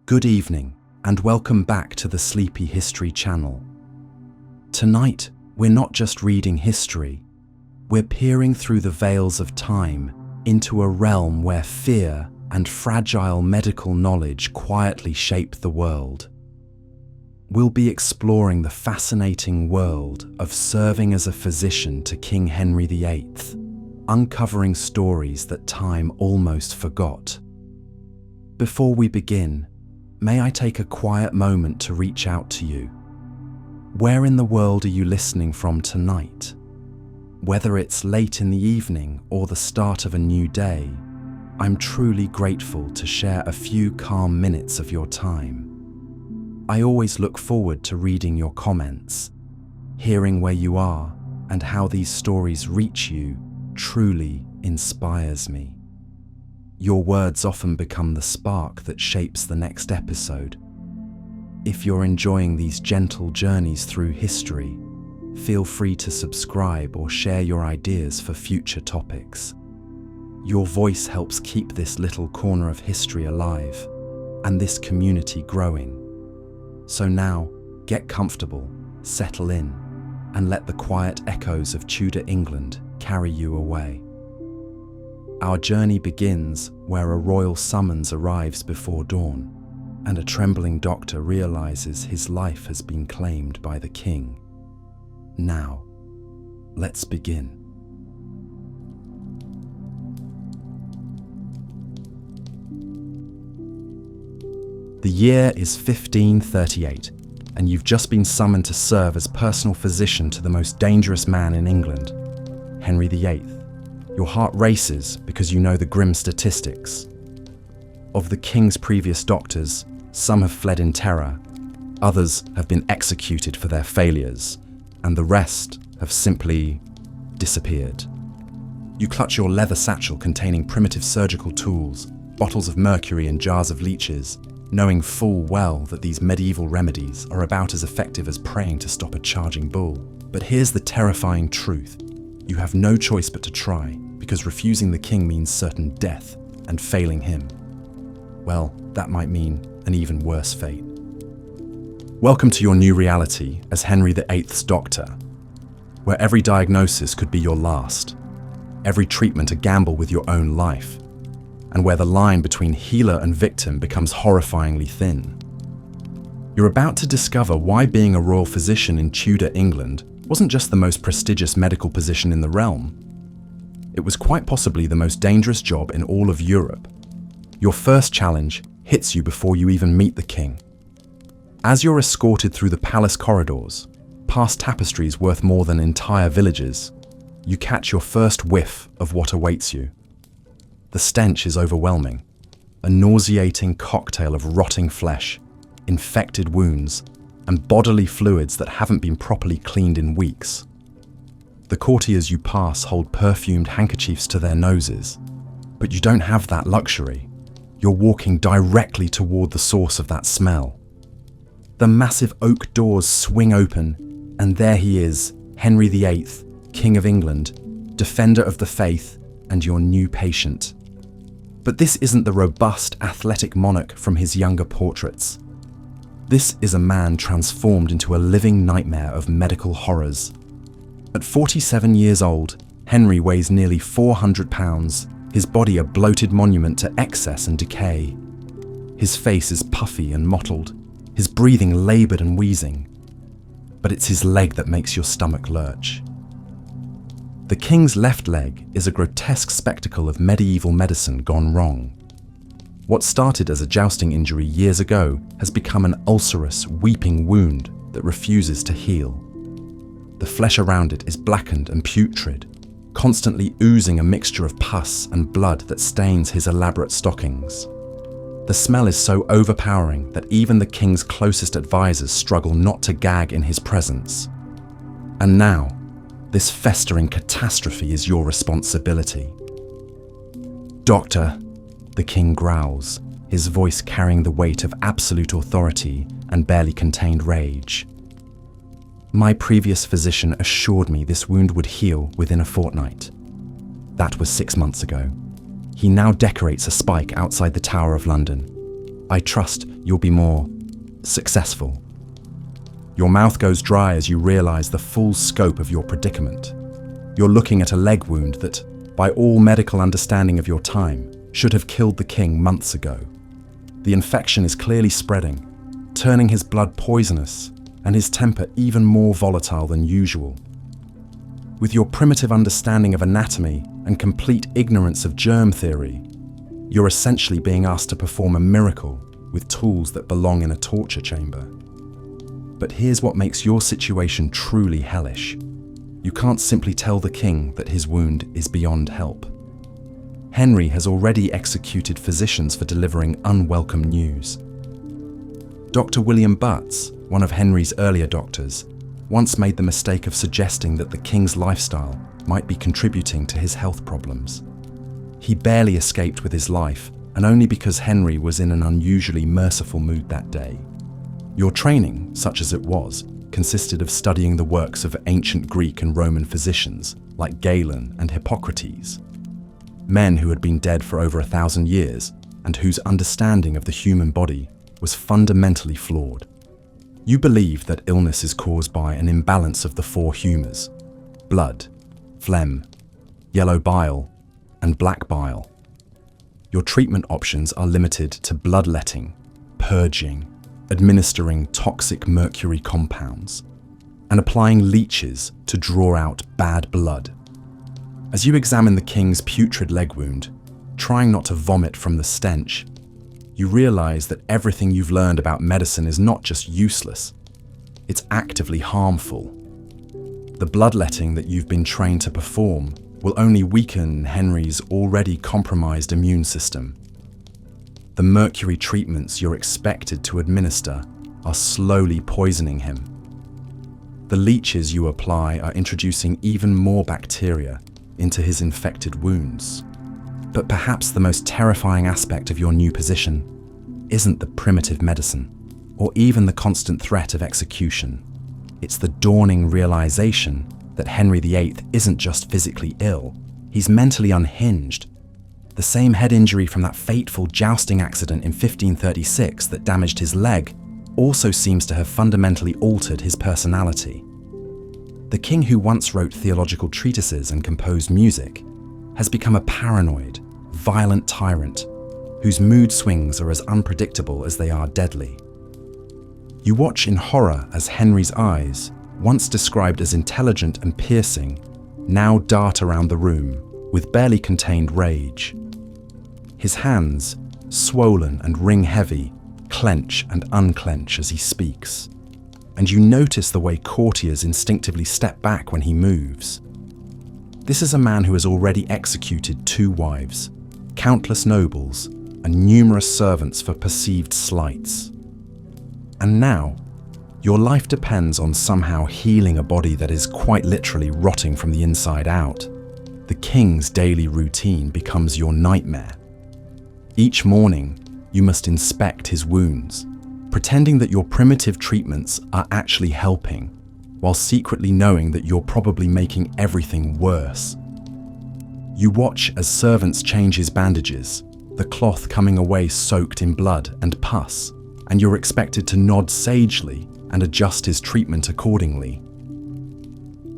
Good evening, and welcome back to the Sleepy History channel. Tonight, we're not just reading history, we're peering through the veils of time into a realm where fear and fragile medical knowledge quietly shape the world. We'll be exploring the fascinating world of serving as a physician to King Henry VIII, uncovering stories that time almost forgot. Before we begin, may I take a quiet moment to reach out to you? Where in the world are you listening from tonight? Whether it's late in the evening or the start of a new day, I'm truly grateful to share a few calm minutes of your time. I always look forward to reading your comments. Hearing where you are and how these stories reach you truly inspires me. Your words often become the spark that shapes the next episode. If you're enjoying these gentle journeys through history, feel free to subscribe or share your ideas for future topics. Your voice helps keep this little corner of history alive and this community growing. So now, get comfortable, settle in, and let the quiet echoes of Tudor England carry you away. Our journey begins where a royal summons arrives before dawn, and a trembling doctor realizes his life has been claimed by the king. Now, let's begin. The year is 1538, and you've just been summoned to serve as personal physician to the most dangerous man in England, Henry VIII. Your heart races because you know the grim statistics. Of the king's previous doctors, some have fled in terror, others have been executed for their failures, and the rest have simply disappeared. You clutch your leather satchel containing primitive surgical tools, bottles of mercury and jars of leeches, knowing full well that these medieval remedies are about as effective as praying to stop a charging bull. But here's the terrifying truth. You have no choice but to try, because refusing the king means certain death, and failing him, well, that might mean an even worse fate. Welcome to your new reality as Henry VIII's doctor, where every diagnosis could be your last, every treatment a gamble with your own life, and where the line between healer and victim becomes horrifyingly thin. You're about to discover why being a royal physician in Tudor England wasn't just the most prestigious medical position in the realm. It was quite possibly the most dangerous job in all of Europe. Your first challenge hits you before you even meet the king. As you're escorted through the palace corridors, past tapestries worth more than entire villages, you catch your first whiff of what awaits you. The stench is overwhelming, a nauseating cocktail of rotting flesh, infected wounds, and bodily fluids that haven't been properly cleaned in weeks. The courtiers you pass hold perfumed handkerchiefs to their noses, but you don't have that luxury. You're walking directly toward the source of that smell. The massive oak doors swing open, and there he is, Henry VIII, King of England, defender of the faith, and your new patient. But this isn't the robust, athletic monarch from his younger portraits. This is a man transformed into a living nightmare of medical horrors. At 47 years old, Henry weighs nearly 400 pounds, his body a bloated monument to excess and decay. His face is puffy and mottled, his breathing laboured and wheezing. But it's his leg that makes your stomach lurch. The king's left leg is a grotesque spectacle of medieval medicine gone wrong. What started as a jousting injury years ago has become an ulcerous, weeping wound that refuses to heal. The flesh around it is blackened and putrid, constantly oozing a mixture of pus and blood that stains his elaborate stockings. The smell is so overpowering that even the king's closest advisors struggle not to gag in his presence. And now, this festering catastrophe is your responsibility. Doctor, the king growls, his voice carrying the weight of absolute authority and barely contained rage. My previous physician assured me this wound would heal within a fortnight. That was 6 months ago. He now decorates a spike outside the Tower of London. I trust you'll be more successful. Your mouth goes dry as you realize the full scope of your predicament. You're looking at a leg wound that, by all medical understanding of your time, should have killed the king months ago. The infection is clearly spreading, turning his blood poisonous and his temper even more volatile than usual. With your primitive understanding of anatomy and complete ignorance of germ theory, you're essentially being asked to perform a miracle with tools that belong in a torture chamber. But here's what makes your situation truly hellish. You can't simply tell the king that his wound is beyond help. Henry has already executed physicians for delivering unwelcome news. Dr. William Butts, one of Henry's earlier doctors, once made the mistake of suggesting that the king's lifestyle might be contributing to his health problems. He barely escaped with his life, and only because Henry was in an unusually merciful mood that day. Your training, such as it was, consisted of studying the works of ancient Greek and Roman physicians like Galen and Hippocrates, men who had been dead for over 1,000 years and whose understanding of the human body was fundamentally flawed. You believe that illness is caused by an imbalance of the four humours: blood, phlegm, yellow bile, and black bile. Your treatment options are limited to bloodletting, purging, administering toxic mercury compounds, and applying leeches to draw out bad blood. As you examine the king's putrid leg wound, trying not to vomit from the stench, you realize that everything you've learned about medicine is not just useless, it's actively harmful. The bloodletting that you've been trained to perform will only weaken Henry's already compromised immune system. The mercury treatments you're expected to administer are slowly poisoning him. The leeches you apply are introducing even more bacteria into his infected wounds. But perhaps the most terrifying aspect of your new position isn't the primitive medicine, or even the constant threat of execution. It's the dawning realization that Henry VIII isn't just physically ill, he's mentally unhinged. The same head injury from that fateful jousting accident in 1536 that damaged his leg also seems to have fundamentally altered his personality. The king who once wrote theological treatises and composed music has become a paranoid, violent tyrant whose mood swings are as unpredictable as they are deadly. You watch in horror as Henry's eyes, once described as intelligent and piercing, now dart around the room with barely contained rage. His hands, swollen and ring-heavy, clench and unclench as he speaks, and you notice the way courtiers instinctively step back when he moves. This is a man who has already executed 2 wives, countless nobles, and numerous servants for perceived slights. And now, your life depends on somehow healing a body that is quite literally rotting from the inside out. The king's daily routine becomes your nightmare. Each morning, you must inspect his wounds, pretending that your primitive treatments are actually helping, while secretly knowing that you're probably making everything worse. You watch as servants change his bandages, the cloth coming away soaked in blood and pus, and you're expected to nod sagely and adjust his treatment accordingly.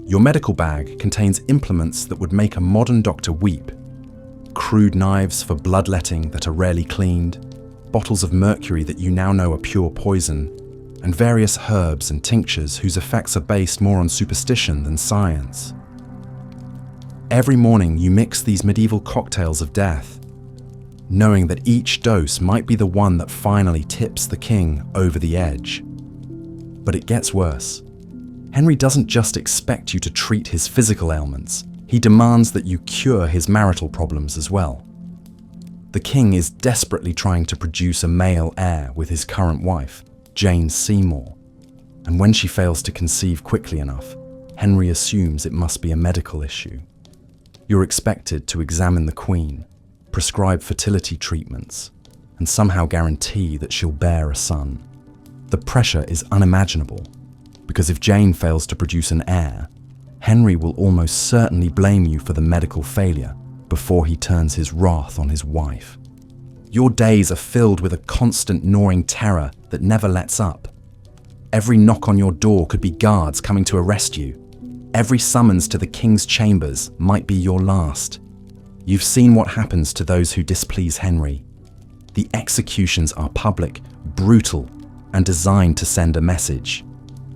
Your medical bag contains implements that would make a modern doctor weep: crude knives for bloodletting that are rarely cleaned, bottles of mercury that you now know are pure poison, and various herbs and tinctures whose effects are based more on superstition than science. Every morning you mix these medieval cocktails of death, knowing that each dose might be the one that finally tips the king over the edge. But it gets worse. Henry doesn't just expect you to treat his physical ailments, he demands that you cure his marital problems as well. The king is desperately trying to produce a male heir with his current wife, Jane Seymour, and when she fails to conceive quickly enough, Henry assumes it must be a medical issue. You're expected to examine the queen, prescribe fertility treatments, and somehow guarantee that she'll bear a son. The pressure is unimaginable, because if Jane fails to produce an heir, Henry will almost certainly blame you for the medical failure before he turns his wrath on his wife. Your days are filled with a constant gnawing terror that never lets up. Every knock on your door could be guards coming to arrest you. Every summons to the king's chambers might be your last. You've seen what happens to those who displease Henry. The executions are public, brutal, and designed to send a message.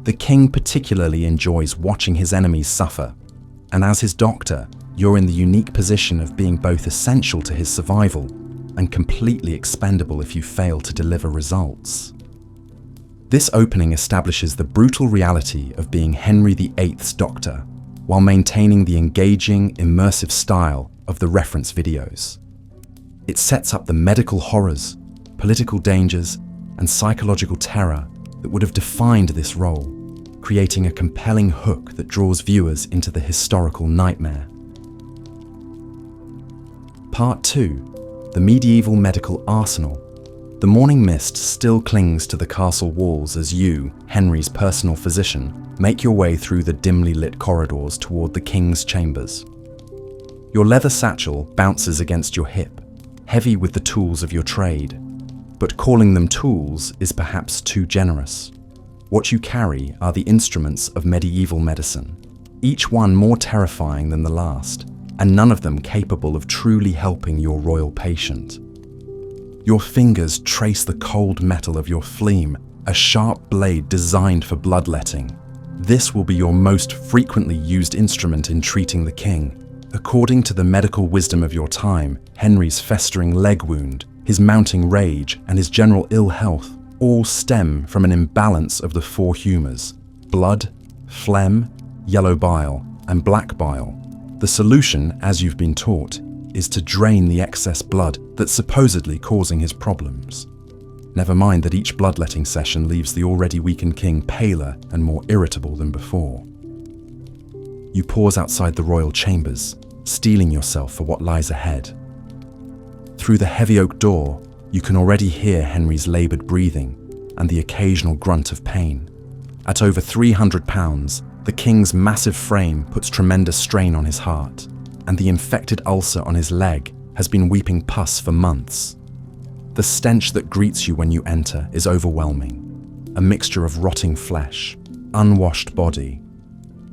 The king particularly enjoys watching his enemies suffer, and as his doctor, you're in the unique position of being both essential to his survival and completely expendable if you fail to deliver results. This opening establishes the brutal reality of being Henry VIII's doctor, while maintaining the engaging, immersive style of the reference videos. It sets up the medical horrors, political dangers, and psychological terror that would have defined this role, creating a compelling hook that draws viewers into the historical nightmare. Part 2. The Medieval Medical Arsenal. The morning mist still clings to the castle walls as you, Henry's personal physician, make your way through the dimly lit corridors toward the king's chambers. Your leather satchel bounces against your hip, heavy with the tools of your trade. But calling them tools is perhaps too generous. What you carry are the instruments of medieval medicine, each one more terrifying than the last, and none of them capable of truly helping your royal patient. Your fingers trace the cold metal of your phlegm, a sharp blade designed for bloodletting. This will be your most frequently used instrument in treating the king. According to the medical wisdom of your time, Henry's festering leg wound, his mounting rage, and his general ill health all stem from an imbalance of the four humours: blood, phlegm, yellow bile, and black bile. The solution, as you've been taught, is to drain the excess blood that's supposedly causing his problems. Never mind that each bloodletting session leaves the already weakened king paler and more irritable than before. You pause outside the royal chambers, steeling yourself for what lies ahead. Through the heavy oak door, you can already hear Henry's laboured breathing and the occasional grunt of pain. At over 300 pounds, the king's massive frame puts tremendous strain on his heart, and the infected ulcer on his leg has been weeping pus for months. The stench that greets you when you enter is overwhelming, a mixture of rotting flesh, unwashed body,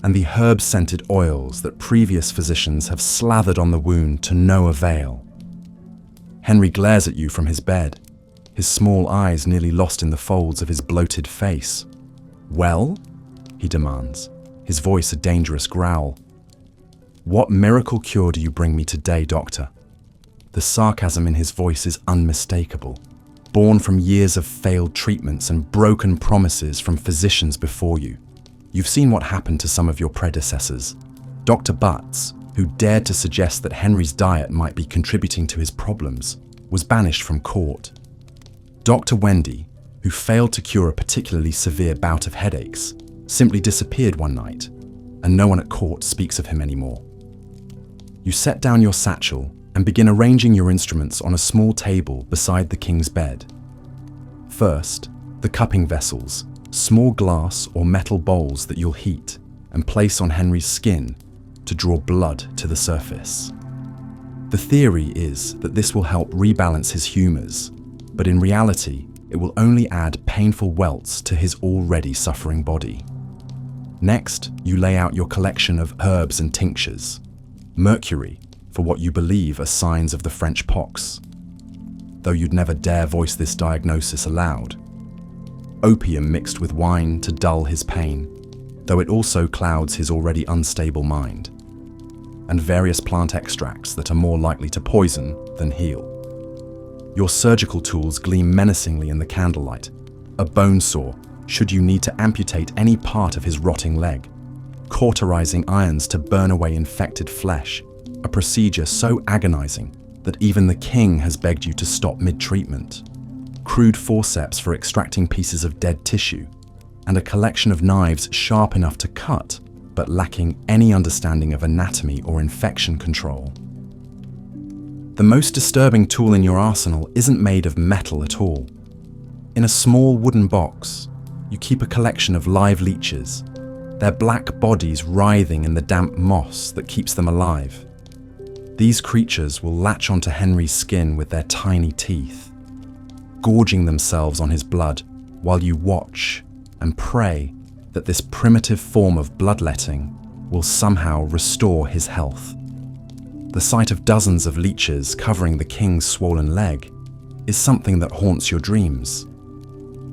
and the herb-scented oils that previous physicians have slathered on the wound to no avail. Henry glares at you from his bed, his small eyes nearly lost in the folds of his bloated face. "Well?" he demands, his voice a dangerous growl. "What miracle cure do you bring me today, doctor?" The sarcasm in his voice is unmistakable, born from years of failed treatments and broken promises from physicians before you. You've seen what happened to some of your predecessors. Dr. Butts, who dared to suggest that Henry's diet might be contributing to his problems, was banished from court. Dr. Wendy, who failed to cure a particularly severe bout of headaches, simply disappeared one night, and no one at court speaks of him anymore. You set down your satchel and begin arranging your instruments on a small table beside the king's bed. First, the cupping vessels, small glass or metal bowls that you'll heat and place on Henry's skin to draw blood to the surface. The theory is that this will help rebalance his humours, but in reality, it will only add painful welts to his already suffering body. Next, you lay out your collection of herbs and tinctures. Mercury, for what you believe are signs of the French pox, though you'd never dare voice this diagnosis aloud. Opium mixed with wine to dull his pain, though it also clouds his already unstable mind. And various plant extracts that are more likely to poison than heal. Your surgical tools gleam menacingly in the candlelight. A bone saw, should you need to amputate any part of his rotting leg. Cauterizing irons to burn away infected flesh, a procedure so agonizing that even the king has begged you to stop mid-treatment. Crude forceps for extracting pieces of dead tissue, and a collection of knives sharp enough to cut, but lacking any understanding of anatomy or infection control. The most disturbing tool in your arsenal isn't made of metal at all. In a small wooden box, you keep a collection of live leeches, their black bodies writhing in the damp moss that keeps them alive. These creatures will latch onto Henry's skin with their tiny teeth, gorging themselves on his blood while you watch and pray that this primitive form of bloodletting will somehow restore his health. The sight of dozens of leeches covering the king's swollen leg is something that haunts your dreams,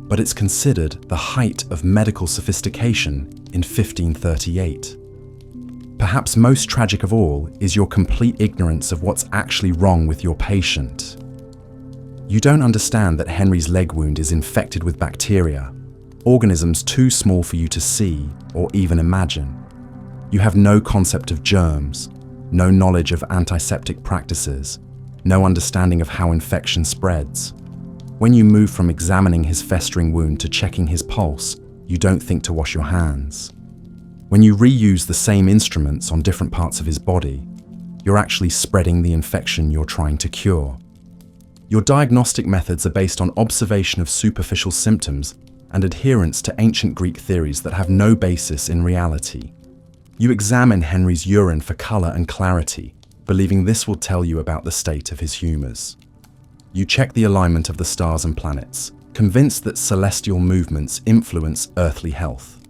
but it's considered the height of medical sophistication in 1538. Perhaps most tragic of all is your complete ignorance of what's actually wrong with your patient. You don't understand that Henry's leg wound is infected with bacteria, organisms too small for you to see or even imagine. You have no concept of germs, no knowledge of antiseptic practices, no understanding of how infection spreads. When you move from examining his festering wound to checking his pulse, you don't think to wash your hands. When you reuse the same instruments on different parts of his body, you're actually spreading the infection you're trying to cure. Your diagnostic methods are based on observation of superficial symptoms and adherence to ancient Greek theories that have no basis in reality. You examine Henry's urine for colour and clarity, believing this will tell you about the state of his humours. You check the alignment of the stars and planets, convinced that celestial movements influence earthly health.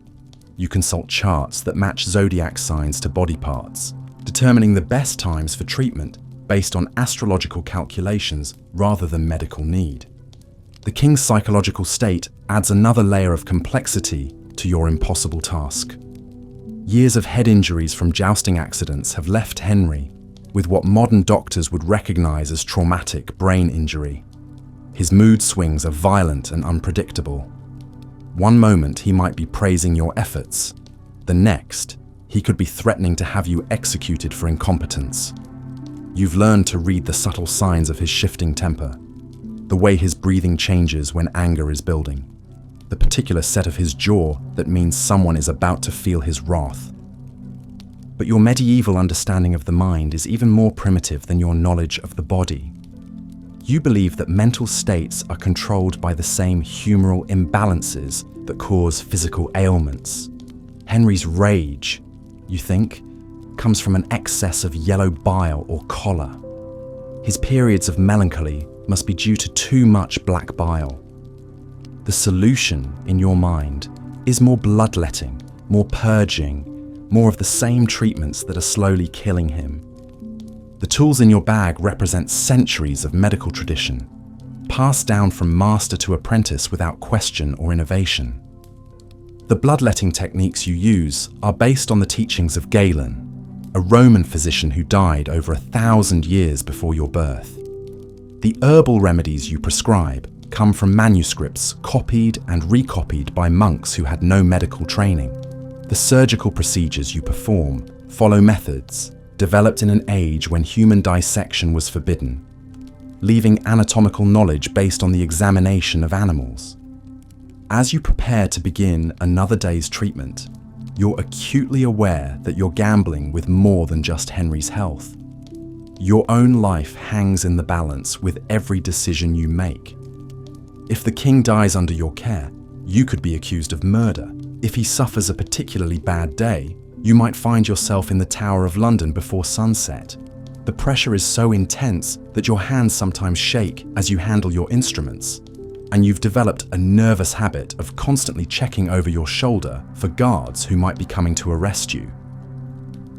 You consult charts that match zodiac signs to body parts, determining the best times for treatment based on astrological calculations rather than medical need. The king's psychological state adds another layer of complexity to your impossible task. Years of head injuries from jousting accidents have left Henry with what modern doctors would recognize as traumatic brain injury. His mood swings are violent and unpredictable. One moment he might be praising your efforts, the next he could be threatening to have you executed for incompetence. You've learned to read the subtle signs of his shifting temper, the way his breathing changes when anger is building, the particular set of his jaw that means someone is about to feel his wrath. But your medieval understanding of the mind is even more primitive than your knowledge of the body. You believe that mental states are controlled by the same humoral imbalances that cause physical ailments. Henry's rage, you think, comes from an excess of yellow bile or choler. His periods of melancholy must be due to too much black bile. The solution in your mind is more bloodletting, more purging, more of the same treatments that are slowly killing him. The tools in your bag represent centuries of medical tradition, passed down from master to apprentice without question or innovation. The bloodletting techniques you use are based on the teachings of Galen, a Roman physician who died over 1,000 years before your birth. The herbal remedies you prescribe come from manuscripts copied and recopied by monks who had no medical training. The surgical procedures you perform follow methods developed in an age when human dissection was forbidden, leaving anatomical knowledge based on the examination of animals. As you prepare to begin another day's treatment, you're acutely aware that you're gambling with more than just Henry's health. Your own life hangs in the balance with every decision you make. If the king dies under your care, you could be accused of murder. If he suffers a particularly bad day, you might find yourself in the Tower of London before sunset. The pressure is so intense that your hands sometimes shake as you handle your instruments, and you've developed a nervous habit of constantly checking over your shoulder for guards who might be coming to arrest you.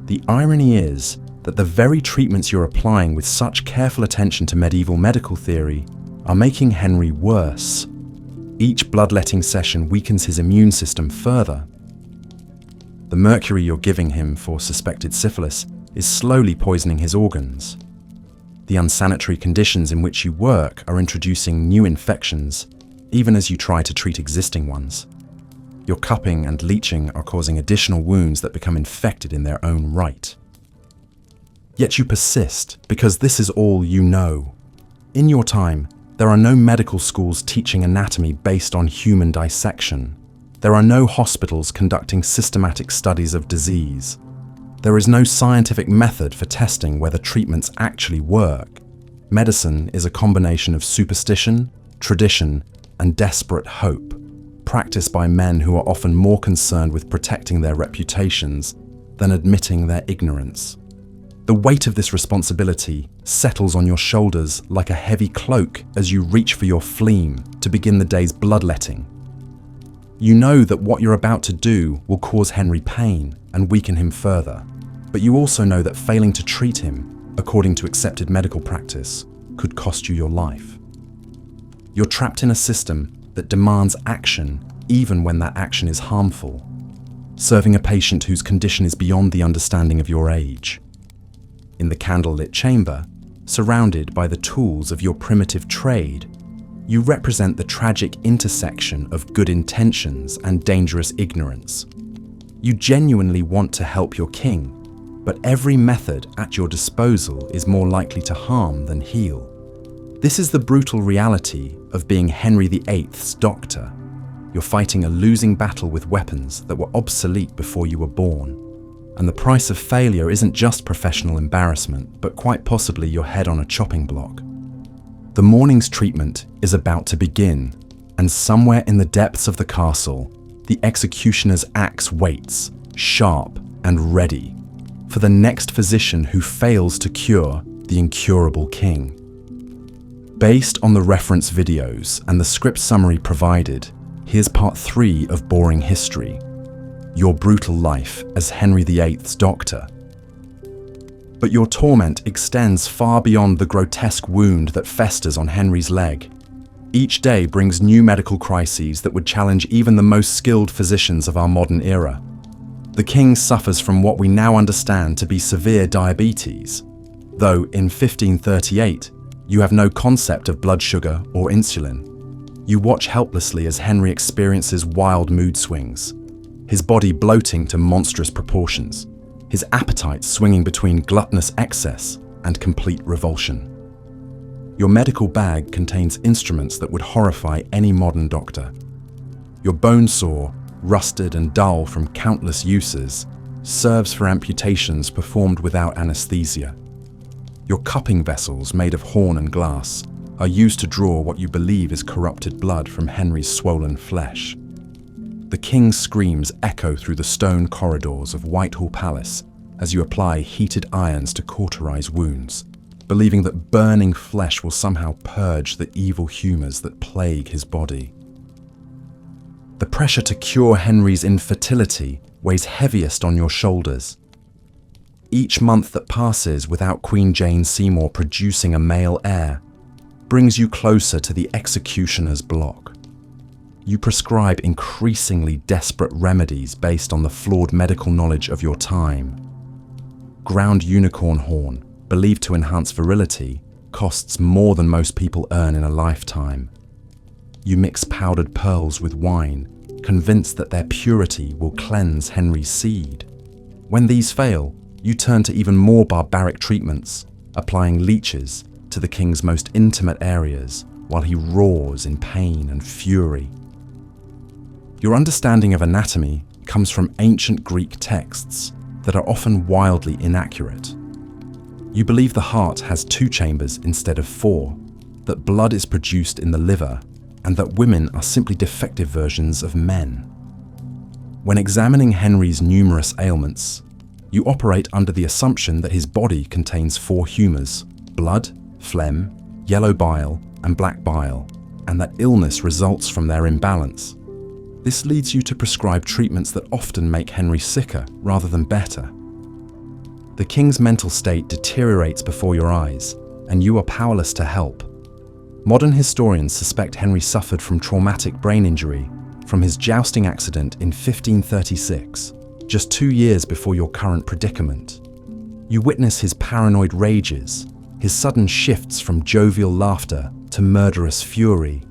The irony is that the very treatments you're applying with such careful attention to medieval medical theory are making Henry worse. Each bloodletting session weakens his immune system further. The mercury you're giving him for suspected syphilis is slowly poisoning his organs. The unsanitary conditions in which you work are introducing new infections, even as you try to treat existing ones. Your cupping and leeching are causing additional wounds that become infected in their own right. Yet you persist because this is all you know. In your time, there are no medical schools teaching anatomy based on human dissection. There are no hospitals conducting systematic studies of disease. There is no scientific method for testing whether treatments actually work. Medicine is a combination of superstition, tradition, and desperate hope, practiced by men who are often more concerned with protecting their reputations than admitting their ignorance. The weight of this responsibility settles on your shoulders like a heavy cloak as you reach for your phlegm to begin the day's bloodletting. You know that what you're about to do will cause Henry pain and weaken him further, but you also know that failing to treat him, according to accepted medical practice, could cost you your life. You're trapped in a system that demands action even when that action is harmful, serving a patient whose condition is beyond the understanding of your age. In the candlelit chamber, surrounded by the tools of your primitive trade, you represent the tragic intersection of good intentions and dangerous ignorance. You genuinely want to help your king, but every method at your disposal is more likely to harm than heal. This is the brutal reality of being Henry VIII's doctor. You're fighting a losing battle with weapons that were obsolete before you were born. And the price of failure isn't just professional embarrassment, but quite possibly your head on a chopping block. The morning's treatment is about to begin, and somewhere in the depths of the castle, the executioner's axe waits, sharp and ready, for the next physician who fails to cure the incurable king. Based on the reference videos and the script summary provided, here's part 3 of Boring History, your brutal life as Henry VIII's doctor. But your torment extends far beyond the grotesque wound that festers on Henry's leg. Each day brings new medical crises that would challenge even the most skilled physicians of our modern era. The king suffers from what we now understand to be severe diabetes, though in 1538, you have no concept of blood sugar or insulin. You watch helplessly as Henry experiences wild mood swings, his body bloating to monstrous proportions, his appetite swinging between gluttonous excess and complete revulsion. Your medical bag contains instruments that would horrify any modern doctor. Your bone saw, rusted and dull from countless uses, serves for amputations performed without anesthesia. Your cupping vessels, made of horn and glass, are used to draw what you believe is corrupted blood from Henry's swollen flesh. The king's screams echo through the stone corridors of Whitehall Palace as you apply heated irons to cauterize wounds, believing that burning flesh will somehow purge the evil humors that plague his body. The pressure to cure Henry's infertility weighs heaviest on your shoulders. Each month that passes without Queen Jane Seymour producing a male heir brings you closer to the executioner's block. You prescribe increasingly desperate remedies based on the flawed medical knowledge of your time. Ground unicorn horn, believed to enhance virility, costs more than most people earn in a lifetime. You mix powdered pearls with wine, convinced that their purity will cleanse Henry's seed. When these fail, you turn to even more barbaric treatments, applying leeches to the king's most intimate areas while he roars in pain and fury. Your understanding of anatomy comes from ancient Greek texts that are often wildly inaccurate. You believe the heart has 2 chambers instead of 4, that blood is produced in the liver, and that women are simply defective versions of men. When examining Henry's numerous ailments, you operate under the assumption that his body contains 4 humors: blood, phlegm, yellow bile, and black bile, and that illness results from their imbalance. This leads you to prescribe treatments that often make Henry sicker rather than better. The king's mental state deteriorates before your eyes, and you are powerless to help. Modern historians suspect Henry suffered from traumatic brain injury from his jousting accident in 1536, just 2 years before your current predicament. You witness his paranoid rages, his sudden shifts from jovial laughter to murderous fury,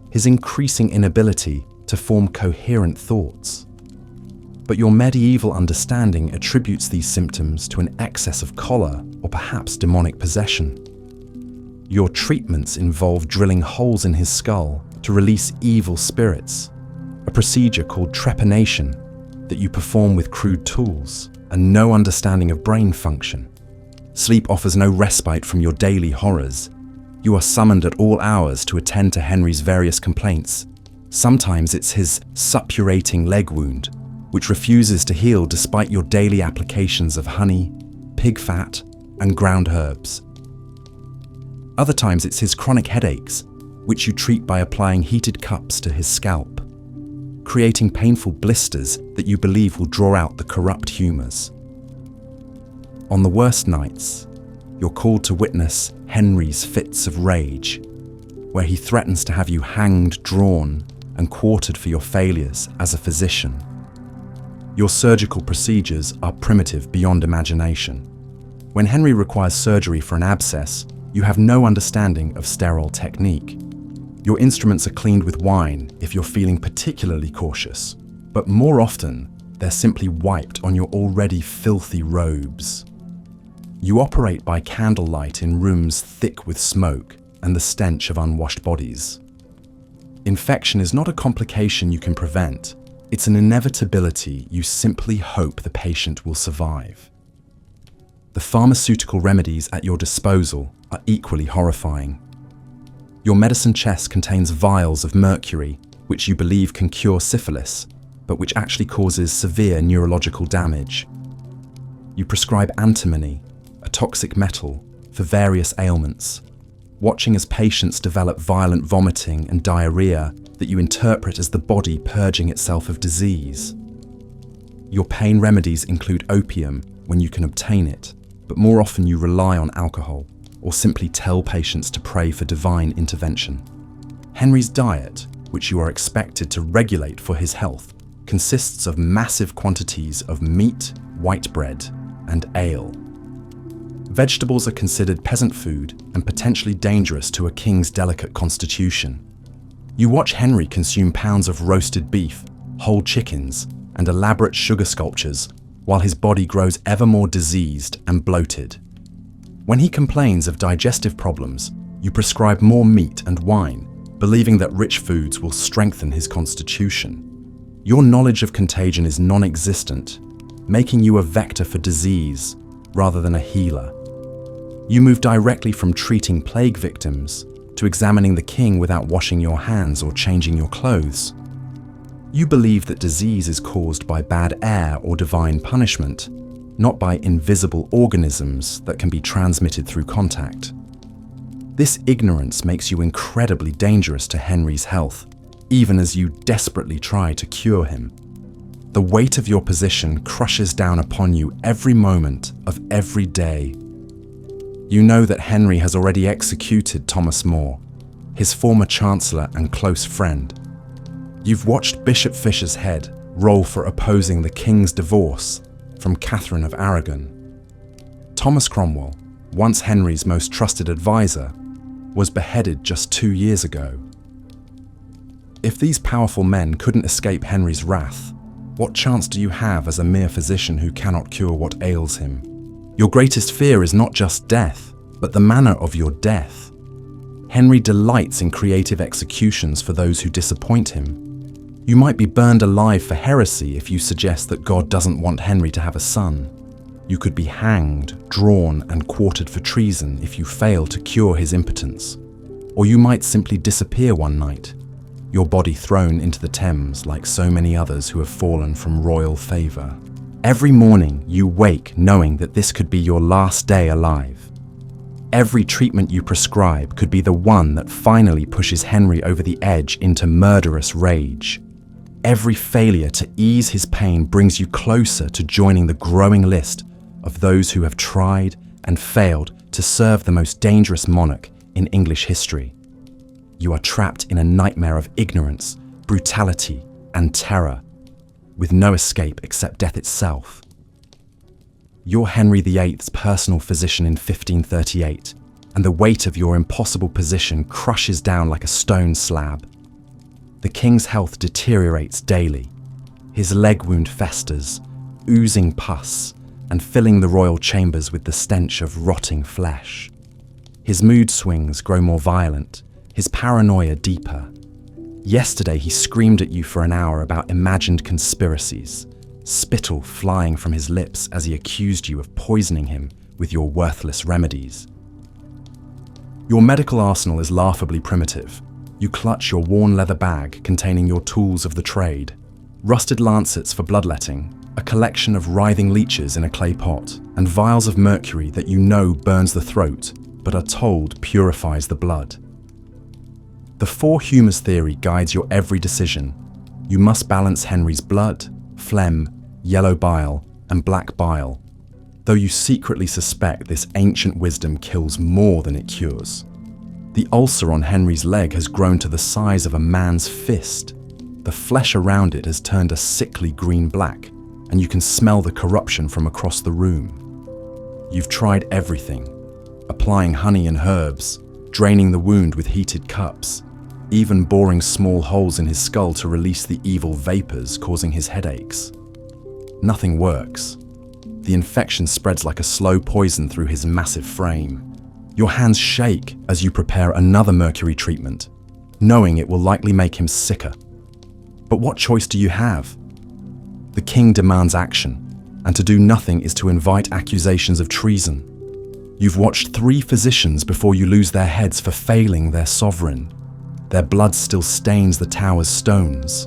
his increasing inability to form coherent thoughts. But your medieval understanding attributes these symptoms to an excess of choler or perhaps demonic possession. Your treatments involve drilling holes in his skull to release evil spirits, a procedure called trepanation that you perform with crude tools and no understanding of brain function. Sleep offers no respite from your daily horrors. You are summoned at all hours to attend to Henry's various complaints. Sometimes it's his suppurating leg wound, which refuses to heal despite your daily applications of honey, pig fat, and ground herbs. Other times it's his chronic headaches, which you treat by applying heated cups to his scalp, creating painful blisters that you believe will draw out the corrupt humours. On the worst nights, you're called to witness Henry's fits of rage, where he threatens to have you hanged, drawn, and quartered for your failures as a physician. Your surgical procedures are primitive beyond imagination. When Henry requires surgery for an abscess, you have no understanding of sterile technique. Your instruments are cleaned with wine if you're feeling particularly cautious, but more often, they're simply wiped on your already filthy robes. You operate by candlelight in rooms thick with smoke and the stench of unwashed bodies. Infection is not a complication you can prevent. It's an inevitability you simply hope the patient will survive. The pharmaceutical remedies at your disposal are equally horrifying. Your medicine chest contains vials of mercury, which you believe can cure syphilis, but which actually causes severe neurological damage. You prescribe antimony, a toxic metal, for various ailments, watching as patients develop violent vomiting and diarrhea that you interpret as the body purging itself of disease. Your pain remedies include opium when you can obtain it, but more often you rely on alcohol or simply tell patients to pray for divine intervention. Henry's diet, which you are expected to regulate for his health, consists of massive quantities of meat, white bread, and ale. Vegetables are considered peasant food and potentially dangerous to a king's delicate constitution. You watch Henry consume pounds of roasted beef, whole chickens, and elaborate sugar sculptures, while his body grows ever more diseased and bloated. When he complains of digestive problems, you prescribe more meat and wine, believing that rich foods will strengthen his constitution. Your knowledge of contagion is non-existent, making you a vector for disease rather than a healer. You move directly from treating plague victims to examining the king without washing your hands or changing your clothes. You believe that disease is caused by bad air or divine punishment, not by invisible organisms that can be transmitted through contact. This ignorance makes you incredibly dangerous to Henry's health, even as you desperately try to cure him. The weight of your position crushes down upon you every moment of every day. You know that Henry has already executed Thomas More, his former chancellor and close friend. You've watched Bishop Fisher's head roll for opposing the king's divorce from Catherine of Aragon. Thomas Cromwell, once Henry's most trusted advisor, was beheaded just 2 years ago. If these powerful men couldn't escape Henry's wrath, what chance do you have as a mere physician who cannot cure what ails him? Your greatest fear is not just death, but the manner of your death. Henry delights in creative executions for those who disappoint him. You might be burned alive for heresy if you suggest that God doesn't want Henry to have a son. You could be hanged, drawn, and quartered for treason if you fail to cure his impotence. Or you might simply disappear one night, your body thrown into the Thames like so many others who have fallen from royal favour. Every morning you wake knowing that this could be your last day alive. Every treatment you prescribe could be the one that finally pushes Henry over the edge into murderous rage. Every failure to ease his pain brings you closer to joining the growing list of those who have tried and failed to serve the most dangerous monarch in English history. You are trapped in a nightmare of ignorance, brutality, and terror, with no escape except death itself. You're Henry VIII's personal physician in 1538, and the weight of your impossible position crushes down like a stone slab. The king's health deteriorates daily. His leg wound festers, oozing pus, and filling the royal chambers with the stench of rotting flesh. His mood swings grow more violent, his paranoia deeper. Yesterday he screamed at you for an hour about imagined conspiracies, spittle flying from his lips as he accused you of poisoning him with your worthless remedies. Your medical arsenal is laughably primitive. You clutch your worn leather bag containing your tools of the trade, rusted lancets for bloodletting, a collection of writhing leeches in a clay pot, and vials of mercury that you know burns the throat, but are told purifies the blood. The four humours theory guides your every decision. You must balance Henry's blood, phlegm, yellow bile, and black bile, though you secretly suspect this ancient wisdom kills more than it cures. The ulcer on Henry's leg has grown to the size of a man's fist. The flesh around it has turned a sickly green-black, and you can smell the corruption from across the room. You've tried everything, applying honey and herbs, draining the wound with heated cups, even boring small holes in his skull to release the evil vapors causing his headaches. Nothing works. The infection spreads like a slow poison through his massive frame. Your hands shake as you prepare another mercury treatment, knowing it will likely make him sicker. But what choice do you have? The king demands action, and to do nothing is to invite accusations of treason. You've watched 3 physicians before you lose their heads for failing their sovereign. Their blood still stains the tower's stones.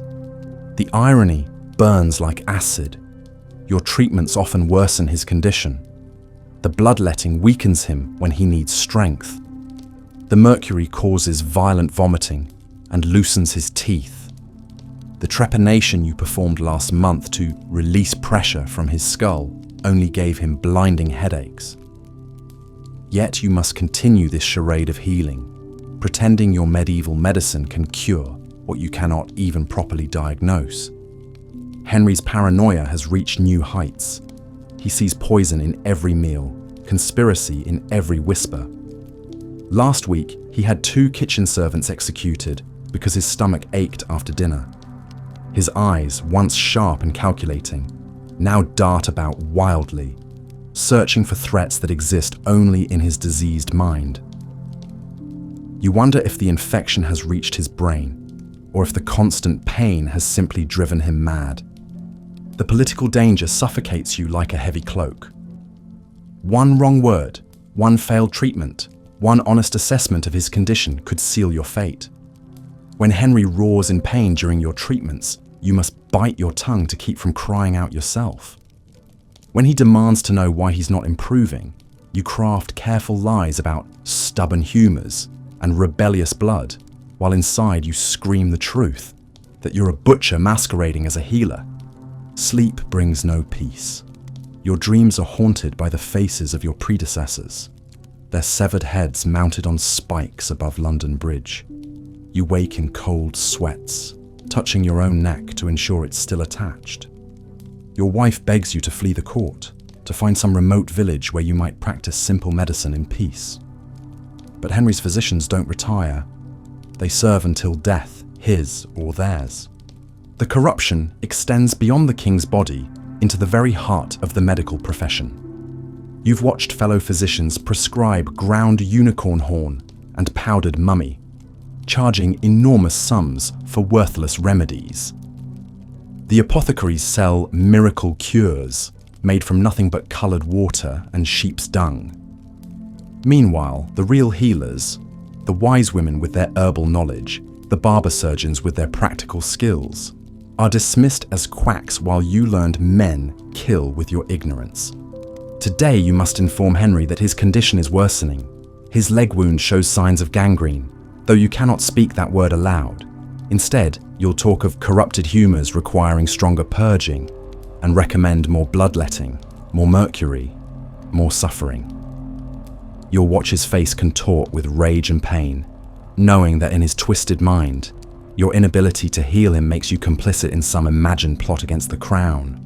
The irony burns like acid. Your treatments often worsen his condition. The bloodletting weakens him when he needs strength. The mercury causes violent vomiting and loosens his teeth. The trepanation you performed last month to release pressure from his skull only gave him blinding headaches. Yet you must continue this charade of healing, pretending your medieval medicine can cure what you cannot even properly diagnose. Henry's paranoia has reached new heights. He sees poison in every meal, conspiracy in every whisper. Last week, he had 2 kitchen servants executed because his stomach ached after dinner. His eyes, once sharp and calculating, now dart about wildly, searching for threats that exist only in his diseased mind. You wonder if the infection has reached his brain, or if the constant pain has simply driven him mad. The political danger suffocates you like a heavy cloak. One wrong word, one failed treatment, one honest assessment of his condition could seal your fate. When Henry roars in pain during your treatments, you must bite your tongue to keep from crying out yourself. When he demands to know why he's not improving, you craft careful lies about stubborn humours and rebellious blood, while inside you scream the truth, that you're a butcher masquerading as a healer. Sleep brings no peace. Your dreams are haunted by the faces of your predecessors, their severed heads mounted on spikes above London Bridge. You wake in cold sweats, touching your own neck to ensure it's still attached. Your wife begs you to flee the court, to find some remote village where you might practice simple medicine in peace. But Henry's physicians don't retire. They serve until death, his or theirs. The corruption extends beyond the king's body into the very heart of the medical profession. You've watched fellow physicians prescribe ground unicorn horn and powdered mummy, charging enormous sums for worthless remedies. The apothecaries sell miracle cures made from nothing but coloured water and sheep's dung. Meanwhile, the real healers, the wise women with their herbal knowledge, the barber surgeons with their practical skills, are dismissed as quacks while you learned men kill with your ignorance. Today you must inform Henry that his condition is worsening. His leg wound shows signs of gangrene, though you cannot speak that word aloud. Instead, you'll talk of corrupted humours requiring stronger purging and recommend more bloodletting, more mercury, more suffering. You'll watch his face contort with rage and pain, knowing that in his twisted mind, your inability to heal him makes you complicit in some imagined plot against the crown.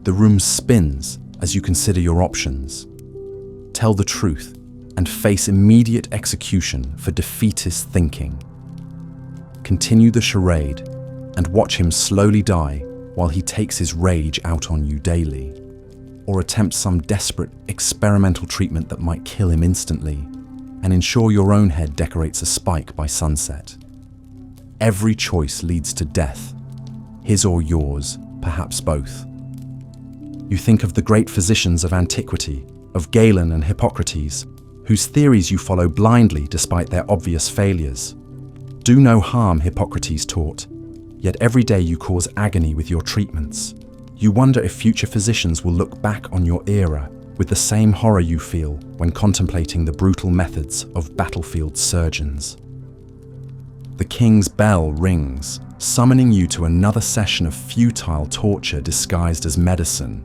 The room spins as you consider your options. Tell the truth and face immediate execution for defeatist thinking. Continue the charade and watch him slowly die while he takes his rage out on you daily, or attempt some desperate experimental treatment that might kill him instantly and ensure your own head decorates a spike by sunset. Every choice leads to death, his or yours, perhaps both. You think of the great physicians of antiquity, of Galen and Hippocrates, whose theories you follow blindly despite their obvious failures. Do no harm, Hippocrates taught, yet every day you cause agony with your treatments. You wonder if future physicians will look back on your era with the same horror you feel when contemplating the brutal methods of battlefield surgeons. The king's bell rings, summoning you to another session of futile torture disguised as medicine.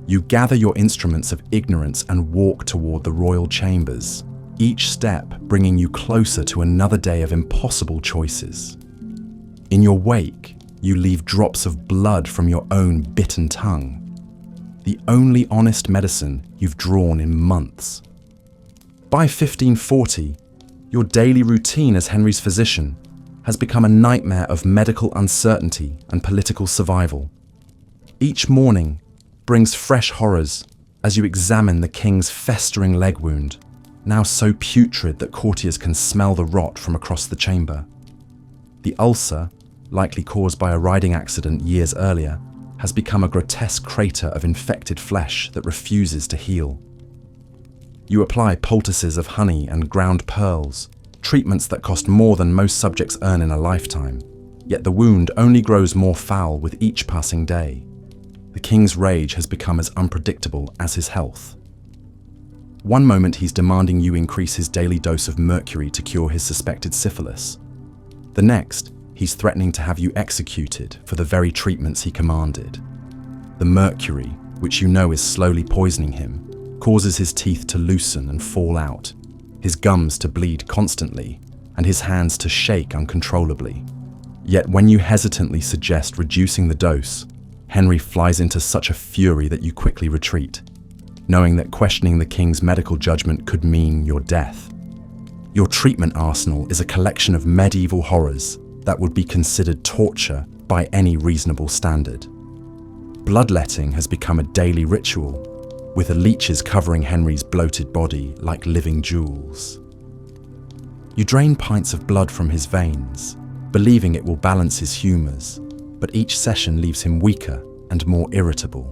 You gather your instruments of ignorance and walk toward the royal chambers, each step bringing you closer to another day of impossible choices. In your wake, you leave drops of blood from your own bitten tongue, the only honest medicine you've drawn in months. By 1540, your daily routine as Henry's physician has become a nightmare of medical uncertainty and political survival. Each morning brings fresh horrors as you examine the king's festering leg wound, now so putrid that courtiers can smell the rot from across the chamber. The ulcer, likely caused by a riding accident years earlier, has become a grotesque crater of infected flesh that refuses to heal. You apply poultices of honey and ground pearls, treatments that cost more than most subjects earn in a lifetime, yet the wound only grows more foul with each passing day. The king's rage has become as unpredictable as his health. One moment he's demanding you increase his daily dose of mercury to cure his suspected syphilis. The next, he's threatening to have you executed for the very treatments he commanded. The mercury, which you know is slowly poisoning him, causes his teeth to loosen and fall out, his gums to bleed constantly, and his hands to shake uncontrollably. Yet when you hesitantly suggest reducing the dose, Henry flies into such a fury that you quickly retreat, knowing that questioning the king's medical judgment could mean your death. Your treatment arsenal is a collection of medieval horrors that would be considered torture by any reasonable standard. Bloodletting has become a daily ritual, with the leeches covering Henry's bloated body like living jewels. You drain pints of blood from his veins, believing it will balance his humours, but each session leaves him weaker and more irritable.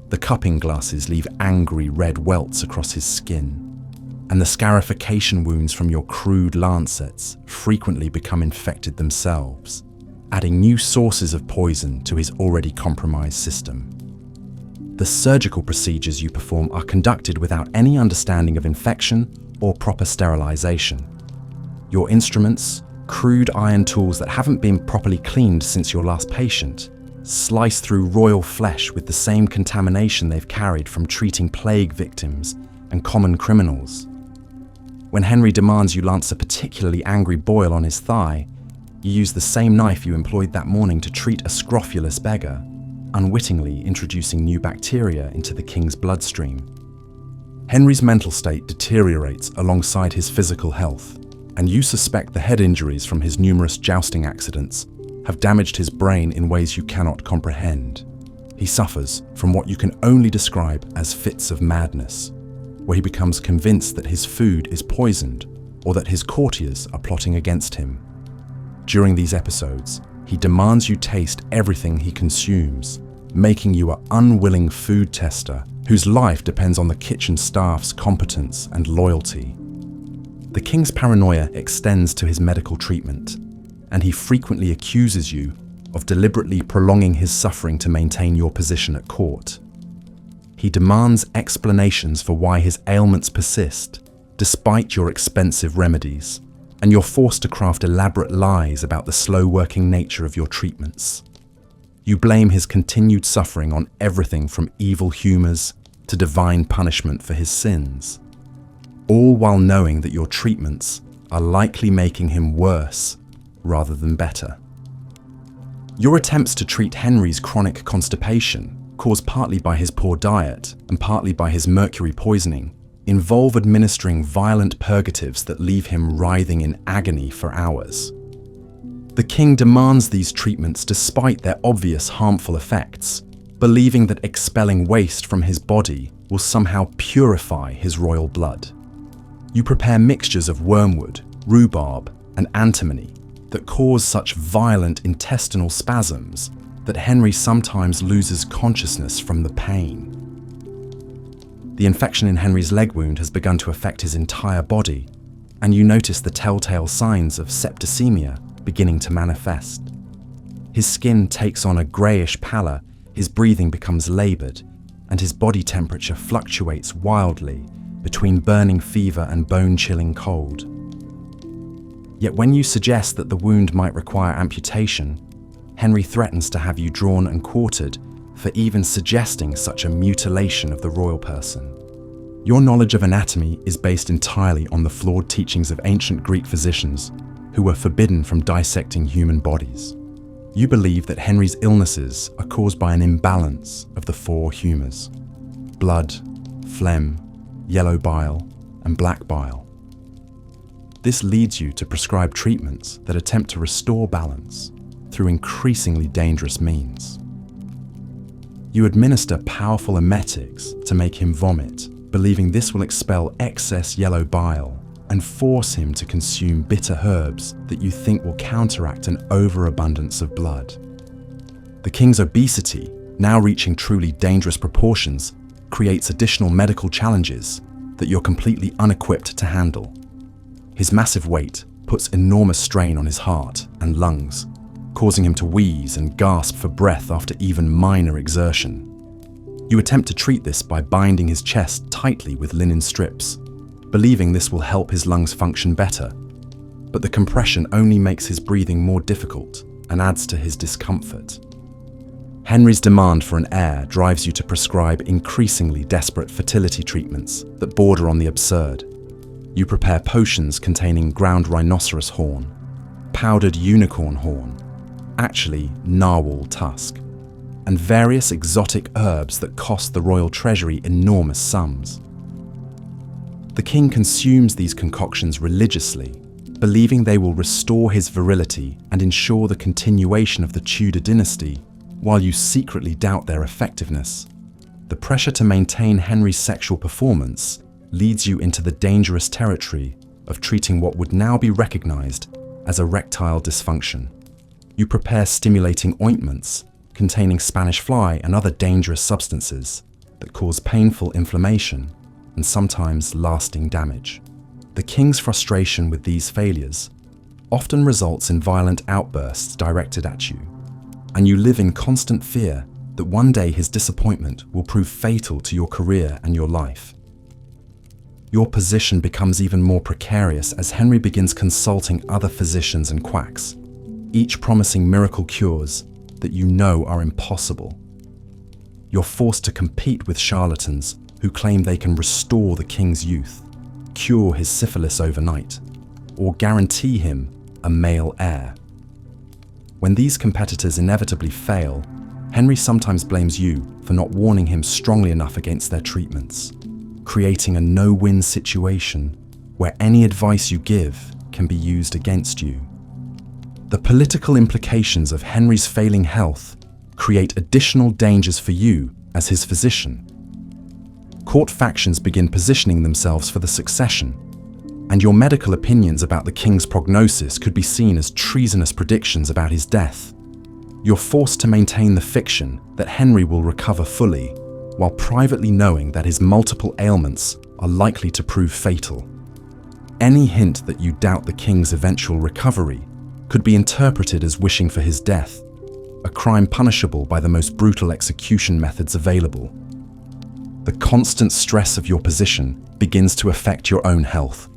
The cupping glasses leave angry red welts across his skin, and the scarification wounds from your crude lancets frequently become infected themselves, adding new sources of poison to his already compromised system. The surgical procedures you perform are conducted without any understanding of infection or proper sterilization. Your instruments, crude iron tools that haven't been properly cleaned since your last patient, slice through royal flesh with the same contamination they've carried from treating plague victims and common criminals. When Henry demands you lance a particularly angry boil on his thigh, you use the same knife you employed that morning to treat a scrofulous beggar, unwittingly introducing new bacteria into the king's bloodstream. Henry's mental state deteriorates alongside his physical health, and you suspect the head injuries from his numerous jousting accidents have damaged his brain in ways you cannot comprehend. He suffers from what you can only describe as fits of madness, where he becomes convinced that his food is poisoned or that his courtiers are plotting against him. During these episodes, he demands you taste everything he consumes, making you an unwilling food tester whose life depends on the kitchen staff's competence and loyalty. The king's paranoia extends to his medical treatment, and he frequently accuses you of deliberately prolonging his suffering to maintain your position at court. He demands explanations for why his ailments persist, despite your expensive remedies, and you're forced to craft elaborate lies about the slow-working nature of your treatments. You blame his continued suffering on everything from evil humours to divine punishment for his sins, all while knowing that your treatments are likely making him worse rather than better. Your attempts to treat Henry's chronic constipation, caused partly by his poor diet and partly by his mercury poisoning, involve administering violent purgatives that leave him writhing in agony for hours. The king demands these treatments despite their obvious harmful effects, believing that expelling waste from his body will somehow purify his royal blood. You prepare mixtures of wormwood, rhubarb, and antimony that cause such violent intestinal spasms that Henry sometimes loses consciousness from the pain. The infection in Henry's leg wound has begun to affect his entire body, and you notice the telltale signs of septicemia beginning to manifest. His skin takes on a greyish pallor, his breathing becomes labored, and his body temperature fluctuates wildly between burning fever and bone-chilling cold. Yet when you suggest that the wound might require amputation, Henry threatens to have you drawn and quartered for even suggesting such a mutilation of the royal person. Your knowledge of anatomy is based entirely on the flawed teachings of ancient Greek physicians who were forbidden from dissecting human bodies. You believe that Henry's illnesses are caused by an imbalance of the four humours: blood, phlegm, yellow bile, and black bile. This leads you to prescribe treatments that attempt to restore balance through increasingly dangerous means. You administer powerful emetics to make him vomit, believing this will expel excess yellow bile and force him to consume bitter herbs that you think will counteract an overabundance of blood. The king's obesity, now reaching truly dangerous proportions, creates additional medical challenges that you're completely unequipped to handle. His massive weight puts enormous strain on his heart and lungs, causing him to wheeze and gasp for breath after even minor exertion. You attempt to treat this by binding his chest tightly with linen strips, believing this will help his lungs function better. But the compression only makes his breathing more difficult and adds to his discomfort. Henry's demand for an heir drives you to prescribe increasingly desperate fertility treatments that border on the absurd. You prepare potions containing ground rhinoceros horn, powdered unicorn horn, actually narwhal tusk, and various exotic herbs that cost the royal treasury enormous sums. The king consumes these concoctions religiously, believing they will restore his virility and ensure the continuation of the Tudor dynasty, while you secretly doubt their effectiveness. The pressure to maintain Henry's sexual performance leads you into the dangerous territory of treating what would now be recognized as erectile dysfunction. You prepare stimulating ointments containing Spanish fly and other dangerous substances that cause painful inflammation and sometimes lasting damage. The king's frustration with these failures often results in violent outbursts directed at you, and you live in constant fear that one day his disappointment will prove fatal to your career and your life. Your position becomes even more precarious as Henry begins consulting other physicians and quacks, each promising miracle cures that you know are impossible. You're forced to compete with charlatans who claim they can restore the king's youth, cure his syphilis overnight, or guarantee him a male heir. When these competitors inevitably fail, Henry sometimes blames you for not warning him strongly enough against their treatments, creating a no-win situation where any advice you give can be used against you. The political implications of Henry's failing health create additional dangers for you as his physician. Court factions begin positioning themselves for the succession, and your medical opinions about the king's prognosis could be seen as treasonous predictions about his death. You're forced to maintain the fiction that Henry will recover fully, while privately knowing that his multiple ailments are likely to prove fatal. Any hint that you doubt the king's eventual recovery could be interpreted as wishing for his death, a crime punishable by the most brutal execution methods available. The constant stress of your position begins to affect your own health,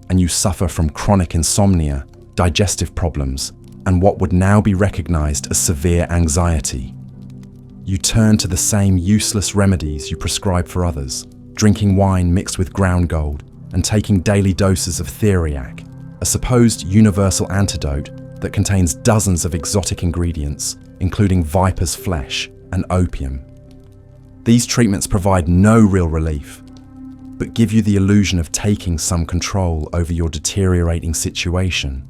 and you suffer from chronic insomnia, digestive problems, and what would now be recognized as severe anxiety. You turn to the same useless remedies you prescribe for others, drinking wine mixed with ground gold and taking daily doses of theriac, a supposed universal antidote that contains dozens of exotic ingredients, including viper's flesh and opium. These treatments provide no real relief, but give you the illusion of taking some control over your deteriorating situation.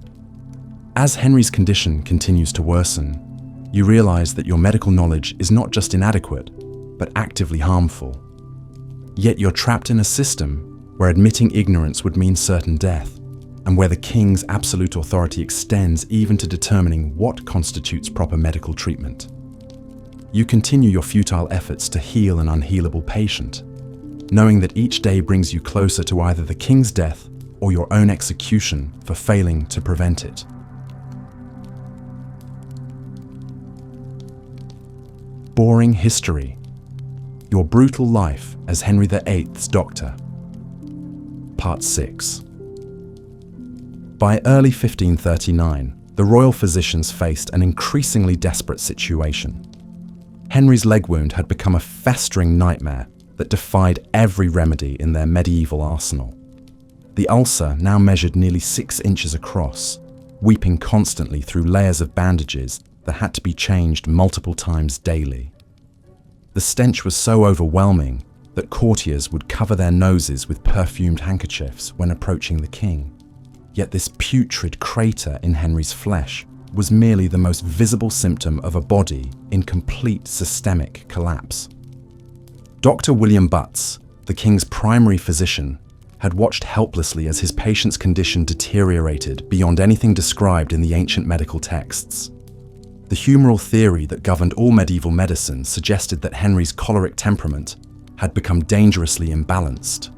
As Henry's condition continues to worsen, you realize that your medical knowledge is not just inadequate, but actively harmful. Yet you're trapped in a system where admitting ignorance would mean certain death, and where the king's absolute authority extends even to determining what constitutes proper medical treatment. You continue your futile efforts to heal an unhealable patient, knowing that each day brings you closer to either the king's death or your own execution for failing to prevent it. boring history. Your brutal life as Henry VIII's doctor. Part 6. By early 1539, the royal physicians faced an increasingly desperate situation. Henry's leg wound had become a festering nightmare that defied every remedy in their medieval arsenal. The ulcer now measured nearly 6 inches across, weeping constantly through layers of bandages that had to be changed multiple times daily. The stench was so overwhelming that courtiers would cover their noses with perfumed handkerchiefs when approaching the king. Yet this putrid crater in Henry's flesh was merely the most visible symptom of a body in complete systemic collapse. Dr. William Butts, the king's primary physician, had watched helplessly as his patient's condition deteriorated beyond anything described in the ancient medical texts. The humoral theory that governed all medieval medicine suggested that Henry's choleric temperament had become dangerously imbalanced,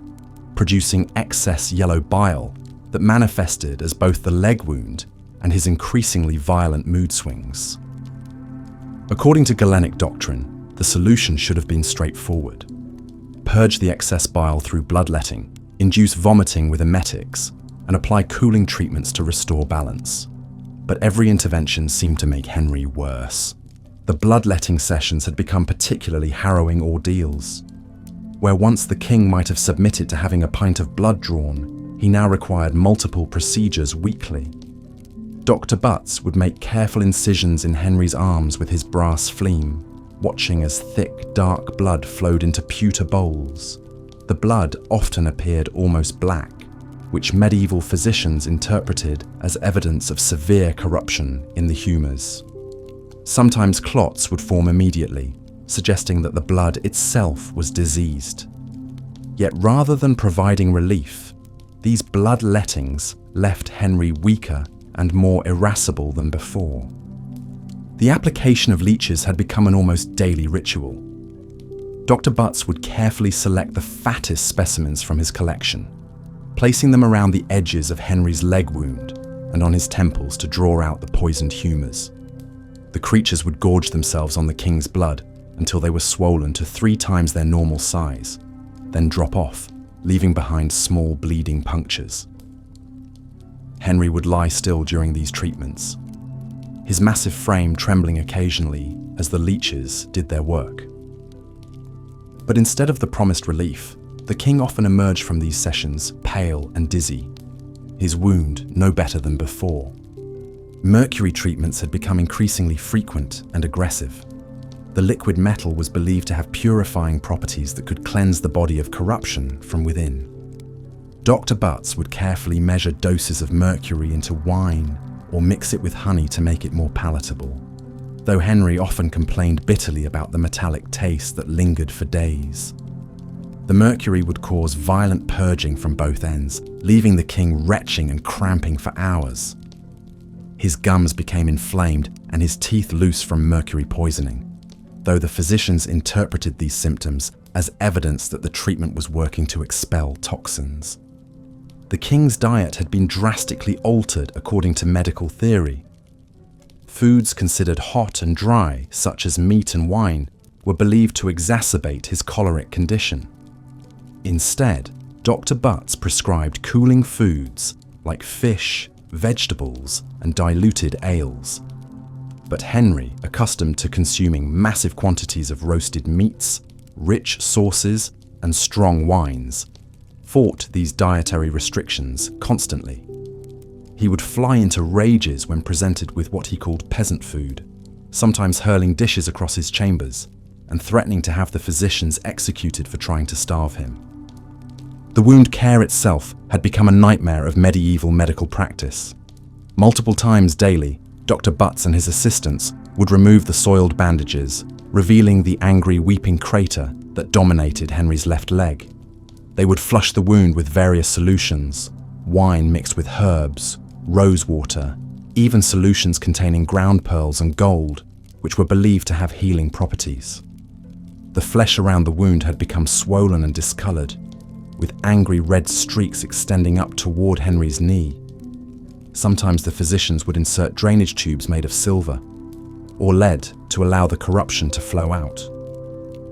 producing excess yellow bile that manifested as both the leg wound and his increasingly violent mood swings. According to Galenic doctrine, the solution should have been straightforward. Purge the excess bile through bloodletting, induce vomiting with emetics, and apply cooling treatments to restore balance. But every intervention seemed to make Henry worse. The bloodletting sessions had become particularly harrowing ordeals. Where once the king might have submitted to having a pint of blood drawn, he now required multiple procedures weekly. Dr. Butts would make careful incisions in Henry's arms with his brass fleam, watching as thick, dark blood flowed into pewter bowls. The blood often appeared almost black, which medieval physicians interpreted as evidence of severe corruption in the humours. Sometimes clots would form immediately, suggesting that the blood itself was diseased. Yet rather than providing relief, these bloodlettings left Henry weaker and more irascible than before. The application of leeches had become an almost daily ritual. Dr. Butts would carefully select the fattest specimens from his collection, placing them around the edges of Henry's leg wound and on his temples to draw out the poisoned humours. The creatures would gorge themselves on the king's blood until they were swollen to 3 times their normal size, then drop off, leaving behind small bleeding punctures. Henry would lie still during these treatments, his massive frame trembling occasionally as the leeches did their work. But instead of the promised relief, the king often emerged from these sessions pale and dizzy, his wound no better than before. Mercury treatments had become increasingly frequent and aggressive. The liquid metal was believed to have purifying properties that could cleanse the body of corruption from within. Dr. Butts would carefully measure doses of mercury into wine or mix it with honey to make it more palatable, though Henry often complained bitterly about the metallic taste that lingered for days. The mercury would cause violent purging from both ends, leaving the king retching and cramping for hours. His gums became inflamed and his teeth loose from mercury poisoning, though the physicians interpreted these symptoms as evidence that the treatment was working to expel toxins. The king's diet had been drastically altered according to medical theory. Foods considered hot and dry, such as meat and wine, were believed to exacerbate his choleric condition. Instead, Dr. Butts prescribed cooling foods like fish, vegetables, and diluted ales. But Henry, accustomed to consuming massive quantities of roasted meats, rich sauces, and strong wines, fought these dietary restrictions constantly. He would fly into rages when presented with what he called peasant food, sometimes hurling dishes across his chambers and threatening to have the physicians executed for trying to starve him. The wound care itself had become a nightmare of medieval medical practice. Multiple times daily, Dr. Butts and his assistants would remove the soiled bandages, revealing the angry weeping crater that dominated Henry's left leg. They would flush the wound with various solutions, wine mixed with herbs, rose water, even solutions containing ground pearls and gold, which were believed to have healing properties. The flesh around the wound had become swollen and discolored, with angry red streaks extending up toward Henry's knee. Sometimes the physicians would insert drainage tubes made of silver, or lead to allow the corruption to flow out,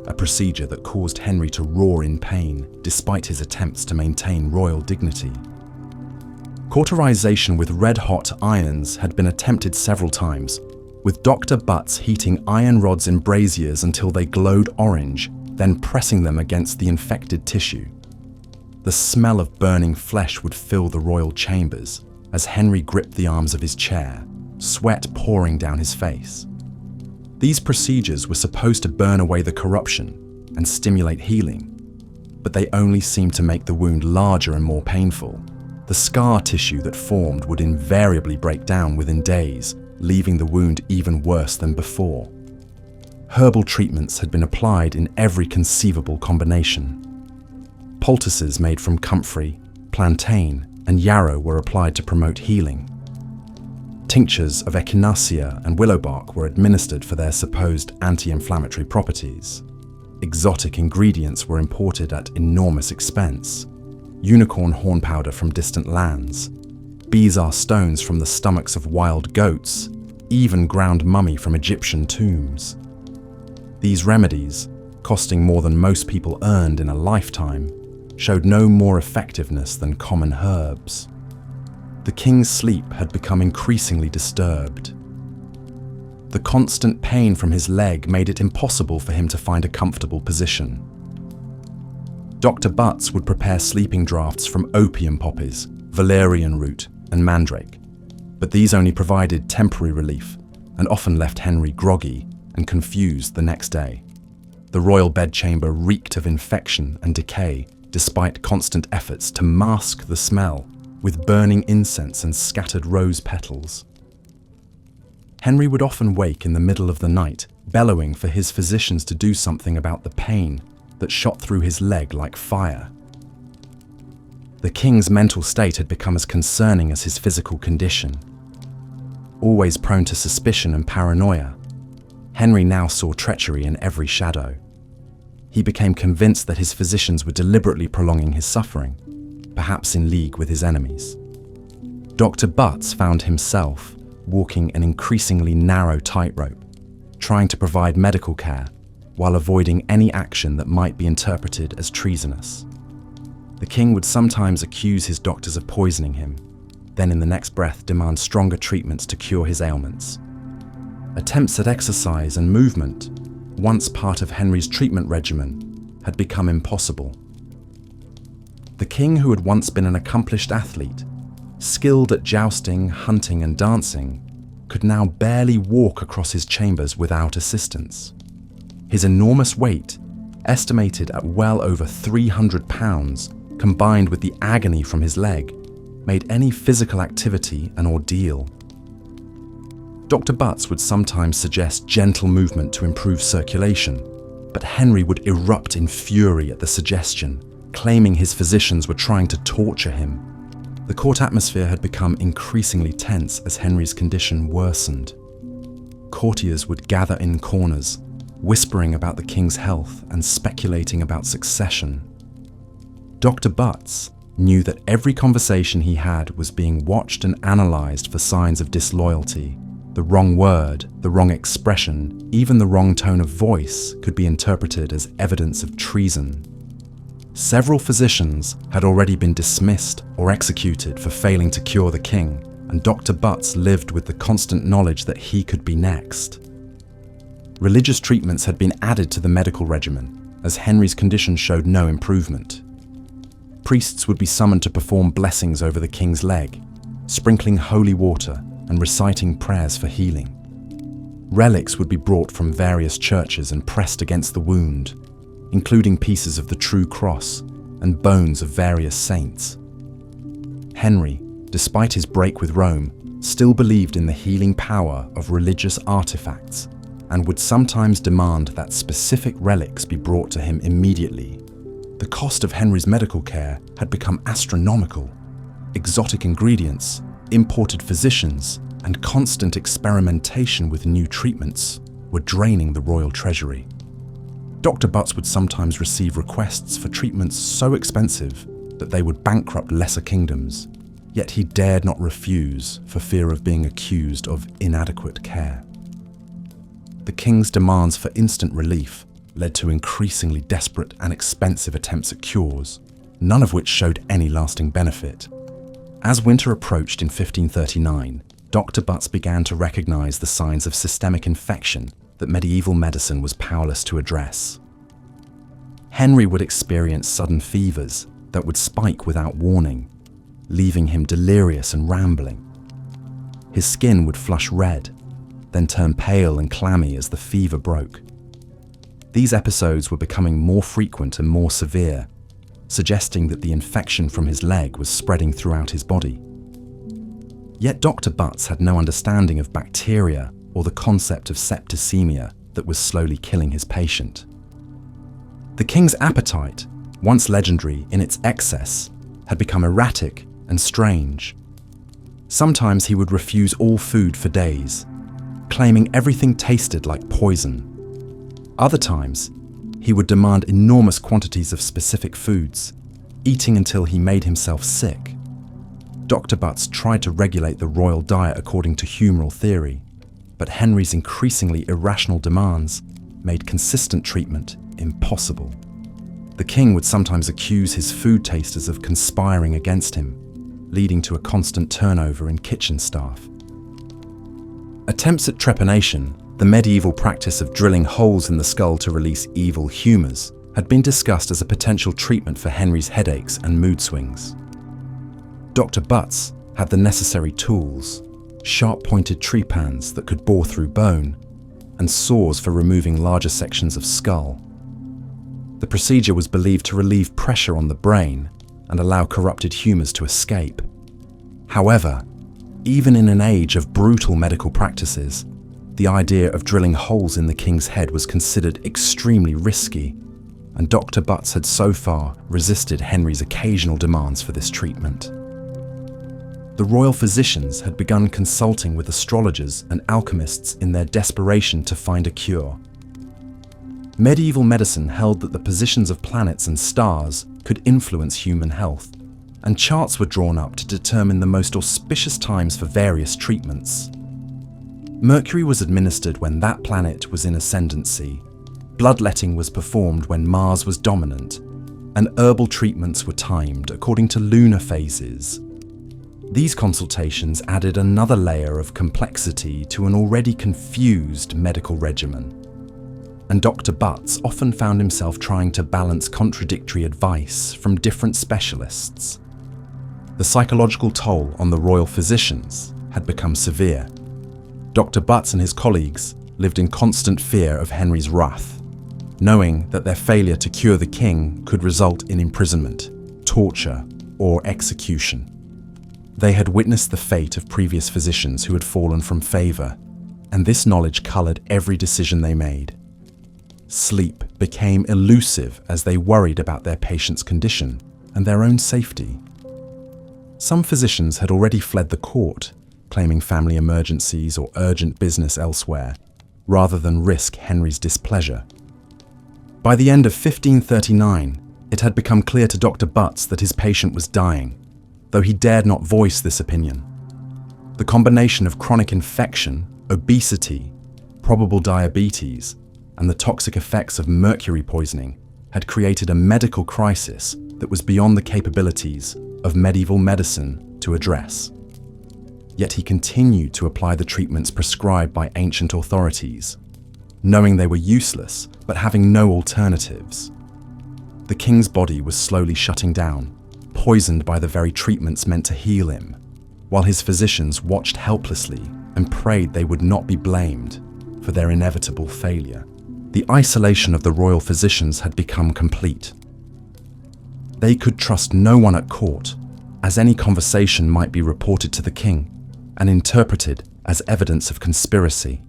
a procedure that caused Henry to roar in pain despite his attempts to maintain royal dignity. Cauterization with red-hot irons had been attempted several times, with Dr. Butts heating iron rods in braziers until they glowed orange, then pressing them against the infected tissue. The smell of burning flesh would fill the royal chambers as Henry gripped the arms of his chair, sweat pouring down his face. These procedures were supposed to burn away the corruption and stimulate healing, but they only seemed to make the wound larger and more painful. The scar tissue that formed would invariably break down within days, leaving the wound even worse than before. Herbal treatments had been applied in every conceivable combination. Poultices made from comfrey, plantain, and yarrow were applied to promote healing. Tinctures of echinacea and willow bark were administered for their supposed anti-inflammatory properties. Exotic ingredients were imported at enormous expense. Unicorn horn powder from distant lands, beesar stones from the stomachs of wild goats, even ground mummy from Egyptian tombs. These remedies, costing more than most people earned in a lifetime, showed no more effectiveness than common herbs. The king's sleep had become increasingly disturbed. The constant pain from his leg made it impossible for him to find a comfortable position. Dr. Butts would prepare sleeping draughts from opium poppies, valerian root, and mandrake, but these only provided temporary relief and often left Henry groggy and confused the next day. The royal bedchamber reeked of infection and decay despite constant efforts to mask the smell with burning incense and scattered rose petals. Henry would often wake in the middle of the night, bellowing for his physicians to do something about the pain that shot through his leg like fire. The king's mental state had become as concerning as his physical condition. Always prone to suspicion and paranoia, Henry now saw treachery in every shadow. He became convinced that his physicians were deliberately prolonging his suffering, perhaps in league with his enemies. Dr. Butts found himself walking an increasingly narrow tightrope, trying to provide medical care while avoiding any action that might be interpreted as treasonous. The king would sometimes accuse his doctors of poisoning him, then in the next breath demand stronger treatments to cure his ailments. Attempts at exercise and movement, once part of Henry's treatment regimen, had become impossible. The king, who had once been an accomplished athlete, skilled at jousting, hunting, and dancing, could now barely walk across his chambers without assistance. His enormous weight, estimated at well over 300 pounds, combined with the agony from his leg, made any physical activity an ordeal. Dr. Butts would sometimes suggest gentle movement to improve circulation, but Henry would erupt in fury at the suggestion, claiming his physicians were trying to torture him. The court atmosphere had become increasingly tense as Henry's condition worsened. Courtiers would gather in corners, whispering about the king's health and speculating about succession. Dr. Butts knew that every conversation he had was being watched and analysed for signs of disloyalty. The wrong word, the wrong expression, even the wrong tone of voice could be interpreted as evidence of treason. Several physicians had already been dismissed or executed for failing to cure the king, and Dr. Butts lived with the constant knowledge that he could be next. Religious treatments had been added to the medical regimen, as Henry's condition showed no improvement. Priests would be summoned to perform blessings over the king's leg, sprinkling holy water and reciting prayers for healing. Relics would be brought from various churches and pressed against the wound, including pieces of the true cross and bones of various saints. Henry, despite his break with Rome, still believed in the healing power of religious artifacts and would sometimes demand that specific relics be brought to him immediately. The cost of Henry's medical care had become astronomical. Exotic ingredients, imported physicians, and constant experimentation with new treatments were draining the royal treasury. Dr. Butts would sometimes receive requests for treatments so expensive that they would bankrupt lesser kingdoms, yet he dared not refuse for fear of being accused of inadequate care. the king's demands for instant relief led to increasingly desperate and expensive attempts at cures, none of which showed any lasting benefit. As winter approached in 1539, Dr. Butts began to recognize the signs of systemic infection that medieval medicine was powerless to address. Henry would experience sudden fevers that would spike without warning, leaving him delirious and rambling. His skin would flush red, then turn pale and clammy as the fever broke. These episodes were becoming more frequent and more severe, suggesting that the infection from his leg was spreading throughout his body. Yet Dr. Butts had no understanding of bacteria or the concept of septicemia that was slowly killing his patient. The king's appetite, once legendary in its excess, had become erratic and strange. Sometimes he would refuse all food for days, claiming everything tasted like poison. Other times, he would demand enormous quantities of specific foods, eating until he made himself sick. Dr. Butts tried to regulate the royal diet according to humoral theory, but Henry's increasingly irrational demands made consistent treatment impossible. The king would sometimes accuse his food tasters of conspiring against him, leading to a constant turnover in kitchen staff. Attempts at trepanation, the medieval practice of drilling holes in the skull to release evil humours, had been discussed as a potential treatment for Henry's headaches and mood swings. Dr. Butts had the necessary tools: sharp-pointed trepans that could bore through bone, and saws for removing larger sections of skull. The procedure was believed to relieve pressure on the brain and allow corrupted humours to escape. However, even in an age of brutal medical practices, the idea of drilling holes in the king's head was considered extremely risky, and Dr. Butts had so far resisted Henry's occasional demands for this treatment. The royal physicians had begun consulting with astrologers and alchemists in their desperation to find a cure. Medieval medicine held that the positions of planets and stars could influence human health, and charts were drawn up to determine the most auspicious times for various treatments. Mercury was administered when that planet was in ascendancy, bloodletting was performed when Mars was dominant, and herbal treatments were timed according to lunar phases. These consultations added another layer of complexity to an already confused medical regimen, and Dr. Butts often found himself trying to balance contradictory advice from different specialists. The psychological toll on the royal physicians had become severe. Dr. Butts and his colleagues lived in constant fear of Henry's wrath, knowing that their failure to cure the king could result in imprisonment, torture, or execution. They had witnessed the fate of previous physicians who had fallen from favour, and this knowledge coloured every decision they made. Sleep became elusive as they worried about their patient's condition and their own safety. Some physicians had already fled the court, claiming family emergencies or urgent business elsewhere, rather than risk Henry's displeasure. By the end of 1539, it had become clear to Dr. Butts that his patient was dying, though he dared not voice this opinion. The combination of chronic infection, obesity, probable diabetes, and the toxic effects of mercury poisoning had created a medical crisis that was beyond the capabilities of medieval medicine to address. Yet he continued to apply the treatments prescribed by ancient authorities, knowing they were useless but having no alternatives. The king's body was slowly shutting down, poisoned by the very treatments meant to heal him, while his physicians watched helplessly and prayed they would not be blamed for their inevitable failure. The isolation of the royal physicians had become complete. They could trust no one at court, as any conversation might be reported to the king and interpreted as evidence of conspiracy.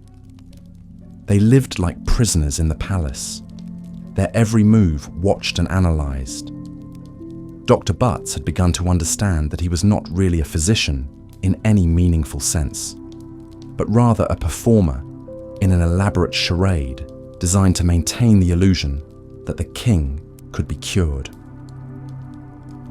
They lived like prisoners in the palace, their every move watched and analysed. Dr. Butts had begun to understand that he was not really a physician in any meaningful sense, but rather a performer in an elaborate charade designed to maintain the illusion that the king could be cured.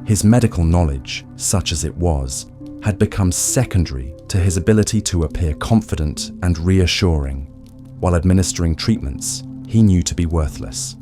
His medical knowledge, such as it was, had become secondary to his ability to appear confident and reassuring. while administering treatments he knew to be worthless.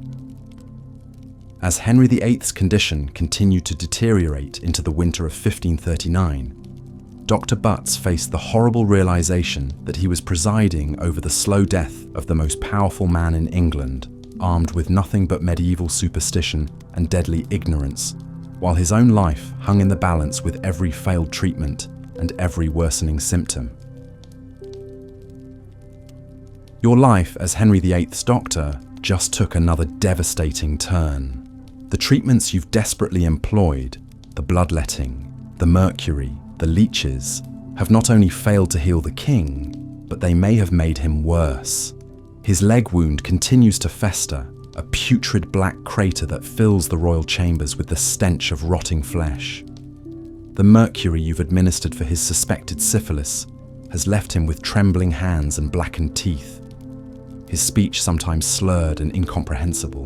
As Henry VIII's condition continued to deteriorate into the winter of 1539, Dr. Butts faced the horrible realization that he was presiding over the slow death of the most powerful man in England, armed with nothing but medieval superstition and deadly ignorance, while his own life hung in the balance with every failed treatment and every worsening symptom. Your life as Henry VIII's doctor just took another devastating turn. The treatments you've desperately employed, the bloodletting, the mercury, the leeches, have not only failed to heal the king, but they may have made him worse. His leg wound continues to fester, a putrid black crater that fills the royal chambers with the stench of rotting flesh. The mercury you've administered for his suspected syphilis has left him with trembling hands and blackened teeth, his speech sometimes slurred and incomprehensible,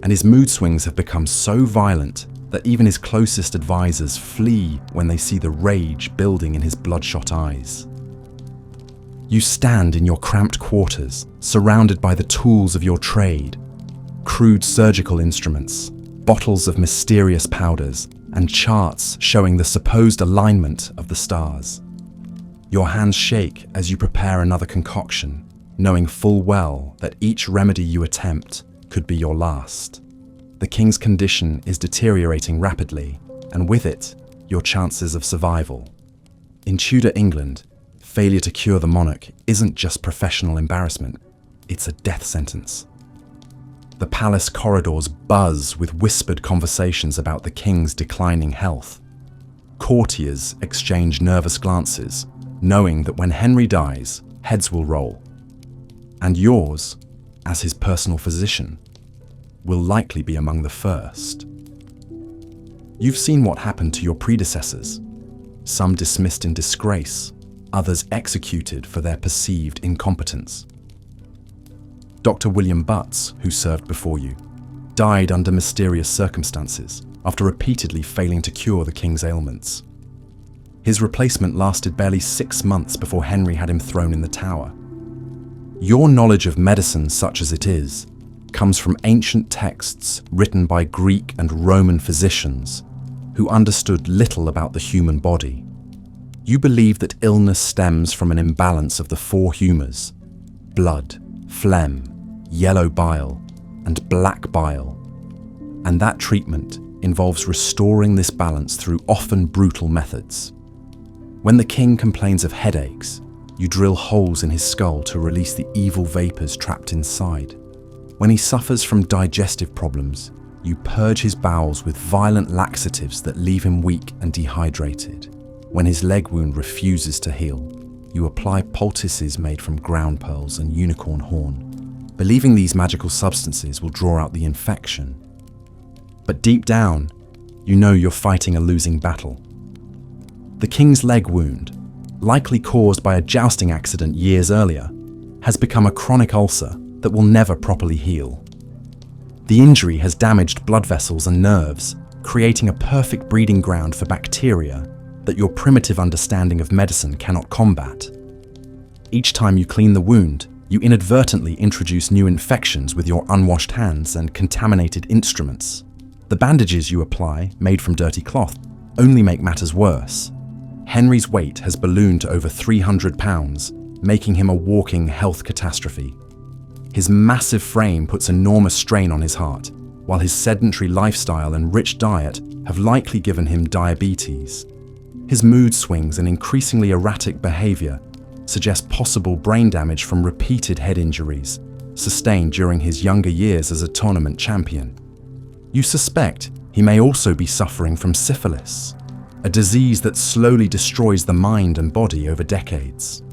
and his mood swings have become so violent that even his closest advisors flee when they see the rage building in his bloodshot eyes. You stand in your cramped quarters, surrounded by the tools of your trade, crude surgical instruments, bottles of mysterious powders, and charts showing the supposed alignment of the stars. Your hands shake as you prepare another concoction, knowing full well that each remedy you attempt could be your last. The king's condition is deteriorating rapidly, and with it, your chances of survival. In Tudor England, failure to cure the monarch isn't just professional embarrassment, it's a death sentence. The palace corridors buzz with whispered conversations about the king's declining health. Courtiers exchange nervous glances, knowing that when Henry dies, heads will roll. And yours, as his personal physician, will likely be among the first. You've seen what happened to your predecessors, some dismissed in disgrace, others executed for their perceived incompetence. Dr. William Butts, who served before you, died under mysterious circumstances after repeatedly failing to cure the king's ailments. His replacement lasted barely 6 months before Henry had him thrown in the Tower. Your knowledge of medicine, such as it is, comes from ancient texts written by Greek and Roman physicians who understood little about the human body. You believe that illness stems from an imbalance of the 4 humours: blood, phlegm, yellow bile, and black bile, and that treatment involves restoring this balance through often brutal methods. When the king complains of headaches, you drill holes in his skull to release the evil vapours trapped inside. When he suffers from digestive problems, you purge his bowels with violent laxatives that leave him weak and dehydrated. When his leg wound refuses to heal, you apply poultices made from ground pearls and unicorn horn, believing these magical substances will draw out the infection. But deep down, you know you're fighting a losing battle. The king's leg wound, likely caused by a jousting accident years earlier, has become a chronic ulcer that will never properly heal. The injury has damaged blood vessels and nerves, creating a perfect breeding ground for bacteria that your primitive understanding of medicine cannot combat. Each time you clean the wound, you inadvertently introduce new infections with your unwashed hands and contaminated instruments. The bandages you apply, made from dirty cloth, only make matters worse. Henry's weight has ballooned to over 300 pounds, making him a walking health catastrophe. His massive frame puts enormous strain on his heart, while his sedentary lifestyle and rich diet have likely given him diabetes. His mood swings and increasingly erratic behaviour suggest possible brain damage from repeated head injuries sustained during his younger years as a tournament champion. You suspect he may also be suffering from syphilis, a disease that slowly destroys the mind and body over decades.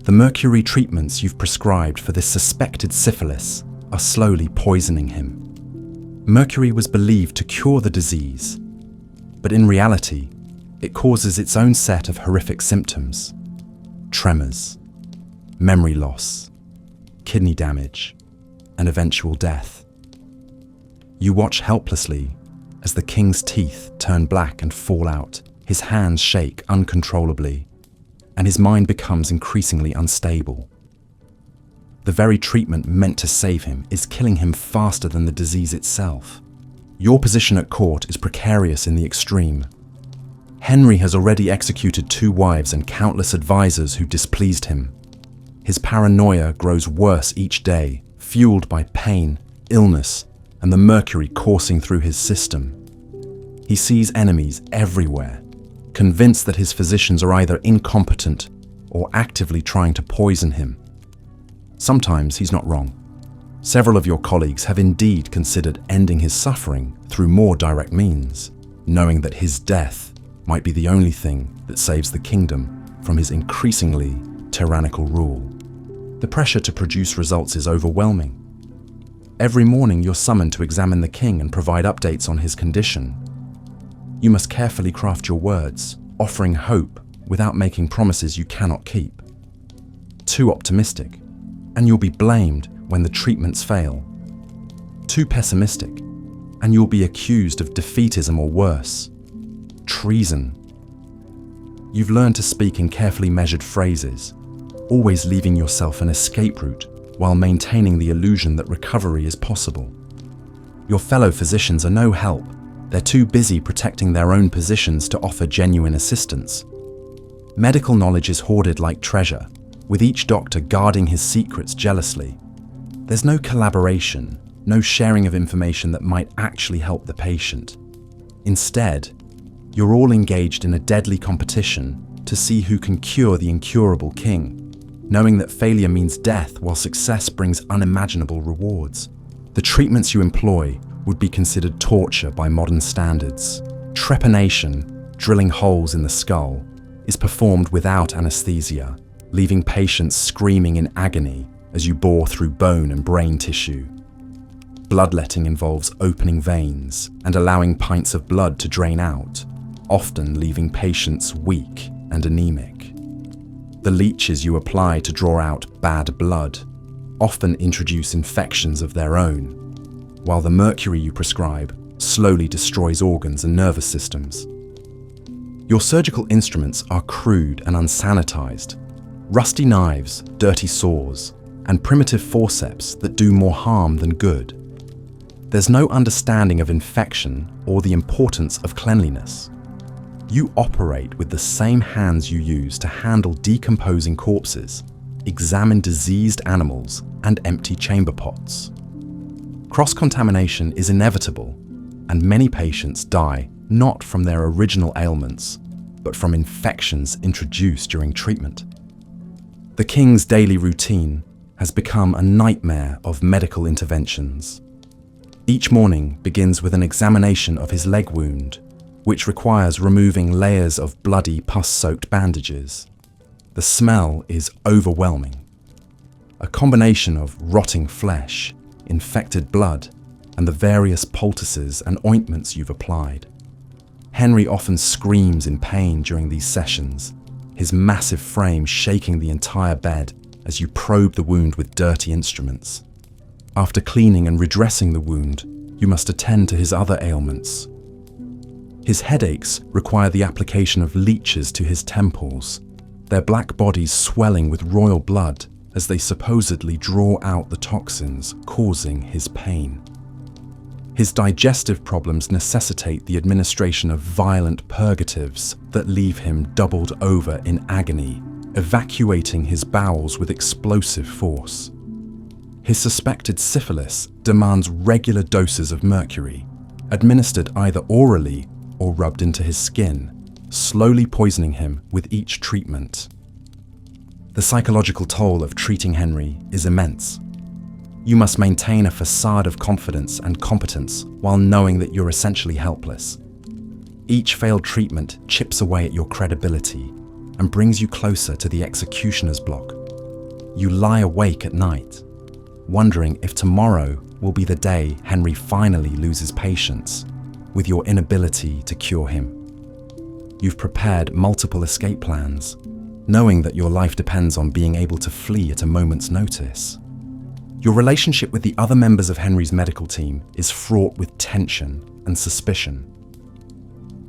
The mercury treatments you've prescribed for this suspected syphilis are slowly poisoning him. Mercury was believed to cure the disease, but in reality, it causes its own set of horrific symptoms: tremors, memory loss, kidney damage, and eventual death. You watch helplessly as the king's teeth turn black and fall out, his hands shake uncontrollably, and his mind becomes increasingly unstable. The very treatment meant to save him is killing him faster than the disease itself. Your position at court is precarious in the extreme. Henry has already executed 2 wives and countless advisors who displeased him. His paranoia grows worse each day, fueled by pain, illness, and the mercury coursing through his system. He sees enemies everywhere, convinced that his physicians are either incompetent or actively trying to poison him. Sometimes he's not wrong. Several of your colleagues have indeed considered ending his suffering through more direct means, knowing that his death might be the only thing that saves the kingdom from his increasingly tyrannical rule. The pressure to produce results is overwhelming. Every morning you're summoned to examine the king and provide updates on his condition. You must carefully craft your words, offering hope without making promises you cannot keep. Too optimistic, and you'll be blamed when the treatments fail. Too pessimistic, and you'll be accused of defeatism or worse, treason. You've learned to speak in carefully measured phrases, always leaving yourself an escape route while maintaining the illusion that recovery is possible. Your fellow physicians are no help. They're too busy protecting their own positions to offer genuine assistance. Medical knowledge is hoarded like treasure, with each doctor guarding his secrets jealously. There's no collaboration, no sharing of information that might actually help the patient. Instead, you're all engaged in a deadly competition to see who can cure the incurable king, knowing that failure means death while success brings unimaginable rewards. The treatments you employ would be considered torture by modern standards. Trepanation, drilling holes in the skull, is performed without anesthesia, leaving patients screaming in agony as you bore through bone and brain tissue. Bloodletting involves opening veins and allowing pints of blood to drain out, often leaving patients weak and anemic. The leeches you apply to draw out bad blood often introduce infections of their own, while the mercury you prescribe slowly destroys organs and nervous systems. Your surgical instruments are crude and unsanitized. Rusty knives, dirty saws, and primitive forceps that do more harm than good. There's no understanding of infection or the importance of cleanliness. You operate with the same hands you use to handle decomposing corpses, examine diseased animals, and empty chamber pots. Cross-contamination is inevitable, and many patients die not from their original ailments, but from infections introduced during treatment. The king's daily routine has become a nightmare of medical interventions. Each morning begins with an examination of his leg wound, which requires removing layers of bloody, pus-soaked bandages. The smell is overwhelming. A combination of rotting flesh, infected blood, and the various poultices and ointments you've applied. Henry often screams in pain during these sessions, his massive frame shaking the entire bed as you probe the wound with dirty instruments. After cleaning and redressing the wound, you must attend to his other ailments. His headaches require the application of leeches to his temples, their black bodies swelling with royal blood as they supposedly draw out the toxins causing his pain. His digestive problems necessitate the administration of violent purgatives that leave him doubled over in agony, evacuating his bowels with explosive force. His suspected syphilis demands regular doses of mercury, administered either orally or rubbed into his skin, slowly poisoning him with each treatment. The psychological toll of treating Henry is immense. You must maintain a facade of confidence and competence while knowing that you're essentially helpless. Each failed treatment chips away at your credibility and brings you closer to the executioner's block. You lie awake at night, wondering if tomorrow will be the day Henry finally loses patience with your inability to cure him. You've prepared multiple escape plans, knowing that your life depends on being able to flee at a moment's notice. Your relationship with the other members of Henry's medical team is fraught with tension and suspicion.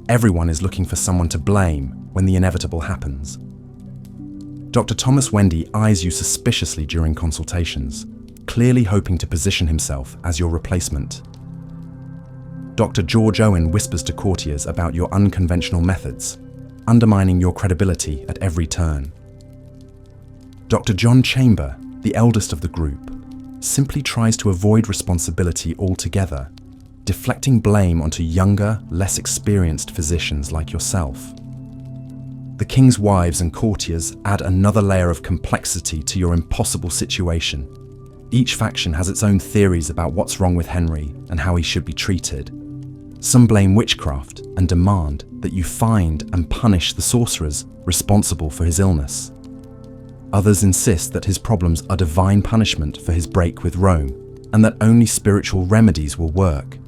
Everyone is looking for someone to blame when the inevitable happens. Dr. Thomas Wendy eyes you suspiciously during consultations, clearly hoping to position himself as your replacement. Dr. George Owen whispers to courtiers about your unconventional methods, undermining your credibility at every turn. Dr. John Chamber, the eldest of the group, simply tries to avoid responsibility altogether, deflecting blame onto younger, less experienced physicians like yourself. The king's wives and courtiers add another layer of complexity to your impossible situation. Each faction has its own theories about what's wrong with Henry and how he should be treated. Some blame witchcraft and demand that you find and punish the sorcerers responsible for his illness. Others insist that his problems are divine punishment for his break with Rome, and that only spiritual remedies will work.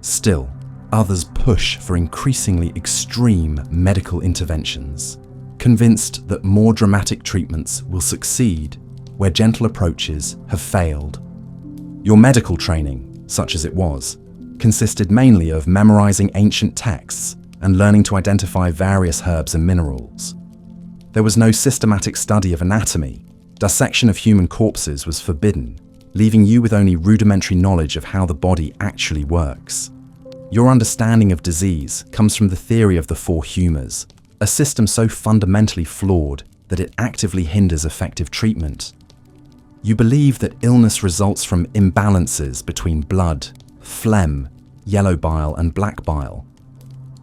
Still, others push for increasingly extreme medical interventions, convinced that more dramatic treatments will succeed where gentle approaches have failed. Your medical training, such as it was, consisted mainly of memorizing ancient texts and learning to identify various herbs and minerals. There was no systematic study of anatomy. Dissection of human corpses was forbidden, leaving you with only rudimentary knowledge of how the body actually works. Your understanding of disease comes from the theory of the four humours, a system so fundamentally flawed that it actively hinders effective treatment. You believe that illness results from imbalances between blood, phlegm, yellow bile and black bile,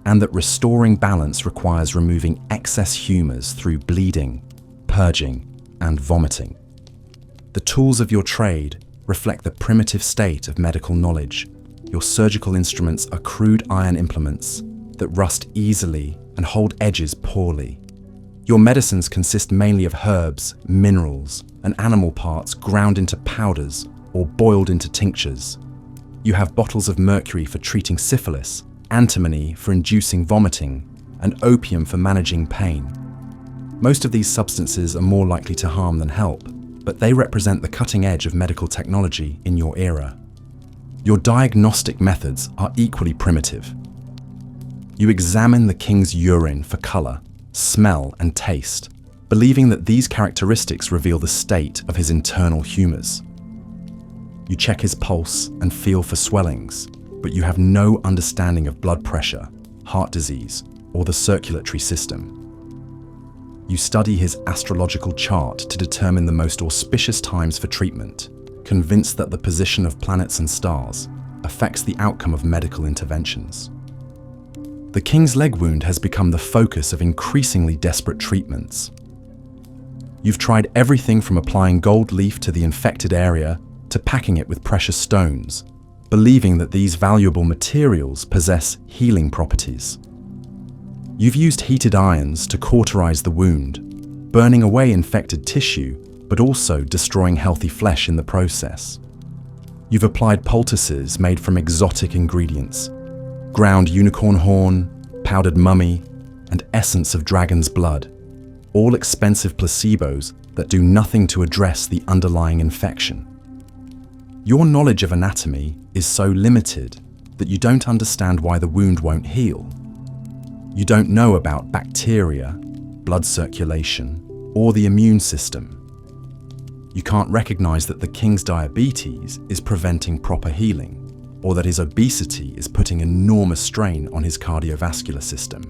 and that restoring balance requires removing excess humours through bleeding, purging, and vomiting. The tools of your trade reflect the primitive state of medical knowledge. Your surgical instruments are crude iron implements that rust easily and hold edges poorly. Your medicines consist mainly of herbs, minerals, and animal parts ground into powders or boiled into tinctures. You have bottles of mercury for treating syphilis, antimony for inducing vomiting, and opium for managing pain. Most of these substances are more likely to harm than help, but they represent the cutting edge of medical technology in your era. Your diagnostic methods are equally primitive. You examine the king's urine for colour, smell, and taste, believing that these characteristics reveal the state of his internal humours. You check his pulse and feel for swellings, but you have no understanding of blood pressure, heart disease, or the circulatory system. You study his astrological chart to determine the most auspicious times for treatment, convinced that the position of planets and stars affects the outcome of medical interventions. The king's leg wound has become the focus of increasingly desperate treatments. You've tried everything from applying gold leaf to the infected area to packing it with precious stones, believing that these valuable materials possess healing properties. You've used heated irons to cauterize the wound, burning away infected tissue, but also destroying healthy flesh in the process. You've applied poultices made from exotic ingredients, ground unicorn horn, powdered mummy, and essence of dragon's blood, all expensive placebos that do nothing to address the underlying infection. Your knowledge of anatomy is so limited that you don't understand why the wound won't heal. You don't know about bacteria, blood circulation, or the immune system. You can't recognize that the king's diabetes is preventing proper healing, or that his obesity is putting enormous strain on his cardiovascular system.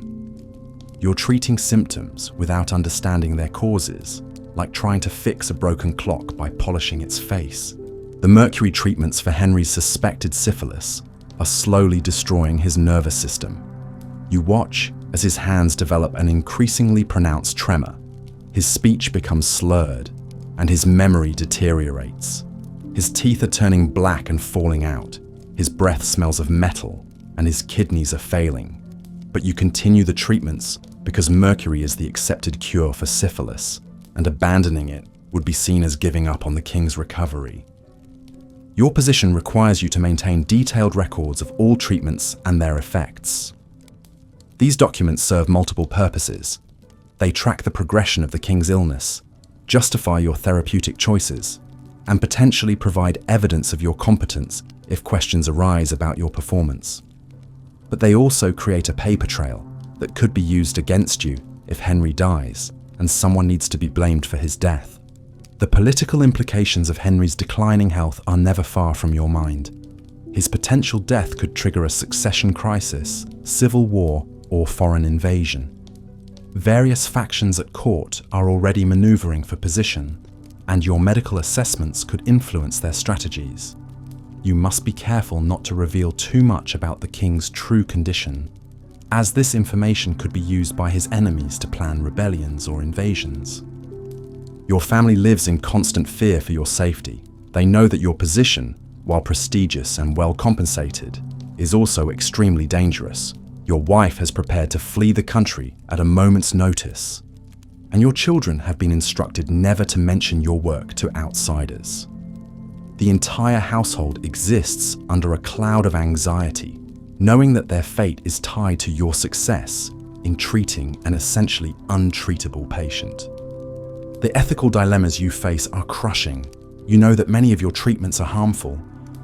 You're treating symptoms without understanding their causes, like trying to fix a broken clock by polishing its face. The mercury treatments for Henry's suspected syphilis are slowly destroying his nervous system. You watch as his hands develop an increasingly pronounced tremor, his speech becomes slurred, and his memory deteriorates. His teeth are turning black and falling out, his breath smells of metal, and his kidneys are failing. But you continue the treatments because mercury is the accepted cure for syphilis, and abandoning it would be seen as giving up on the king's recovery. Your position requires you to maintain detailed records of all treatments and their effects. These documents serve multiple purposes. They track the progression of the king's illness, justify your therapeutic choices, and potentially provide evidence of your competence if questions arise about your performance. But they also create a paper trail that could be used against you if Henry dies, and someone needs to be blamed for his death. The political implications of Henry's declining health are never far from your mind. His potential death could trigger a succession crisis, civil war, or foreign invasion. Various factions at court are already maneuvering for position, and your medical assessments could influence their strategies. You must be careful not to reveal too much about the king's true condition, as this information could be used by his enemies to plan rebellions or invasions. Your family lives in constant fear for your safety. They know that your position, while prestigious and well compensated, is also extremely dangerous. Your wife has prepared to flee the country at a moment's notice, and your children have been instructed never to mention your work to outsiders. The entire household exists under a cloud of anxiety, knowing that their fate is tied to your success in treating an essentially untreatable patient. The ethical dilemmas you face are crushing. You know that many of your treatments are harmful,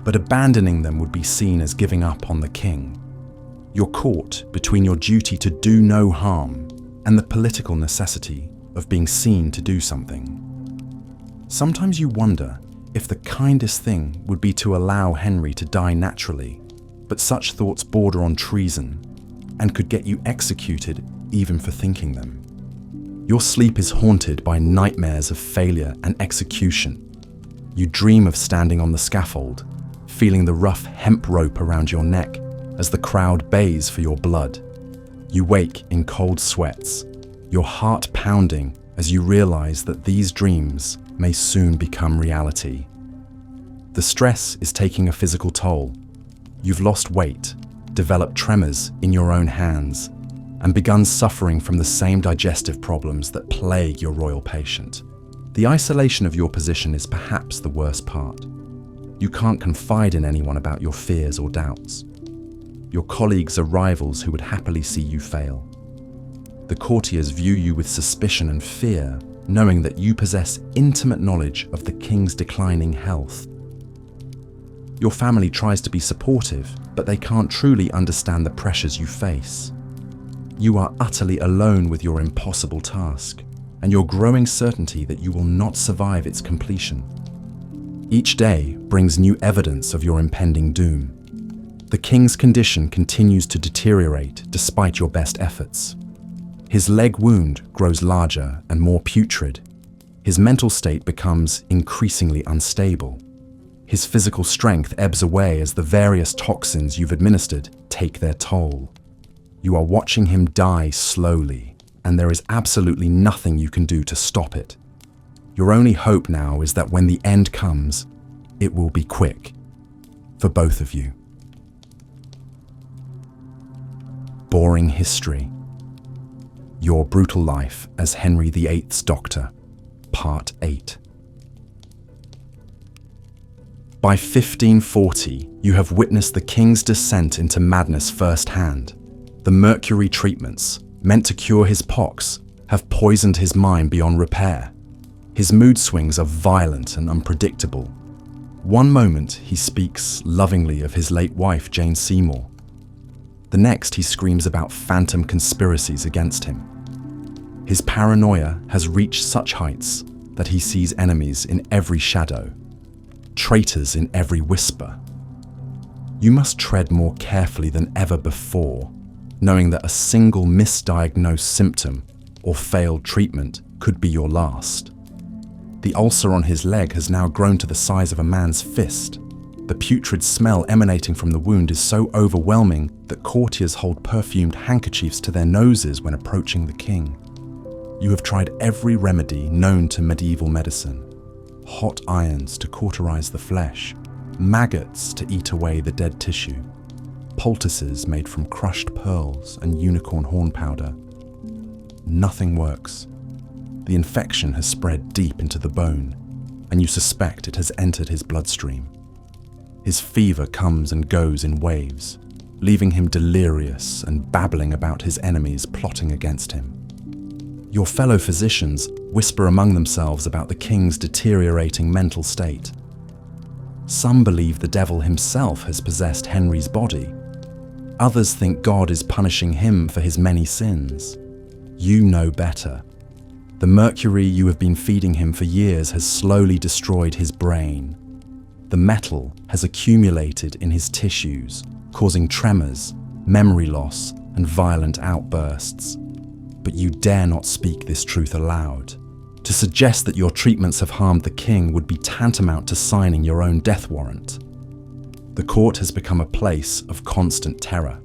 but abandoning them would be seen as giving up on the king. You're caught between your duty to do no harm and the political necessity of being seen to do something. Sometimes you wonder if the kindest thing would be to allow Henry to die naturally, but such thoughts border on treason and could get you executed even for thinking them. Your sleep is haunted by nightmares of failure and execution. You dream of standing on the scaffold, feeling the rough hemp rope around your neck as the crowd bays for your blood. You wake in cold sweats, your heart pounding as you realize that these dreams may soon become reality. The stress is taking a physical toll. You've lost weight, developed tremors in your own hands, and begun suffering from the same digestive problems that plague your royal patient. The isolation of your position is perhaps the worst part. You can't confide in anyone about your fears or doubts. Your colleagues are rivals who would happily see you fail. The courtiers view you with suspicion and fear, knowing that you possess intimate knowledge of the king's declining health. Your family tries to be supportive, but they can't truly understand the pressures you face. You are utterly alone with your impossible task, and your growing certainty that you will not survive its completion. Each day brings new evidence of your impending doom. The king's condition continues to deteriorate despite your best efforts. His leg wound grows larger and more putrid. His mental state becomes increasingly unstable. His physical strength ebbs away as the various toxins you've administered take their toll. You are watching him die slowly, and there is absolutely nothing you can do to stop it. Your only hope now is that when the end comes, it will be quick, for both of you. Boring history. Your brutal life as Henry VIII's doctor, Part 8. By 1540, you have witnessed the king's descent into madness firsthand. The mercury treatments, meant to cure his pox, have poisoned his mind beyond repair. His mood swings are violent and unpredictable. One moment he speaks lovingly of his late wife Jane Seymour. The next he screams about phantom conspiracies against him. His paranoia has reached such heights that he sees enemies in every shadow, traitors in every whisper. You must tread more carefully than ever before, knowing that a single misdiagnosed symptom or failed treatment could be your last. The ulcer on his leg has now grown to the size of a man's fist. The putrid smell emanating from the wound is so overwhelming that courtiers hold perfumed handkerchiefs to their noses when approaching the king. You have tried every remedy known to medieval medicine. Hot irons to cauterize the flesh, maggots to eat away the dead tissue, poultices made from crushed pearls and unicorn horn powder. Nothing works. The infection has spread deep into the bone, and you suspect it has entered his bloodstream. His fever comes and goes in waves, leaving him delirious and babbling about his enemies plotting against him. Your fellow physicians whisper among themselves about the king's deteriorating mental state. Some believe the devil himself has possessed Henry's body. Others think God is punishing him for his many sins. You know better. The mercury you have been feeding him for years has slowly destroyed his brain. The metal has accumulated in his tissues, causing tremors, memory loss, and violent outbursts. But you dare not speak this truth aloud. To suggest that your treatments have harmed the king would be tantamount to signing your own death warrant. The court has become a place of constant terror.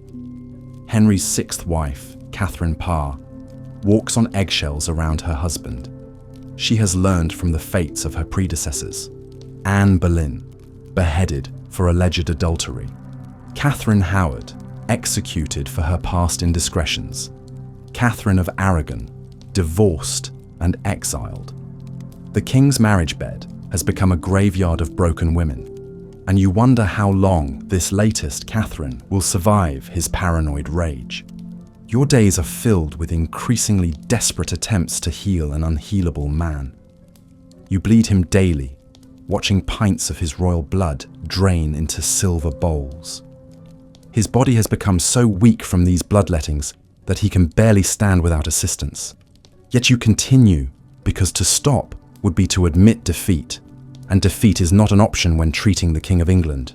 Henry's sixth wife, Catherine Parr, walks on eggshells around her husband. She has learned from the fates of her predecessors. Anne Boleyn, beheaded for alleged adultery. Catherine Howard, executed for her past indiscretions. Catherine of Aragon, divorced and exiled. The king's marriage bed has become a graveyard of broken women, and you wonder how long this latest Catherine will survive his paranoid rage. Your days are filled with increasingly desperate attempts to heal an unhealable man. You bleed him daily, watching pints of his royal blood drain into silver bowls. His body has become so weak from these bloodlettings that he can barely stand without assistance. Yet you continue, because to stop would be to admit defeat, and defeat is not an option when treating the King of England.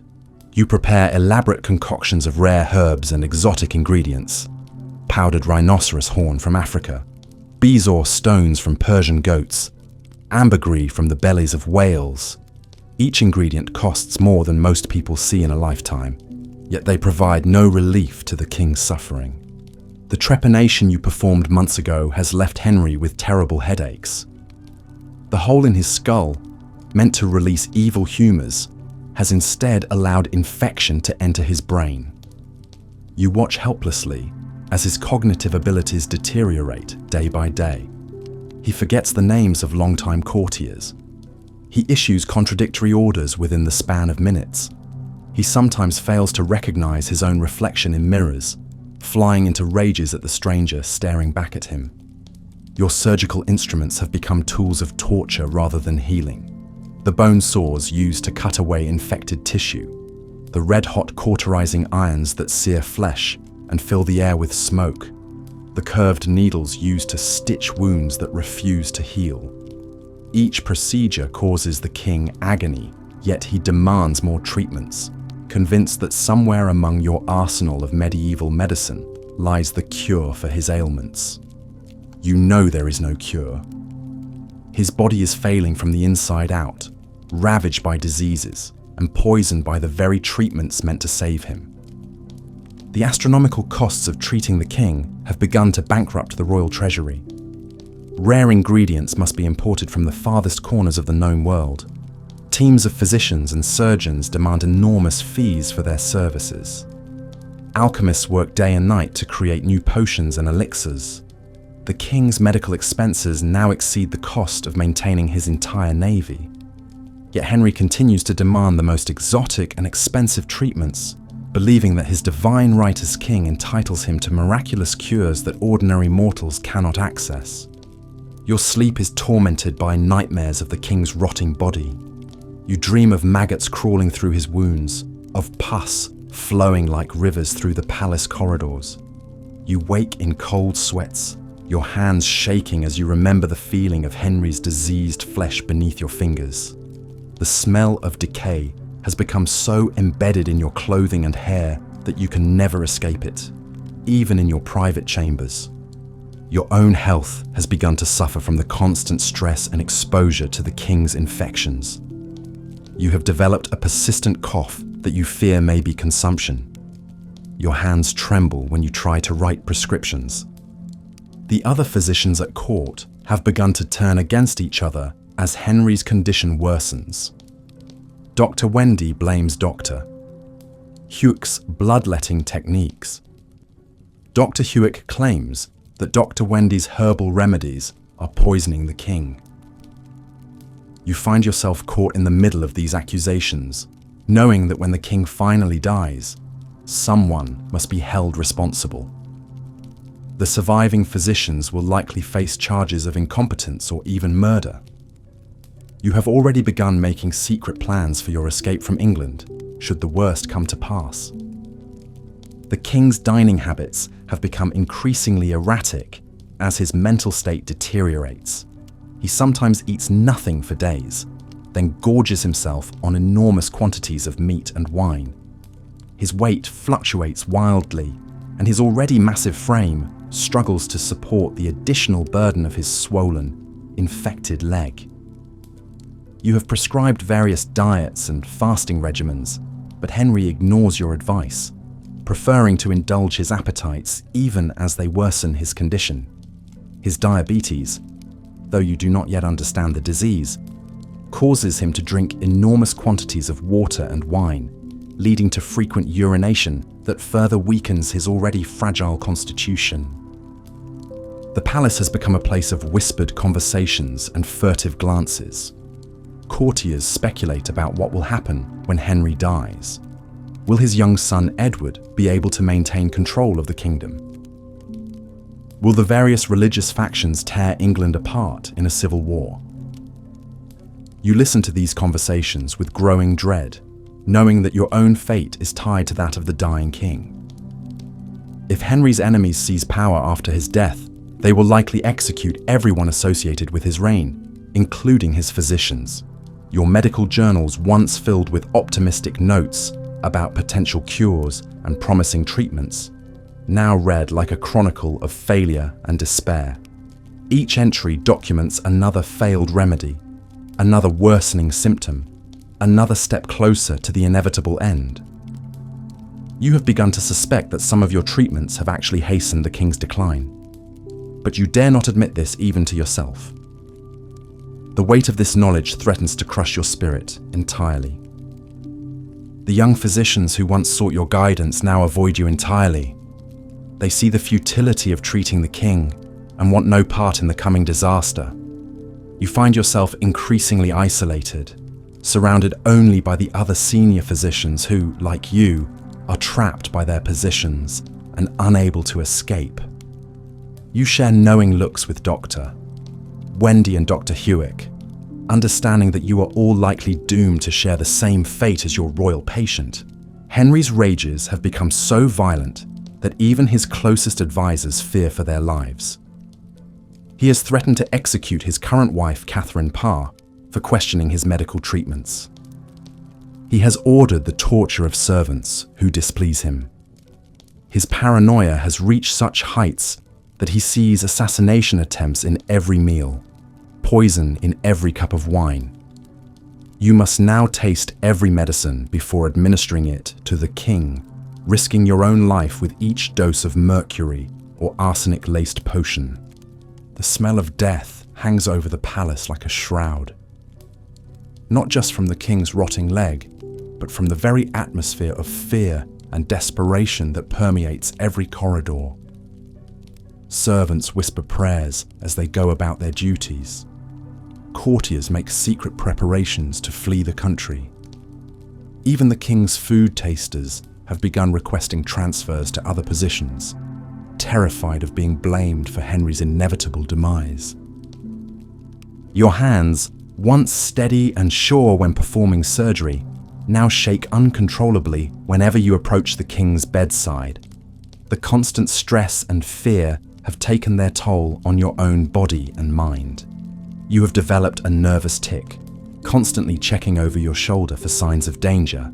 You prepare elaborate concoctions of rare herbs and exotic ingredients. Powdered rhinoceros horn from Africa, bezoar stones from Persian goats, ambergris from the bellies of whales. Each ingredient costs more than most people see in a lifetime, yet they provide no relief to the king's suffering. The trepanation you performed months ago has left Henry with terrible headaches. The hole in his skull, meant to release evil humours, has instead allowed infection to enter his brain. You watch helplessly as his cognitive abilities deteriorate day by day. He forgets the names of longtime courtiers. He issues contradictory orders within the span of minutes. He sometimes fails to recognize his own reflection in mirrors, flying into rages at the stranger staring back at him. Your surgical instruments have become tools of torture rather than healing. The bone saws used to cut away infected tissue, the red-hot cauterizing irons that sear flesh and fill the air with smoke, the curved needles used to stitch wounds that refuse to heal. Each procedure causes the king agony, yet he demands more treatments, convinced that somewhere among your arsenal of medieval medicine lies the cure for his ailments. You know there is no cure. His body is failing from the inside out, ravaged by diseases and poisoned by the very treatments meant to save him. The astronomical costs of treating the king have begun to bankrupt the royal treasury. Rare ingredients must be imported from the farthest corners of the known world. Teams of physicians and surgeons demand enormous fees for their services. Alchemists work day and night to create new potions and elixirs. The king's medical expenses now exceed the cost of maintaining his entire navy. Yet Henry continues to demand the most exotic and expensive treatments, believing that his divine right as king entitles him to miraculous cures that ordinary mortals cannot access. Your sleep is tormented by nightmares of the king's rotting body. You dream of maggots crawling through his wounds, of pus flowing like rivers through the palace corridors. You wake in cold sweats, your hands shaking as you remember the feeling of Henry's diseased flesh beneath your fingers. The smell of decay has become so embedded in your clothing and hair that you can never escape it, even in your private chambers. Your own health has begun to suffer from the constant stress and exposure to the king's infections. You have developed a persistent cough that you fear may be consumption. Your hands tremble when you try to write prescriptions. The other physicians at court have begun to turn against each other as Henry's condition worsens. Dr. Wendy blames Dr. 𝐒𝐥𝐞𝐞𝐞's bloodletting techniques. Dr. 𝐒𝐥𝐞𝐞𝐞 claims that Dr. Wendy's herbal remedies are poisoning the king. You find yourself caught in the middle of these accusations, knowing that when the king finally dies, someone must be held responsible. The surviving physicians will likely face charges of incompetence or even murder. You have already begun making secret plans for your escape from England, should the worst come to pass. The king's dining habits have become increasingly erratic, as his mental state deteriorates. He sometimes eats nothing for days, then gorges himself on enormous quantities of meat and wine. His weight fluctuates wildly, and his already massive frame struggles to support the additional burden of his swollen, infected leg. You have prescribed various diets and fasting regimens, but Henry ignores your advice, preferring to indulge his appetites even as they worsen his condition. His diabetes, though you do not yet understand the disease, causes him to drink enormous quantities of water and wine, leading to frequent urination that further weakens his already fragile constitution. The palace has become a place of whispered conversations and furtive glances. Courtiers speculate about what will happen when Henry dies. Will his young son Edward be able to maintain control of the kingdom? Will the various religious factions tear England apart in a civil war? You listen to these conversations with growing dread, knowing that your own fate is tied to that of the dying king. If Henry's enemies seize power after his death, they will likely execute everyone associated with his reign, including his physicians. Your medical journals, once filled with optimistic notes about potential cures and promising treatments, now read like a chronicle of failure and despair. Each entry documents another failed remedy, another worsening symptom, another step closer to the inevitable end. You have begun to suspect that some of your treatments have actually hastened the king's decline, but you dare not admit this even to yourself. The weight of this knowledge threatens to crush your spirit entirely. The young physicians who once sought your guidance now avoid you entirely. They see the futility of treating the king and want no part in the coming disaster. You find yourself increasingly isolated, surrounded only by the other senior physicians who, like you, are trapped by their positions and unable to escape. You share knowing looks with Dr. Wendy and Dr. 𝐒𝐥𝐞𝐞, understanding that you are all likely doomed to share the same fate as your royal patient. Henry's rages have become so violent that even his closest advisors fear for their lives. He has threatened to execute his current wife, Catherine Parr, for questioning his medical treatments. He has ordered the torture of servants who displease him. His paranoia has reached such heights that he sees assassination attempts in every meal, poison in every cup of wine. You must now taste every medicine before administering it to the king, risking your own life with each dose of mercury or arsenic-laced potion. The smell of death hangs over the palace like a shroud, not just from the king's rotting leg, but from the very atmosphere of fear and desperation that permeates every corridor. Servants whisper prayers as they go about their duties. Courtiers make secret preparations to flee the country. Even the king's food tasters have begun requesting transfers to other positions, terrified of being blamed for Henry's inevitable demise. Your hands, once steady and sure when performing surgery, now shake uncontrollably whenever you approach the king's bedside. The constant stress and fear have taken their toll on your own body and mind. You have developed a nervous tic, constantly checking over your shoulder for signs of danger.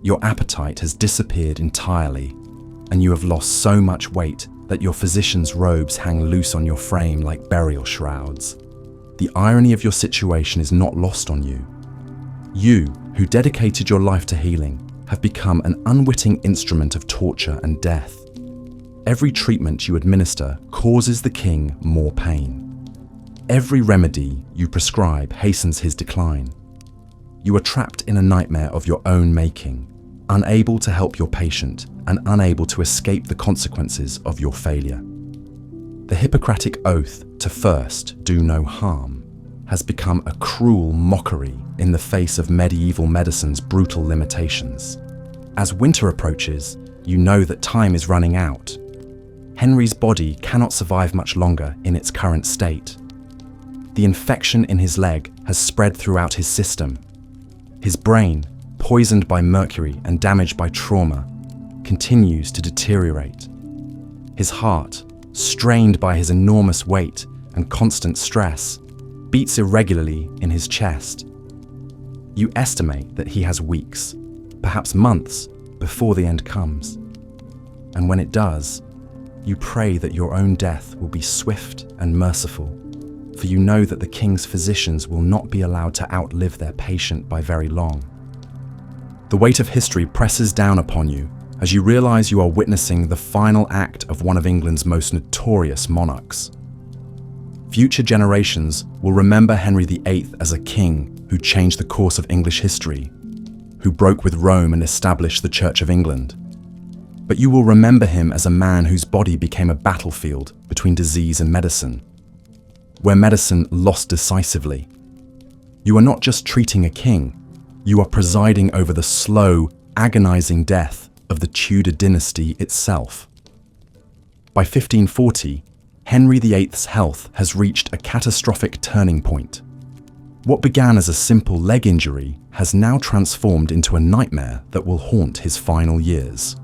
Your appetite has disappeared entirely, and you have lost so much weight that your physician's robes hang loose on your frame like burial shrouds. The irony of your situation is not lost on you. You, who dedicated your life to healing, have become an unwitting instrument of torture and death. Every treatment you administer causes the king more pain. Every remedy you prescribe hastens his decline. You are trapped in a nightmare of your own making, unable to help your patient and unable to escape the consequences of your failure. The Hippocratic oath to first do no harm has become a cruel mockery in the face of medieval medicine's brutal limitations. As winter approaches, you know that time is running out. Henry's body cannot survive much longer in its current state. The infection in his leg has spread throughout his system. His brain, poisoned by mercury and damaged by trauma, continues to deteriorate. His heart, strained by his enormous weight and constant stress, beats irregularly in his chest. You estimate that he has weeks, perhaps months, before the end comes. And when it does, you pray that your own death will be swift and merciful, for you know that the king's physicians will not be allowed to outlive their patient by very long. The weight of history presses down upon you as you realize you are witnessing the final act of one of England's most notorious monarchs. Future generations will remember Henry VIII as a king who changed the course of English history, who broke with Rome and established the Church of England. But you will remember him as a man whose body became a battlefield between disease and medicine, where medicine lost decisively. You are not just treating a king, you are presiding over the slow, agonizing death of the Tudor dynasty itself. By 1540, Henry VIII's health has reached a catastrophic turning point. What began as a simple leg injury has now transformed into a nightmare that will haunt his final years.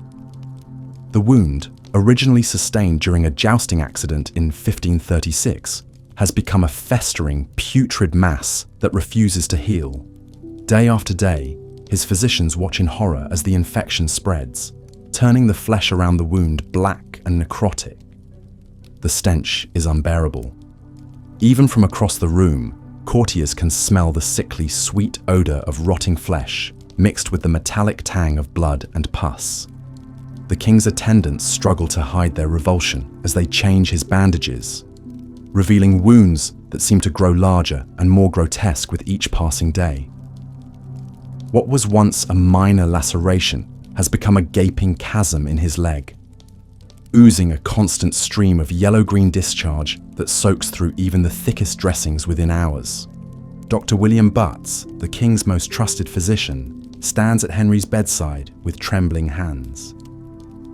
The wound, originally sustained during a jousting accident in 1536, has become a festering, putrid mass that refuses to heal. Day after day, his physicians watch in horror as the infection spreads, turning the flesh around the wound black and necrotic. The stench is unbearable. Even from across the room, courtiers can smell the sickly, sweet odor of rotting flesh mixed with the metallic tang of blood and pus. The king's attendants struggle to hide their revulsion as they change his bandages, revealing wounds that seem to grow larger and more grotesque with each passing day. What was once a minor laceration has become a gaping chasm in his leg, oozing a constant stream of yellow-green discharge that soaks through even the thickest dressings within hours. Dr. William Butts, the king's most trusted physician, stands at Henry's bedside with trembling hands.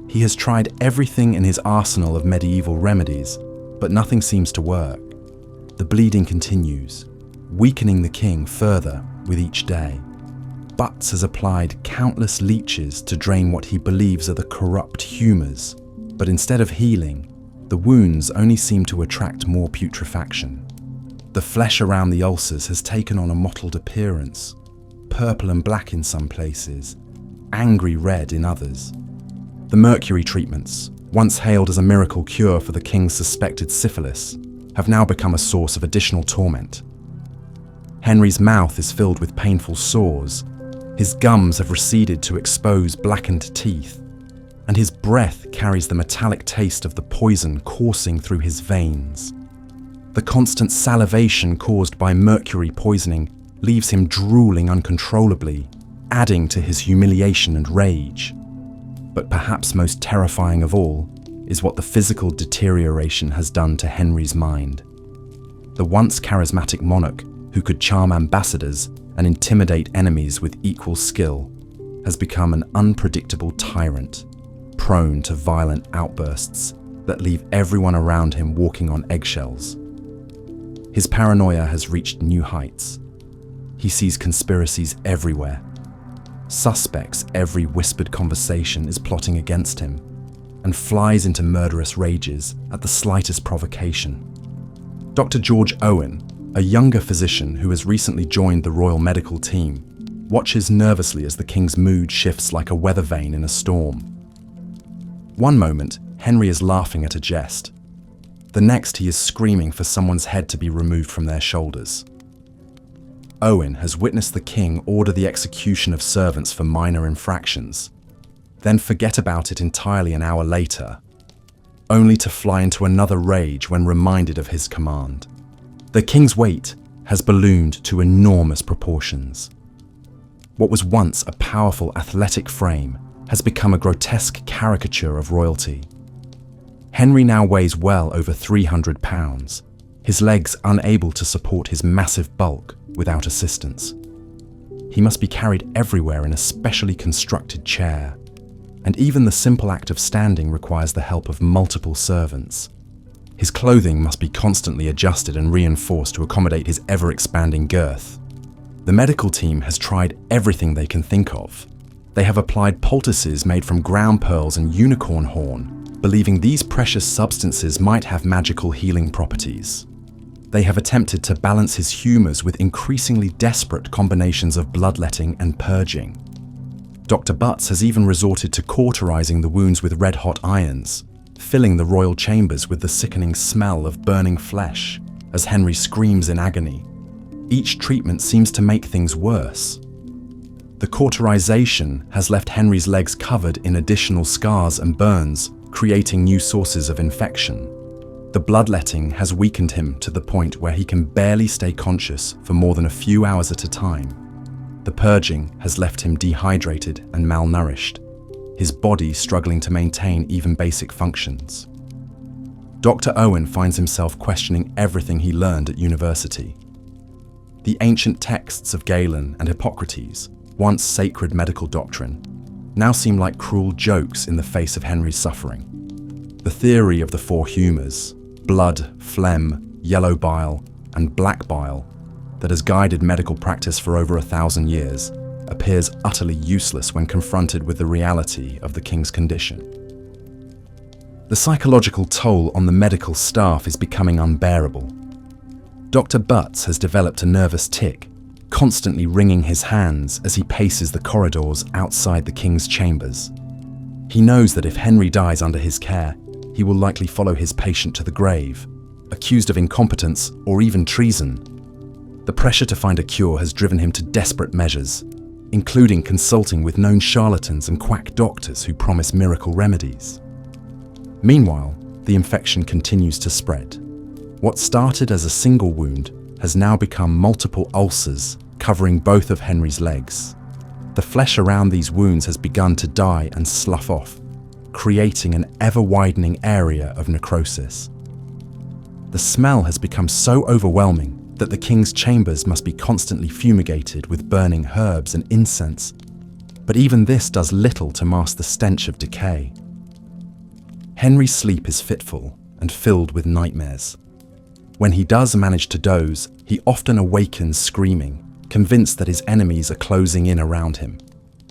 He has tried everything in his arsenal of medieval remedies, but nothing seems to work. The bleeding continues, weakening the king further with each day. Butts has applied countless leeches to drain what he believes are the corrupt humours, but instead of healing, the wounds only seem to attract more putrefaction. The flesh around the ulcers has taken on a mottled appearance, purple and black in some places, angry red in others. The mercury treatments, once hailed as a miracle cure for the king's suspected syphilis, have now become a source of additional torment. Henry's mouth is filled with painful sores, his gums have receded to expose blackened teeth, and his breath carries the metallic taste of the poison coursing through his veins. The constant salivation caused by mercury poisoning leaves him drooling uncontrollably, adding to his humiliation and rage. But perhaps most terrifying of all is what the physical deterioration has done to Henry's mind. The once charismatic monarch who could charm ambassadors and intimidate enemies with equal skill has become an unpredictable tyrant, prone to violent outbursts that leave everyone around him walking on eggshells. His paranoia has reached new heights. He sees conspiracies everywhere. Suspects every whispered conversation is plotting against him, and flies into murderous rages at the slightest provocation. Dr. George Owen, a younger physician who has recently joined the royal medical team, watches nervously as the king's mood shifts like a weather vane in a storm. One moment, Henry is laughing at a jest. The next, he is screaming for someone's head to be removed from their shoulders. Owen has witnessed the king order the execution of servants for minor infractions, then forget about it entirely an hour later, only to fly into another rage when reminded of his command. The king's weight has ballooned to enormous proportions. What was once a powerful athletic frame has become a grotesque caricature of royalty. Henry now weighs well over 300 pounds, his legs unable to support his massive bulk without assistance. He must be carried everywhere in a specially constructed chair, and even the simple act of standing requires the help of multiple servants. His clothing must be constantly adjusted and reinforced to accommodate his ever-expanding girth. The medical team has tried everything they can think of. They have applied poultices made from ground pearls and unicorn horn, believing these precious substances might have magical healing properties. They have attempted to balance his humours with increasingly desperate combinations of bloodletting and purging. Dr. Butts has even resorted to cauterizing the wounds with red-hot irons, filling the royal chambers with the sickening smell of burning flesh as Henry screams in agony. Each treatment seems to make things worse. The cauterization has left Henry's legs covered in additional scars and burns, creating new sources of infection. The bloodletting has weakened him to the point where he can barely stay conscious for more than a few hours at a time. The purging has left him dehydrated and malnourished, his body struggling to maintain even basic functions. Dr. Owen finds himself questioning everything he learned at university. The ancient texts of Galen and Hippocrates, once sacred medical doctrine, now seem like cruel jokes in the face of Henry's suffering. The theory of the four humours, blood, phlegm, yellow bile, and black bile, that has guided medical practice for over 1,000 years, appears utterly useless when confronted with the reality of the king's condition. The psychological toll on the medical staff is becoming unbearable. Dr. Butts has developed a nervous tic, constantly wringing his hands as he paces the corridors outside the king's chambers. He knows that if Henry dies under his care, he will likely follow his patient to the grave, accused of incompetence or even treason. The pressure to find a cure has driven him to desperate measures, including consulting with known charlatans and quack doctors who promise miracle remedies. Meanwhile, the infection continues to spread. What started as a single wound has now become multiple ulcers covering both of Henry's legs. The flesh around these wounds has begun to die and slough off, creating an ever-widening area of necrosis. The smell has become so overwhelming that the king's chambers must be constantly fumigated with burning herbs and incense, but even this does little to mask the stench of decay. Henry's sleep is fitful and filled with nightmares. When he does manage to doze, he often awakens screaming, convinced that his enemies are closing in around him.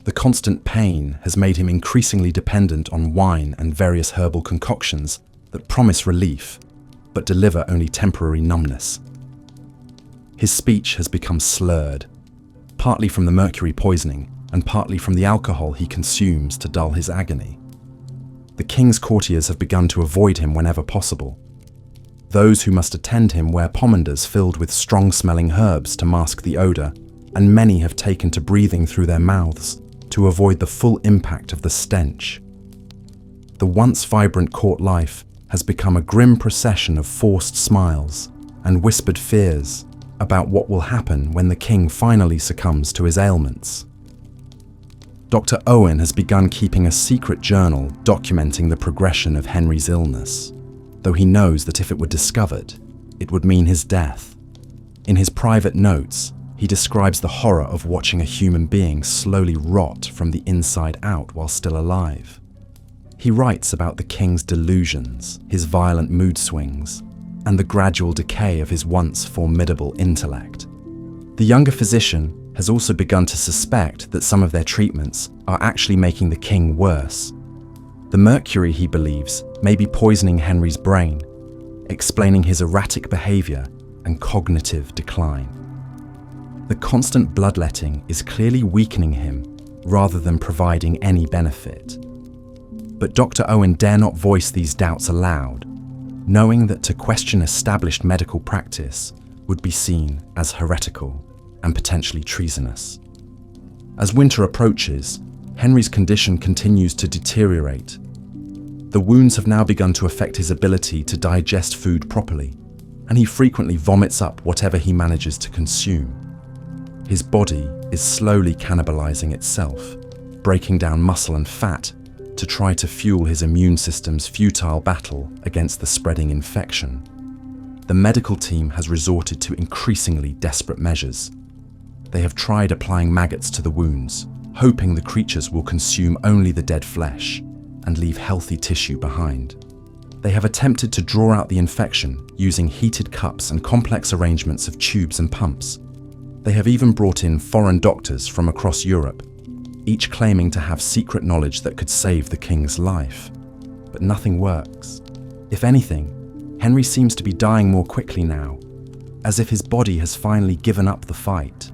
The constant pain has made him increasingly dependent on wine and various herbal concoctions that promise relief, but deliver only temporary numbness. His speech has become slurred, partly from the mercury poisoning and partly from the alcohol he consumes to dull his agony. The king's courtiers have begun to avoid him whenever possible. Those who must attend him wear pomanders filled with strong-smelling herbs to mask the odour, and many have taken to breathing through their mouths to avoid the full impact of the stench. The once vibrant court life has become a grim procession of forced smiles and whispered fears about what will happen when the king finally succumbs to his ailments. Dr. Owen has begun keeping a secret journal documenting the progression of Henry's illness, though he knows that if it were discovered, it would mean his death. In his private notes, he describes the horror of watching a human being slowly rot from the inside out while still alive. He writes about the king's delusions, his violent mood swings, and the gradual decay of his once formidable intellect. The younger physician has also begun to suspect that some of their treatments are actually making the king worse. The mercury, he believes, may be poisoning Henry's brain, explaining his erratic behaviour and cognitive decline. The constant bloodletting is clearly weakening him rather than providing any benefit. But Dr. Owen dare not voice these doubts aloud, knowing that to question established medical practice would be seen as heretical and potentially treasonous. As winter approaches, Henry's condition continues to deteriorate. The wounds have now begun to affect his ability to digest food properly, and he frequently vomits up whatever he manages to consume. His body is slowly cannibalizing itself, breaking down muscle and fat to try to fuel his immune system's futile battle against the spreading infection. The medical team has resorted to increasingly desperate measures. They have tried applying maggots to the wounds, hoping the creatures will consume only the dead flesh and leave healthy tissue behind. They have attempted to draw out the infection using heated cups and complex arrangements of tubes and pumps. They have even brought in foreign doctors from across Europe, each claiming to have secret knowledge that could save the king's life. But but nothing works. If anything, Henry seems to be dying more quickly now, as if his body has finally given up the fight.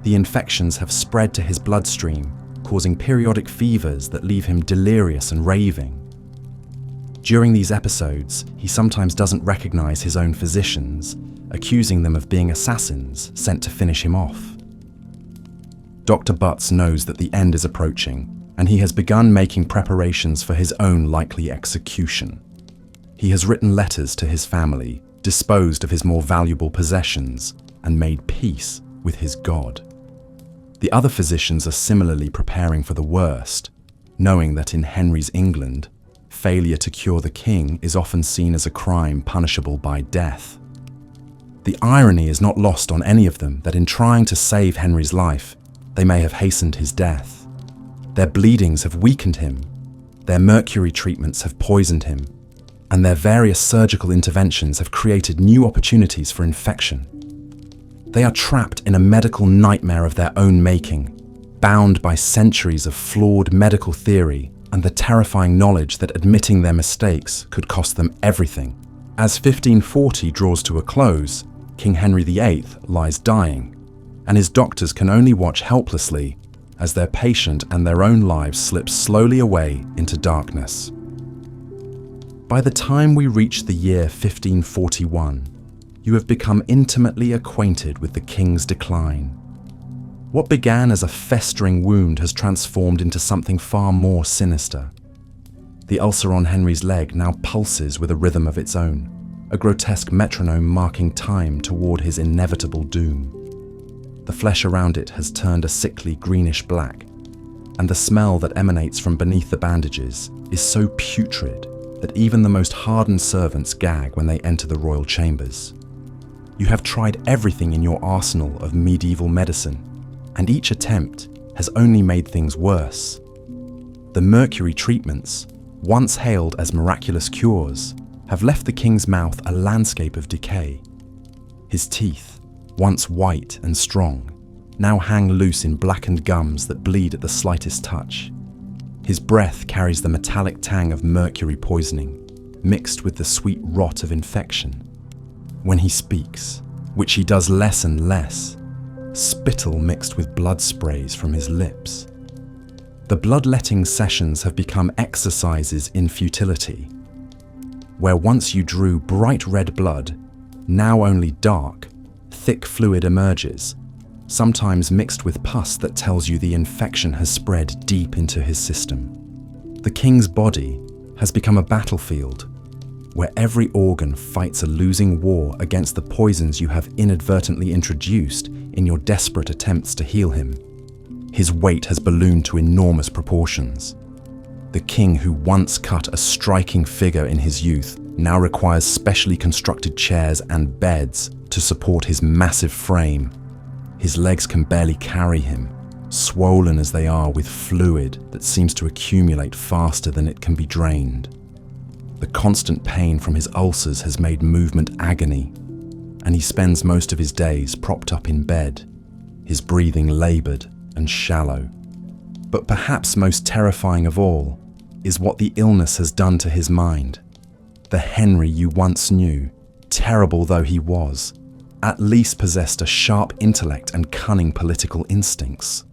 The infections have spread to his bloodstream, causing periodic fevers that leave him delirious and raving. During these episodes, he sometimes doesn't recognize his own physicians, accusing them of being assassins sent to finish him off. Dr. Butts knows that the end is approaching, and he has begun making preparations for his own likely execution. He has written letters to his family, disposed of his more valuable possessions, and made peace with his God. The other physicians are similarly preparing for the worst, knowing that in Henry's England, failure to cure the king is often seen as a crime punishable by death. The irony is not lost on any of them that in trying to save Henry's life, they may have hastened his death. Their bleedings have weakened him, their mercury treatments have poisoned him, and their various surgical interventions have created new opportunities for infection. They are trapped in a medical nightmare of their own making, bound by centuries of flawed medical theory and the terrifying knowledge that admitting their mistakes could cost them everything. As 1540 draws to a close, King Henry VIII lies dying, and his doctors can only watch helplessly as their patient and their own lives slip slowly away into darkness. By the time we reach the year 1541, you have become intimately acquainted with the king's decline. What began as a festering wound has transformed into something far more sinister. The ulcer on Henry's leg now pulses with a rhythm of its own, a grotesque metronome marking time toward his inevitable doom. The flesh around it has turned a sickly greenish black, and the smell that emanates from beneath the bandages is so putrid that even the most hardened servants gag when they enter the royal chambers. You have tried everything in your arsenal of medieval medicine, and each attempt has only made things worse. The mercury treatments, once hailed as miraculous cures, have left the king's mouth a landscape of decay. His teeth, once white and strong, now hang loose in blackened gums that bleed at the slightest touch. His breath carries the metallic tang of mercury poisoning, mixed with the sweet rot of infection. When he speaks, which he does less and less, spittle mixed with blood sprays from his lips. The bloodletting sessions have become exercises in futility. Where once you drew bright red blood, now only dark, thick fluid emerges, sometimes mixed with pus that tells you the infection has spread deep into his system. The king's body has become a battlefield, where every organ fights a losing war against the poisons you have inadvertently introduced in your desperate attempts to heal him. His weight has ballooned to enormous proportions. The king who once cut a striking figure in his youth now requires specially constructed chairs and beds to support his massive frame. His legs can barely carry him, swollen as they are with fluid that seems to accumulate faster than it can be drained. The constant pain from his ulcers has made movement agony, and he spends most of his days propped up in bed, his breathing labored and shallow. But perhaps most terrifying of all is what the illness has done to his mind. The Henry you once knew, terrible though he was, at least possessed a sharp intellect and cunning political instincts.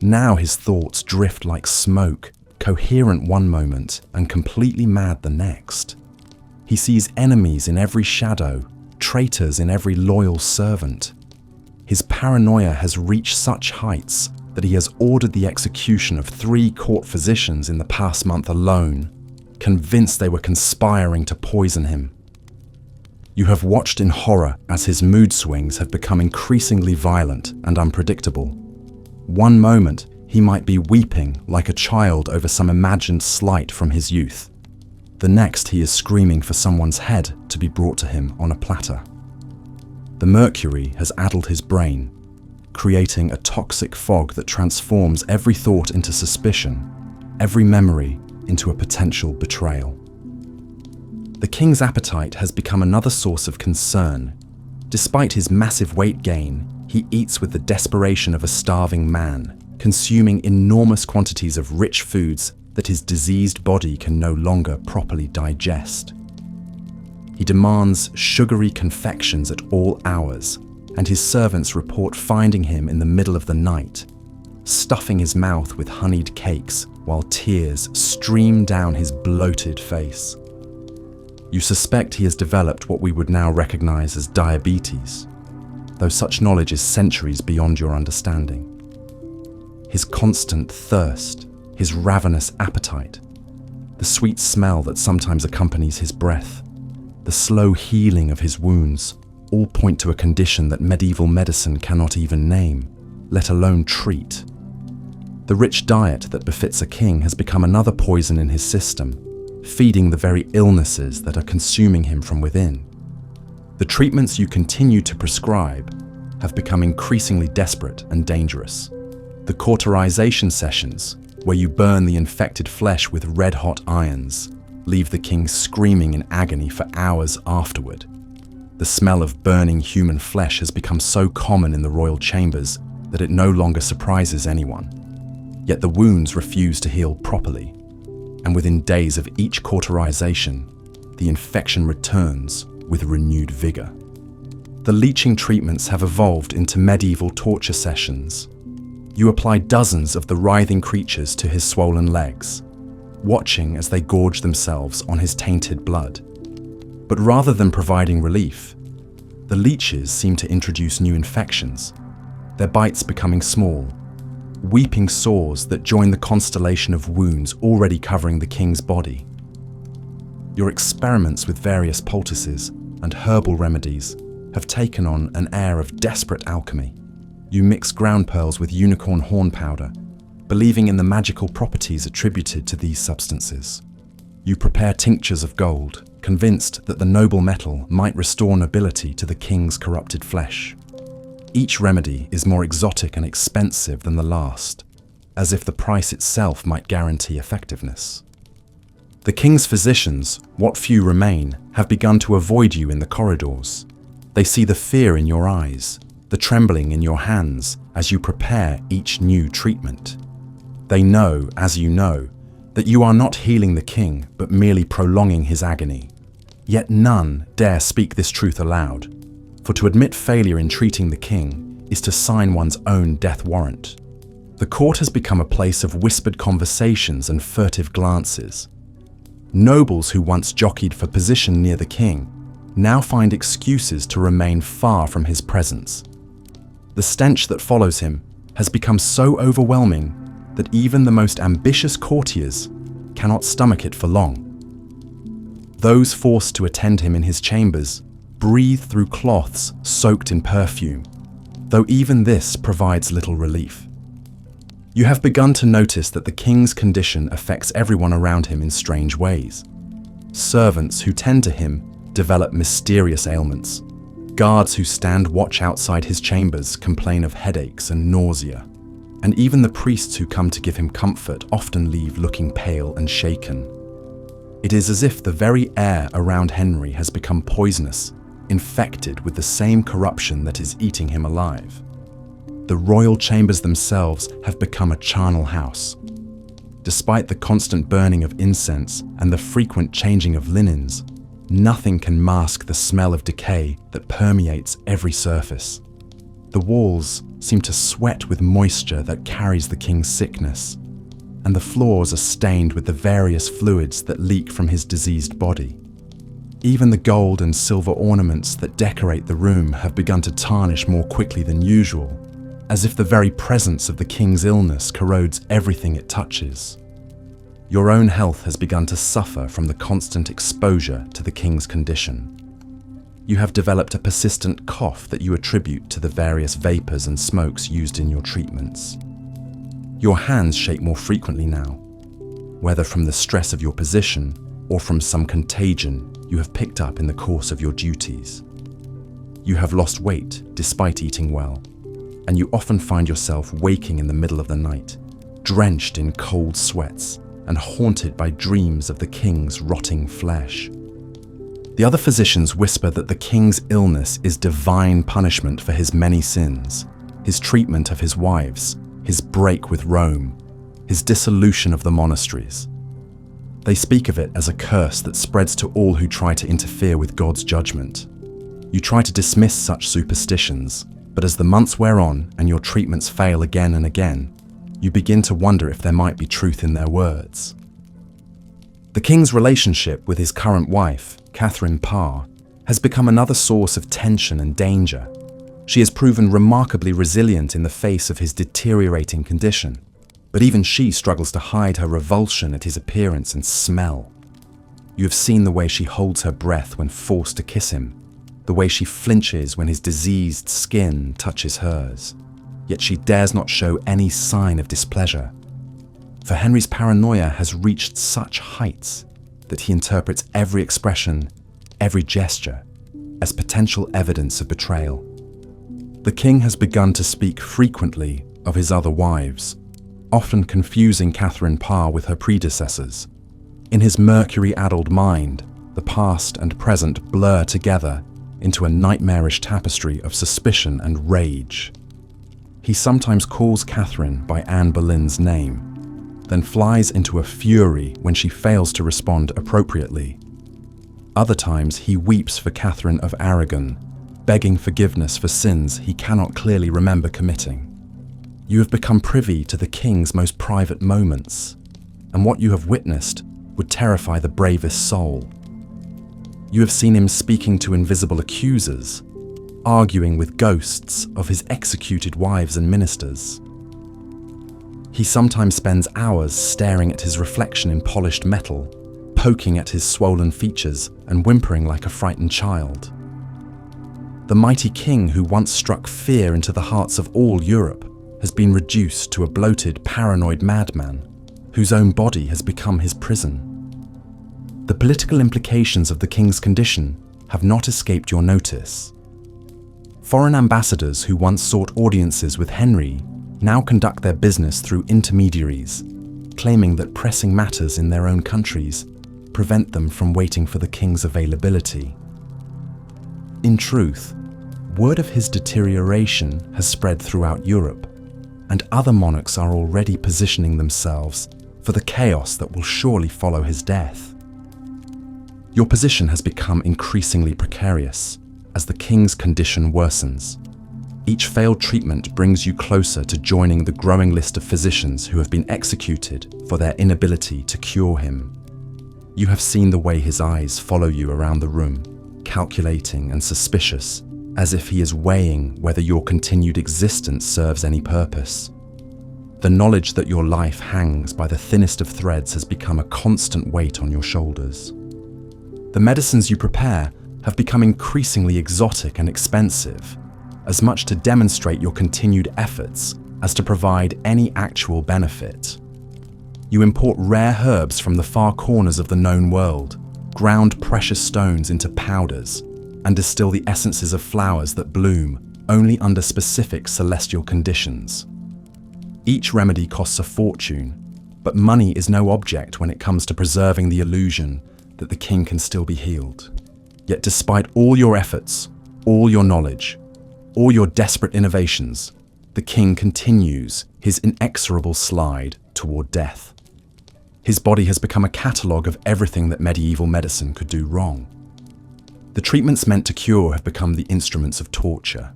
Now his thoughts drift like smoke, coherent one moment and completely mad the next. He sees enemies in every shadow, traitors in every loyal servant. His paranoia has reached such heights that he has ordered the execution of 3 court physicians in the past month alone, convinced they were conspiring to poison him. You have watched in horror as his mood swings have become increasingly violent and unpredictable. One moment, he might be weeping like a child over some imagined slight from his youth. The next, he is screaming for someone's head to be brought to him on a platter. The mercury has addled his brain, creating a toxic fog that transforms every thought into suspicion, every memory into a potential betrayal. The king's appetite has become another source of concern. Despite his massive weight gain, he eats with the desperation of a starving man, consuming enormous quantities of rich foods that his diseased body can no longer properly digest. He demands sugary confections at all hours, and his servants report finding him in the middle of the night, stuffing his mouth with honeyed cakes while tears stream down his bloated face. You suspect he has developed what we would now recognize as diabetes, though such knowledge is centuries beyond your understanding. His constant thirst, his ravenous appetite, the sweet smell that sometimes accompanies his breath, the slow healing of his wounds, all point to a condition that medieval medicine cannot even name, let alone treat. The rich diet that befits a king has become another poison in his system, feeding the very illnesses that are consuming him from within. The treatments you continue to prescribe have become increasingly desperate and dangerous. The cauterization sessions, where you burn the infected flesh with red-hot irons, leave the king screaming in agony for hours afterward. The smell of burning human flesh has become so common in the royal chambers that it no longer surprises anyone. Yet the wounds refuse to heal properly, and within days of each cauterization, the infection returns with renewed vigor. The leeching treatments have evolved into medieval torture sessions. You apply dozens of the writhing creatures to his swollen legs, watching as they gorge themselves on his tainted blood. But rather than providing relief, the leeches seem to introduce new infections, their bites becoming small, weeping sores that join the constellation of wounds already covering the king's body. Your experiments with various poultices and herbal remedies have taken on an air of desperate alchemy. You mix ground pearls with unicorn horn powder, believing in the magical properties attributed to these substances. You prepare tinctures of gold, convinced that the noble metal might restore nobility to the king's corrupted flesh. Each remedy is more exotic and expensive than the last, as if the price itself might guarantee effectiveness. The king's physicians, what few remain, have begun to avoid you in the corridors. They see the fear in your eyes, the trembling in your hands as you prepare each new treatment. They know, as you know, that you are not healing the king, but merely prolonging his agony. Yet none dare speak this truth aloud, for to admit failure in treating the king is to sign one's own death warrant. The court has become a place of whispered conversations and furtive glances. Nobles who once jockeyed for position near the king now find excuses to remain far from his presence. The stench that follows him has become so overwhelming that even the most ambitious courtiers cannot stomach it for long. Those forced to attend him in his chambers breathe through cloths soaked in perfume, though even this provides little relief. You have begun to notice that the king's condition affects everyone around him in strange ways. Servants who tend to him develop mysterious ailments. Guards who stand watch outside his chambers complain of headaches and nausea. And even the priests who come to give him comfort often leave looking pale and shaken. It is as if the very air around Henry has become poisonous, infected with the same corruption that is eating him alive. The royal chambers themselves have become a charnel house. Despite the constant burning of incense and the frequent changing of linens, nothing can mask the smell of decay that permeates every surface. The walls seem to sweat with moisture that carries the king's sickness, and the floors are stained with the various fluids that leak from his diseased body. Even the gold and silver ornaments that decorate the room have begun to tarnish more quickly than usual, as if the very presence of the king's illness corrodes everything it touches. Your own health has begun to suffer from the constant exposure to the king's condition. You have developed a persistent cough that you attribute to the various vapors and smokes used in your treatments. Your hands shake more frequently now, whether from the stress of your position or from some contagion you have picked up in the course of your duties. You have lost weight despite eating well, and you often find yourself waking in the middle of the night, drenched in cold sweats and haunted by dreams of the king's rotting flesh. The other physicians whisper that the king's illness is divine punishment for his many sins, his treatment of his wives, his break with Rome, his dissolution of the monasteries. They speak of it as a curse that spreads to all who try to interfere with God's judgment. You try to dismiss such superstitions, but as the months wear on and your treatments fail again and again, you begin to wonder if there might be truth in their words. The king's relationship with his current wife, Catherine Parr, has become another source of tension and danger. She has proven remarkably resilient in the face of his deteriorating condition, but even she struggles to hide her revulsion at his appearance and smell. You have seen the way she holds her breath when forced to kiss him, the way she flinches when his diseased skin touches hers, yet she dares not show any sign of displeasure. For Henry's paranoia has reached such heights that he interprets every expression, every gesture, as potential evidence of betrayal. The king has begun to speak frequently of his other wives, often confusing Catherine Parr with her predecessors. In his mercury-addled mind, the past and present blur together into a nightmarish tapestry of suspicion and rage. He sometimes calls Catherine by Anne Boleyn's name, then flies into a fury when she fails to respond appropriately. Other times he weeps for Catherine of Aragon, begging forgiveness for sins he cannot clearly remember committing. You have become privy to the king's most private moments, and what you have witnessed would terrify the bravest soul. You have seen him speaking to invisible accusers, arguing with ghosts of his executed wives and ministers. He sometimes spends hours staring at his reflection in polished metal, poking at his swollen features and whimpering like a frightened child. The mighty king who once struck fear into the hearts of all Europe has been reduced to a bloated, paranoid madman whose own body has become his prison. The political implications of the king's condition have not escaped your notice. Foreign ambassadors who once sought audiences with Henry now conduct their business through intermediaries, claiming that pressing matters in their own countries prevent them from waiting for the king's availability. In truth, word of his deterioration has spread throughout Europe, and other monarchs are already positioning themselves for the chaos that will surely follow his death. Your position has become increasingly precarious as the king's condition worsens. Each failed treatment brings you closer to joining the growing list of physicians who have been executed for their inability to cure him. You have seen the way his eyes follow you around the room, calculating and suspicious, as if he is weighing whether your continued existence serves any purpose. The knowledge that your life hangs by the thinnest of threads has become a constant weight on your shoulders. The medicines you prepare have become increasingly exotic and expensive, as much to demonstrate your continued efforts as to provide any actual benefit. You import rare herbs from the far corners of the known world, ground precious stones into powders, and distill the essences of flowers that bloom only under specific celestial conditions. Each remedy costs a fortune, but money is no object when it comes to preserving the illusion that the king can still be healed. Yet despite all your efforts, all your knowledge, all your desperate innovations, the king continues his inexorable slide toward death. His body has become a catalogue of everything that medieval medicine could do wrong. The treatments meant to cure have become the instruments of torture.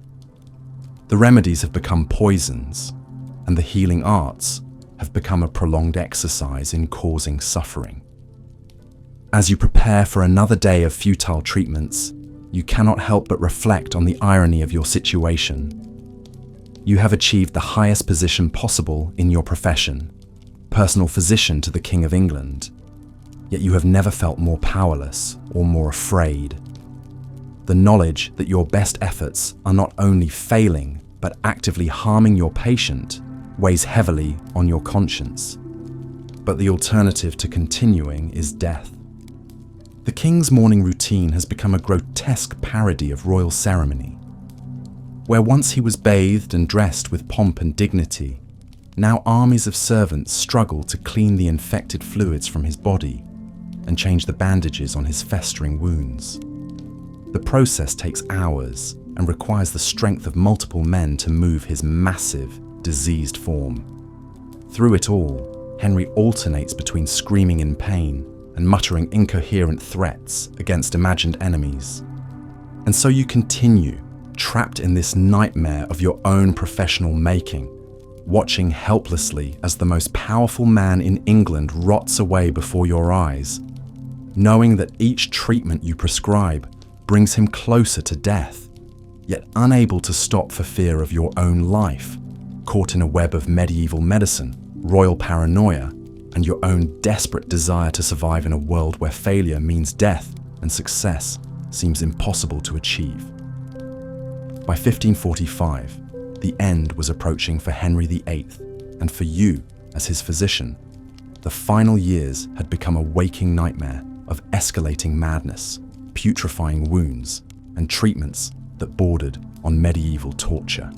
The remedies have become poisons, and the healing arts have become a prolonged exercise in causing suffering. As you prepare for another day of futile treatments, you cannot help but reflect on the irony of your situation. You have achieved the highest position possible in your profession, personal physician to the King of England, yet you have never felt more powerless or more afraid. The knowledge that your best efforts are not only failing, but actively harming your patient weighs heavily on your conscience. But the alternative to continuing is death. The king's morning routine has become a grotesque parody of royal ceremony. Where once he was bathed and dressed with pomp and dignity, now armies of servants struggle to clean the infected fluids from his body and change the bandages on his festering wounds. The process takes hours and requires the strength of multiple men to move his massive, diseased form. Through it all, Henry alternates between screaming in pain and muttering incoherent threats against imagined enemies. And so you continue, trapped in this nightmare of your own professional making, watching helplessly as the most powerful man in England rots away before your eyes, knowing that each treatment you prescribe brings him closer to death, yet unable to stop for fear of your own life, caught in a web of medieval medicine, royal paranoia, and your own desperate desire to survive in a world where failure means death and success seems impossible to achieve. By 1545, the end was approaching for Henry VIII, and for you, as his physician, the final years had become a waking nightmare of escalating madness, putrefying wounds, and treatments that bordered on medieval torture.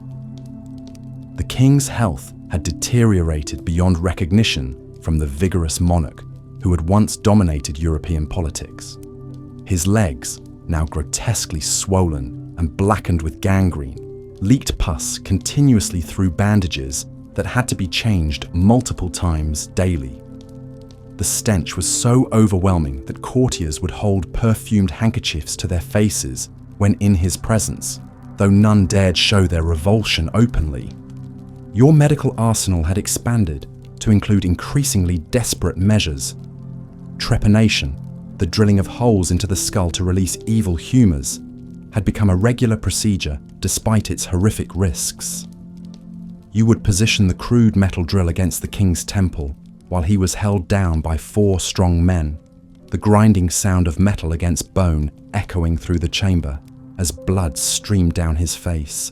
The king's health had deteriorated beyond recognition from the vigorous monarch who had once dominated European politics. His legs, now grotesquely swollen and blackened with gangrene, leaked pus continuously through bandages that had to be changed multiple times daily. The stench was so overwhelming that courtiers would hold perfumed handkerchiefs to their faces when in his presence, though none dared show their revulsion openly. Your medical arsenal had expanded to include increasingly desperate measures. Trepanation, the drilling of holes into the skull to release evil humours, had become a regular procedure despite its horrific risks. You would position the crude metal drill against the king's temple while he was held down by 4 strong men, the grinding sound of metal against bone echoing through the chamber as blood streamed down his face.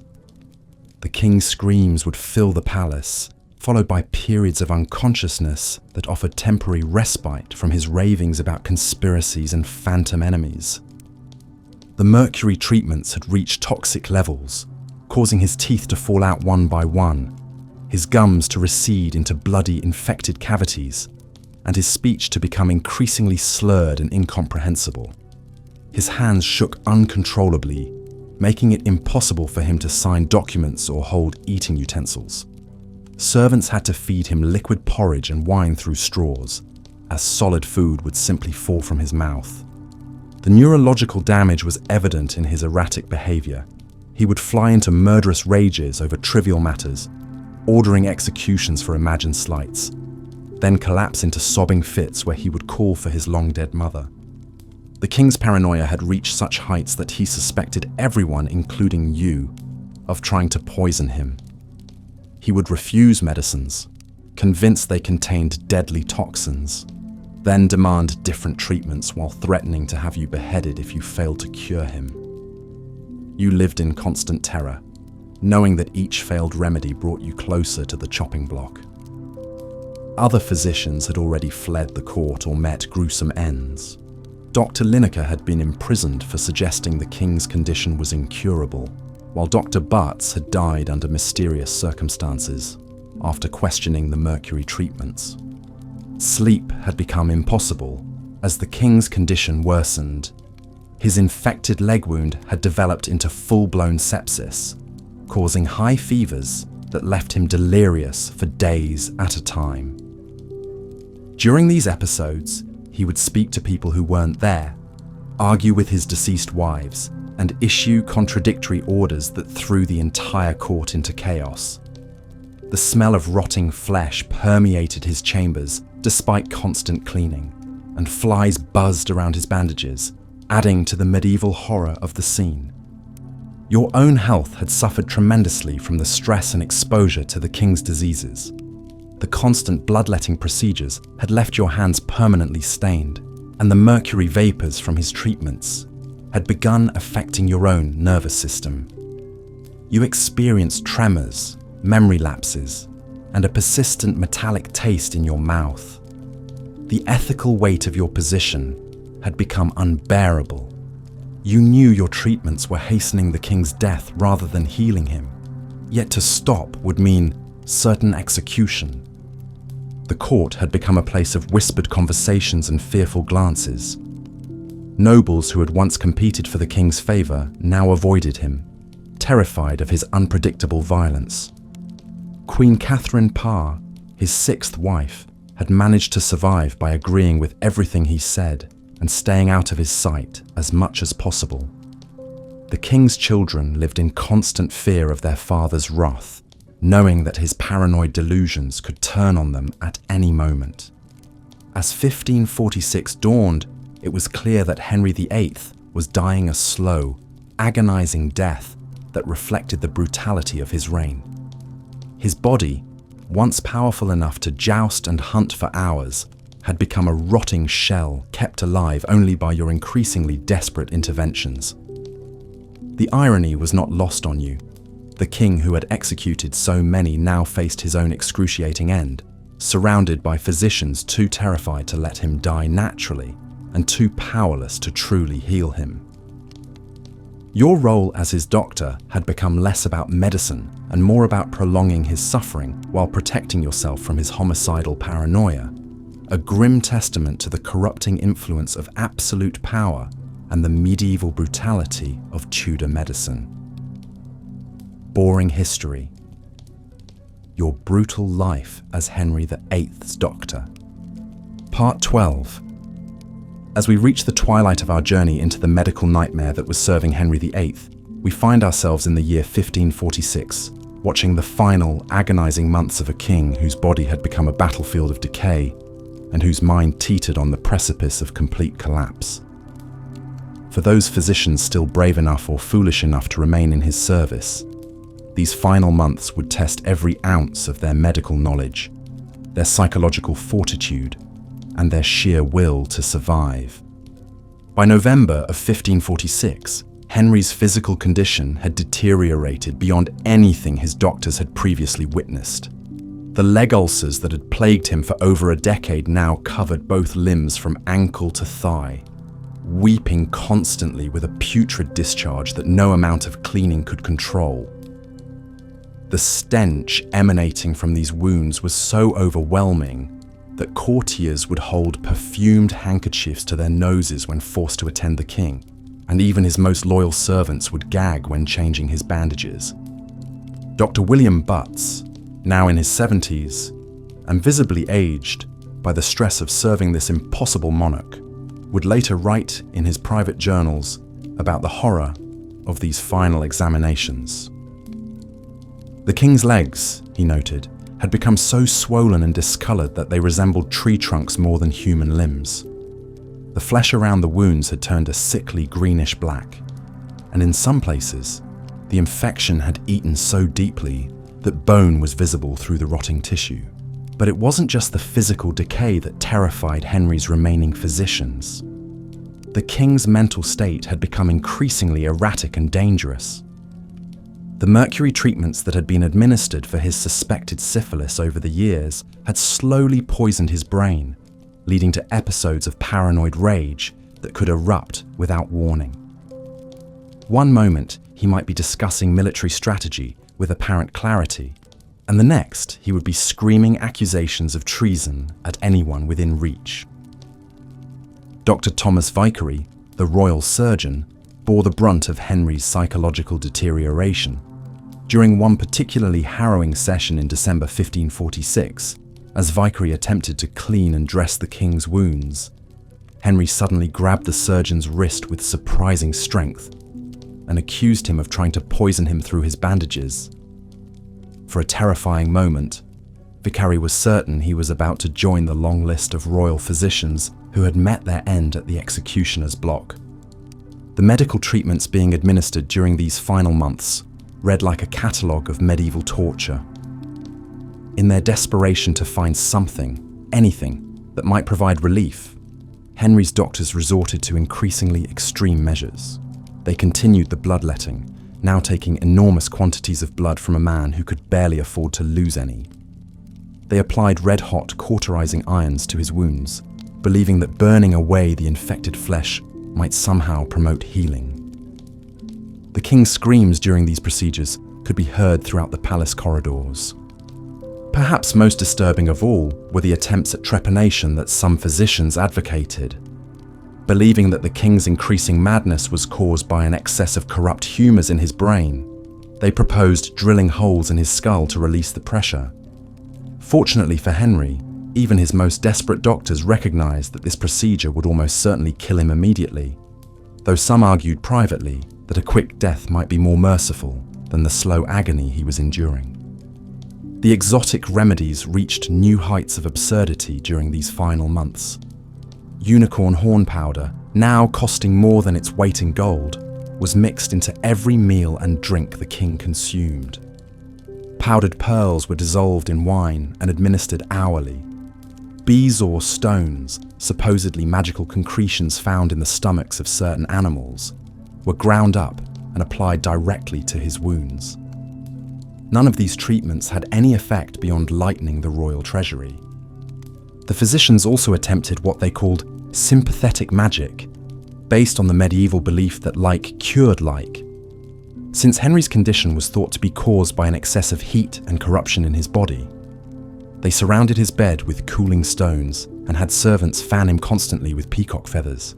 The king's screams would fill the palace, followed by periods of unconsciousness that offered temporary respite from his ravings about conspiracies and phantom enemies. The mercury treatments had reached toxic levels, causing his teeth to fall out one by one, his gums to recede into bloody, infected cavities, and his speech to become increasingly slurred and incomprehensible. His hands shook uncontrollably, making it impossible for him to sign documents or hold eating utensils. Servants had to feed him liquid porridge and wine through straws, as solid food would simply fall from his mouth. The neurological damage was evident in his erratic behavior. He would fly into murderous rages over trivial matters, ordering executions for imagined slights, then collapse into sobbing fits where he would call for his long-dead mother. The king's paranoia had reached such heights that he suspected everyone, including you, of trying to poison him. He would refuse medicines, convinced they contained deadly toxins, then demand different treatments while threatening to have you beheaded if you failed to cure him. You lived in constant terror, knowing that each failed remedy brought you closer to the chopping block. Other physicians had already fled the court or met gruesome ends. Dr. Lineker had been imprisoned for suggesting the king's condition was incurable, while Dr. Bartz had died under mysterious circumstances after questioning the mercury treatments. Sleep had become impossible as the king's condition worsened. His infected leg wound had developed into full-blown sepsis, causing high fevers that left him delirious for days at a time. During these episodes, he would speak to people who weren't there, argue with his deceased wives, and issue contradictory orders that threw the entire court into chaos. The smell of rotting flesh permeated his chambers despite constant cleaning, and flies buzzed around his bandages, adding to the medieval horror of the scene. Your own health had suffered tremendously from the stress and exposure to the king's diseases. The constant bloodletting procedures had left your hands permanently stained, and the mercury vapors from his treatments had begun affecting your own nervous system. You experienced tremors, memory lapses, and a persistent metallic taste in your mouth. The ethical weight of your position had become unbearable. You knew your treatments were hastening the king's death rather than healing him, yet to stop would mean certain execution. The court had become a place of whispered conversations and fearful glances. Nobles who had once competed for the king's favour now avoided him, terrified of his unpredictable violence. Queen Catherine Parr, his 6th wife, had managed to survive by agreeing with everything he said and staying out of his sight as much as possible. The king's children lived in constant fear of their father's wrath, knowing that his paranoid delusions could turn on them at any moment. As 1546 dawned, it was clear that Henry VIII was dying a slow, agonizing death that reflected the brutality of his reign. His body, once powerful enough to joust and hunt for hours, had become a rotting shell kept alive only by your increasingly desperate interventions. The irony was not lost on you. The king who had executed so many now faced his own excruciating end, surrounded by physicians too terrified to let him die naturally and too powerless to truly heal him. Your role as his doctor had become less about medicine and more about prolonging his suffering while protecting yourself from his homicidal paranoia, a grim testament to the corrupting influence of absolute power and the medieval brutality of Tudor medicine. Boring history. Your brutal life as Henry VIII's doctor. Part 12. As we reach the twilight of our journey into the medical nightmare that was serving Henry VIII, we find ourselves in the year 1546, watching the final, agonizing months of a king whose body had become a battlefield of decay and whose mind teetered on the precipice of complete collapse. For those physicians still brave enough or foolish enough to remain in his service, these final months would test every ounce of their medical knowledge, their psychological fortitude, and their sheer will to survive. By November of 1546, Henry's physical condition had deteriorated beyond anything his doctors had previously witnessed. The leg ulcers that had plagued him for over a decade now covered both limbs from ankle to thigh, weeping constantly with a putrid discharge that no amount of cleaning could control. The stench emanating from these wounds was so overwhelming that courtiers would hold perfumed handkerchiefs to their noses when forced to attend the king, and even his most loyal servants would gag when changing his bandages. Dr. William Butts, now in his 70s, and visibly aged by the stress of serving this impossible monarch, would later write in his private journals about the horror of these final examinations. The king's legs, he noted, had become so swollen and discolored that they resembled tree trunks more than human limbs. The flesh around the wounds had turned a sickly greenish black, and in some places, the infection had eaten so deeply that bone was visible through the rotting tissue. But it wasn't just the physical decay that terrified Henry's remaining physicians. The king's mental state had become increasingly erratic and dangerous. The mercury treatments that had been administered for his suspected syphilis over the years had slowly poisoned his brain, leading to episodes of paranoid rage that could erupt without warning. One moment, he might be discussing military strategy with apparent clarity, and the next, he would be screaming accusations of treason at anyone within reach. Dr. Thomas Vicary, the royal surgeon, bore the brunt of Henry's psychological deterioration. During one particularly harrowing session in December 1546, as Vicary attempted to clean and dress the king's wounds, Henry suddenly grabbed the surgeon's wrist with surprising strength and accused him of trying to poison him through his bandages. For a terrifying moment, Vicary was certain he was about to join the long list of royal physicians who had met their end at the executioner's block. The medical treatments being administered during these final months read like a catalogue of medieval torture. In their desperation to find something, anything, that might provide relief, Henry's doctors resorted to increasingly extreme measures. They continued the bloodletting, now taking enormous quantities of blood from a man who could barely afford to lose any. They applied red-hot, cauterizing irons to his wounds, believing that burning away the infected flesh might somehow promote healing. The king's screams during these procedures could be heard throughout the palace corridors. Perhaps most disturbing of all were the attempts at trepanation that some physicians advocated. Believing that the king's increasing madness was caused by an excess of corrupt humours in his brain, they proposed drilling holes in his skull to release the pressure. Fortunately for Henry, Even his most desperate doctors recognized that this procedure would almost certainly kill him immediately, though some argued privately that a quick death might be more merciful than the slow agony he was enduring. The exotic remedies reached new heights of absurdity during these final months. Unicorn horn powder, now costing more than its weight in gold, was mixed into every meal and drink the king consumed. Powdered pearls were dissolved in wine and administered hourly. 𝐵𝐲 stones, supposedly magical concretions found in the stomachs of certain animals, were ground up and applied directly to his wounds. None of these treatments had any effect beyond lightening the royal treasury. The physicians also attempted what they called sympathetic magic, based on the medieval belief that like cured like. Since Henry's condition was thought to be caused by an excess of heat and corruption in his body, they surrounded his bed with cooling stones and had servants fan him constantly with peacock feathers.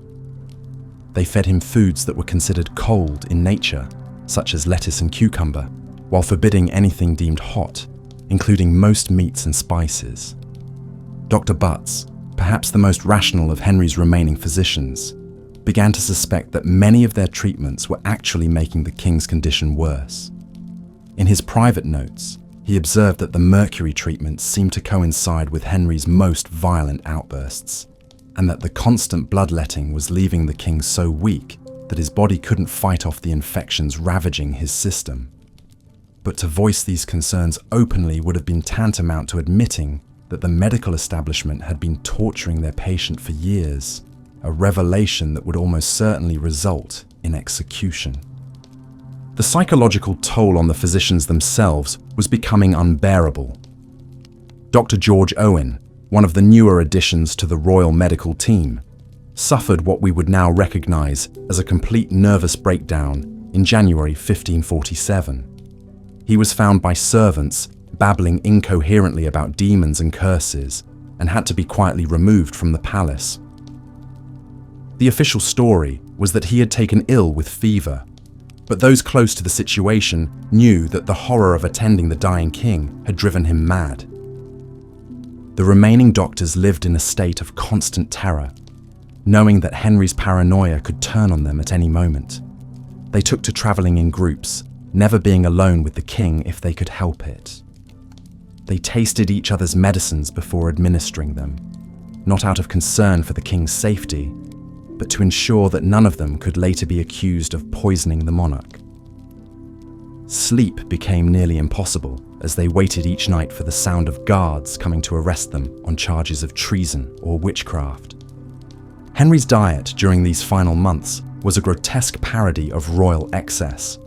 They fed him foods that were considered cold in nature, such as lettuce and cucumber, while forbidding anything deemed hot, including most meats and spices. Dr. Butts, perhaps the most rational of Henry's remaining physicians, began to suspect that many of their treatments were actually making the king's condition worse. In his private notes, he observed that the mercury treatments seemed to coincide with Henry's most violent outbursts, and that the constant bloodletting was leaving the king so weak that his body couldn't fight off the infections ravaging his system. But to voice these concerns openly would have been tantamount to admitting that the medical establishment had been torturing their patient for years, a revelation that would almost certainly result in execution. The psychological toll on the physicians themselves was becoming unbearable. Dr. George Owen, one of the newer additions to the royal medical team, suffered what we would now recognize as a complete nervous breakdown in January 1547. He was found by servants babbling incoherently about demons and curses and had to be quietly removed from the palace. The official story was that he had taken ill with fever, but those close to the situation knew that the horror of attending the dying king had driven him mad. The remaining doctors lived in a state of constant terror, knowing that Henry's paranoia could turn on them at any moment. They took to traveling in groups, never being alone with the king if they could help it. They tasted each other's medicines before administering them, not out of concern for the king's safety, but to ensure that none of them could later be accused of poisoning the monarch. Sleep became nearly impossible as they waited each night for the sound of guards coming to arrest them on charges of treason or witchcraft. Henry's diet during these final months was a grotesque parody of royal excess.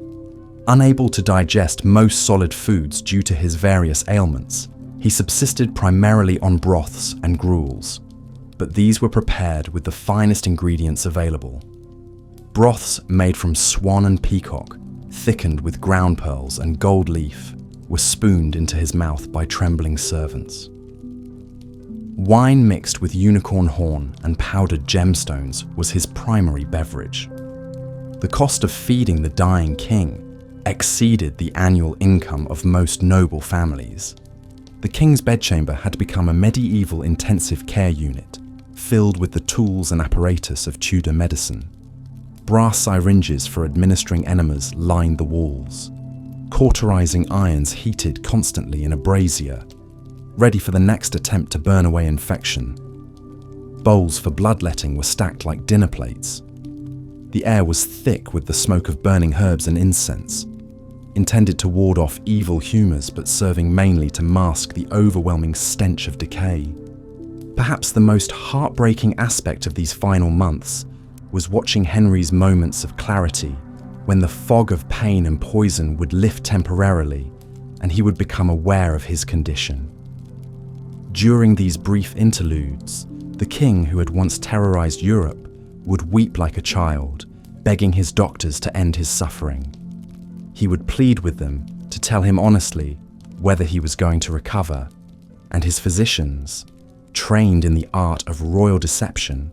Unable to digest most solid foods due to his various ailments, he subsisted primarily on broths and gruels, but these were prepared with the finest ingredients available. Broths made from swan and peacock, thickened with ground pearls and gold leaf, were spooned into his mouth by trembling servants. Wine mixed with unicorn horn and powdered gemstones was his primary beverage. The cost of feeding the dying king exceeded the annual income of most noble families. The king's bedchamber had become a medieval intensive care unit, filled with the tools and apparatus of Tudor medicine. Brass syringes for administering enemas lined the walls. Cauterizing irons heated constantly in a brazier, ready for the next attempt to burn away infection. Bowls for bloodletting were stacked like dinner plates. The air was thick with the smoke of burning herbs and incense, intended to ward off evil humours but serving mainly to mask the overwhelming stench of decay. Perhaps the most heartbreaking aspect of these final months was watching Henry's moments of clarity, when the fog of pain and poison would lift temporarily and he would become aware of his condition. During these brief interludes, the king who had once terrorized Europe would weep like a child, begging his doctors to end his suffering. He would plead with them to tell him honestly whether he was going to recover, and his physicians, trained in the art of royal deception,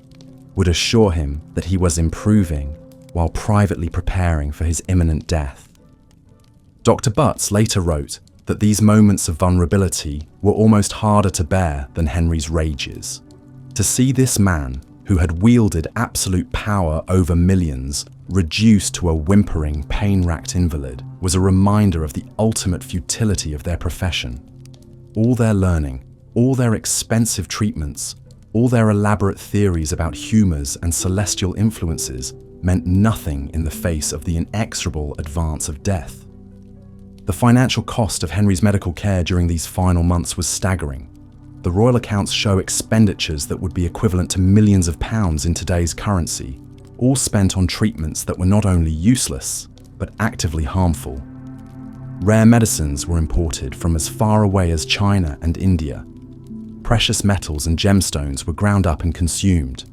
would assure him that he was improving while privately preparing for his imminent death. Dr. Butts later wrote, that these moments of vulnerability were almost harder to bear than Henry's rages. To see this man, who had wielded absolute power over millions, reduced to a whimpering, pain-racked invalid, was a reminder of the ultimate futility of their profession. All their learning, all their expensive treatments, all their elaborate theories about humours and celestial influences meant nothing in the face of the inexorable advance of death. The financial cost of Henry's medical care during these final months was staggering. The royal accounts show expenditures that would be equivalent to millions of pounds in today's currency, all spent on treatments that were not only useless, but actively harmful. Rare medicines were imported from as far away as China and India. Precious metals and gemstones were ground up and consumed.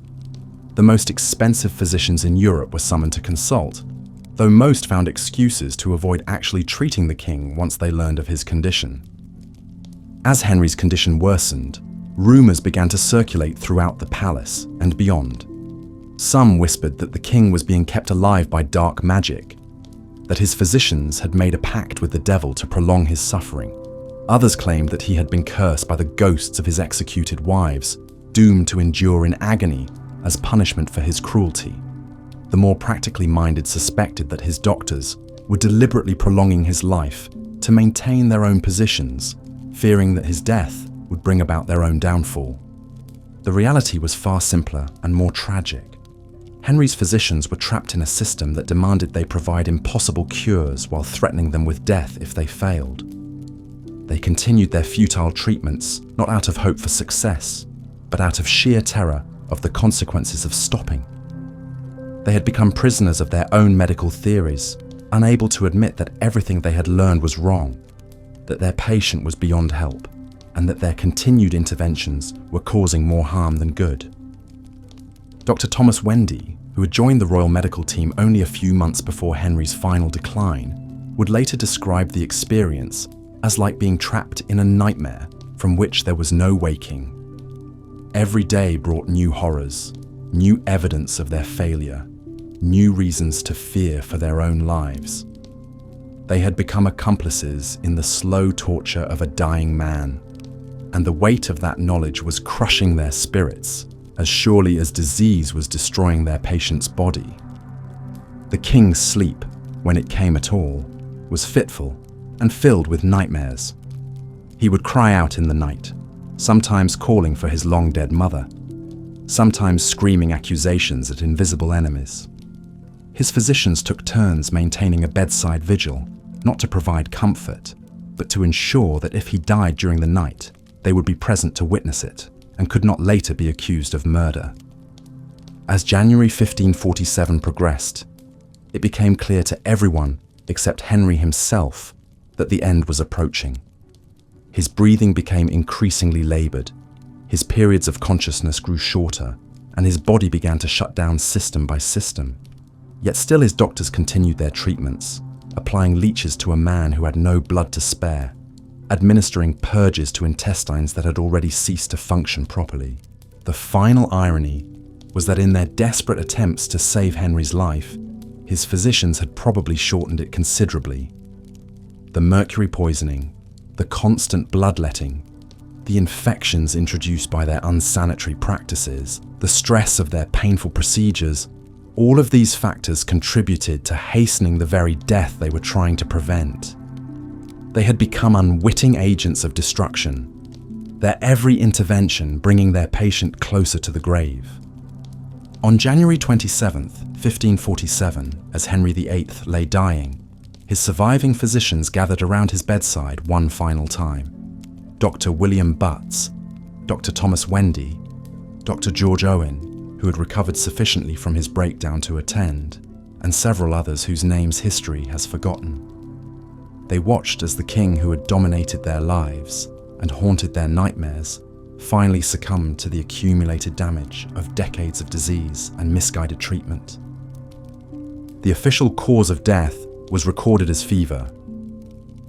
The most expensive physicians in Europe were summoned to consult, though most found excuses to avoid actually treating the king once they learned of his condition. As Henry's condition worsened, rumours began to circulate throughout the palace and beyond. Some whispered that the king was being kept alive by dark magic, that his physicians had made a pact with the devil to prolong his suffering. Others claimed that he had been cursed by the ghosts of his executed wives, doomed to endure in agony as punishment for his cruelty. The more practically minded suspected that his doctors were deliberately prolonging his life to maintain their own positions, fearing that his death would bring about their own downfall. The reality was far simpler and more tragic. Henry's physicians were trapped in a system that demanded they provide impossible cures while threatening them with death if they failed. They continued their futile treatments not out of hope for success, but out of sheer terror of the consequences of stopping. They had become prisoners of their own medical theories, unable to admit that everything they had learned was wrong, that their patient was beyond help, and that their continued interventions were causing more harm than good. Dr. Thomas Wendy, who had joined the Royal Medical Team only a few months before Henry's final decline, would later describe the experience as like being trapped in a nightmare from which there was no waking. Every day brought new horrors, new evidence of their failure, new reasons to fear for their own lives. They had become accomplices in the slow torture of a dying man, and the weight of that knowledge was crushing their spirits as surely as disease was destroying their patient's body. The king's sleep, when it came at all, was fitful and filled with nightmares. He would cry out in the night, sometimes calling for his long-dead mother, sometimes screaming accusations at invisible enemies. His physicians took turns maintaining a bedside vigil, not to provide comfort, but to ensure that if he died during the night, they would be present to witness it and could not later be accused of murder. As January 1547 progressed, it became clear to everyone except Henry himself that the end was approaching. His breathing became increasingly laboured, his periods of consciousness grew shorter, and his body began to shut down system by system. Yet still his doctors continued their treatments, applying leeches to a man who had no blood to spare, administering purges to intestines that had already ceased to function properly. The final irony was that in their desperate attempts to save Henry's life, his physicians had probably shortened it considerably. The mercury poisoning, the constant bloodletting, the infections introduced by their unsanitary practices, the stress of their painful procedures, all of these factors contributed to hastening the very death they were trying to prevent. They had become unwitting agents of destruction, their every intervention bringing their patient closer to the grave. On January 27, 1547, as Henry VIII lay dying, his surviving physicians gathered around his bedside one final time. Dr. William Butts, Dr. Thomas Wendy, Dr. George Owen, who had recovered sufficiently from his breakdown to attend, and several others whose names history has forgotten. They watched as the king who had dominated their lives and haunted their nightmares finally succumbed to the accumulated damage of decades of disease and misguided treatment. The official cause of death was recorded as fever,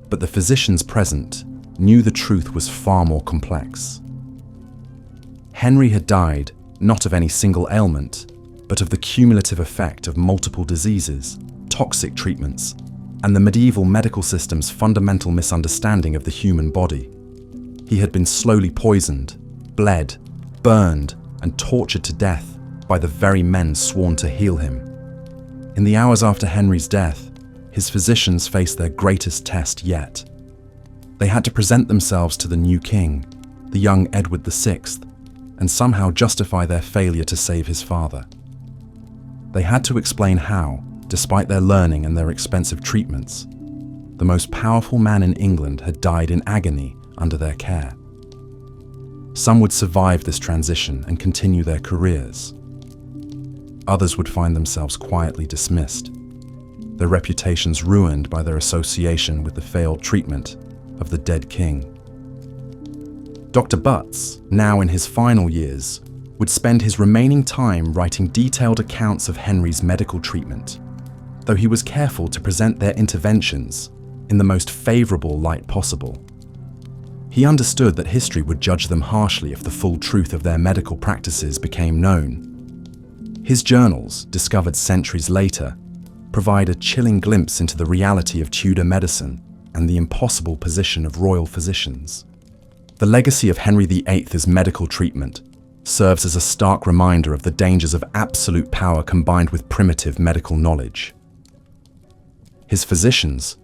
but the physicians present knew the truth was far more complex. Henry had died not of any single ailment, but of the cumulative effect of multiple diseases, toxic treatments, and the medieval medical system's fundamental misunderstanding of the human body. He had been slowly poisoned, bled, burned, and tortured to death by the very men sworn to heal him. In the hours after Henry's death, his physicians faced their greatest test yet. They had to present themselves to the new king, the young Edward VI, and somehow justify their failure to save his father. They had to explain how, despite their learning and their expensive treatments, the most powerful man in England had died in agony under their care. Some would survive this transition and continue their careers. Others would find themselves quietly dismissed, their reputations ruined by their association with the failed treatment of the dead king. Dr. Butts, now in his final years, would spend his remaining time writing detailed accounts of Henry's medical treatment, though he was careful to present their interventions in the most favourable light possible. He understood that history would judge them harshly if the full truth of their medical practices became known. His journals, discovered centuries later, provide a chilling glimpse into the reality of Tudor medicine and the impossible position of royal physicians. The legacy of Henry VIII's medical treatment serves as a stark reminder of the dangers of absolute power combined with primitive medical knowledge. His physicians,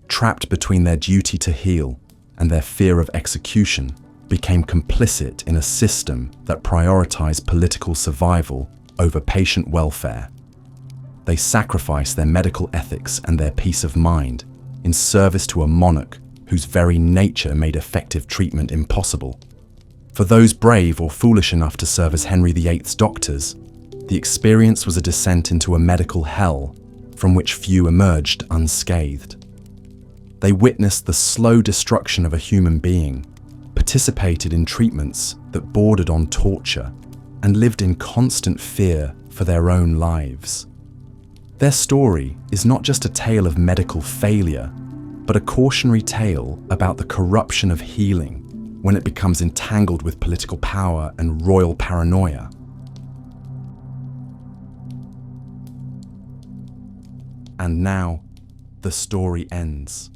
trapped between their duty to heal and their fear of execution, became complicit in a system that prioritized political survival over patient welfare. They sacrificed their medical ethics and their peace of mind in service to a monarch whose very nature made effective treatment impossible. For those brave or foolish enough to serve as Henry VIII's doctors, the experience was a descent into a medical hell from which few emerged unscathed. They witnessed the slow destruction of a human being, participated in treatments that bordered on torture, and lived in constant fear for their own lives. Their story is not just a tale of medical failure, but a cautionary tale about the corruption of healing when it becomes entangled with political power and royal paranoia. And now, the story ends.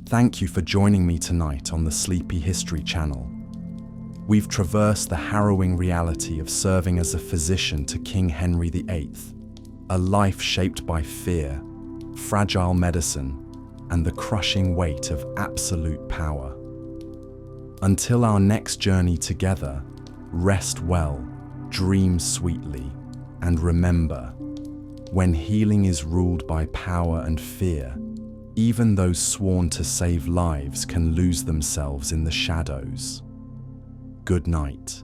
Thank you for joining me tonight on the Sleepy History Channel. We've traversed the harrowing reality of serving as a physician to King Henry VIII, a life shaped by fear, fragile medicine, and the crushing weight of absolute power. Until our next journey together, rest well, dream sweetly, and remember, when healing is ruled by power and fear, even those sworn to save lives can lose themselves in the shadows. Good night.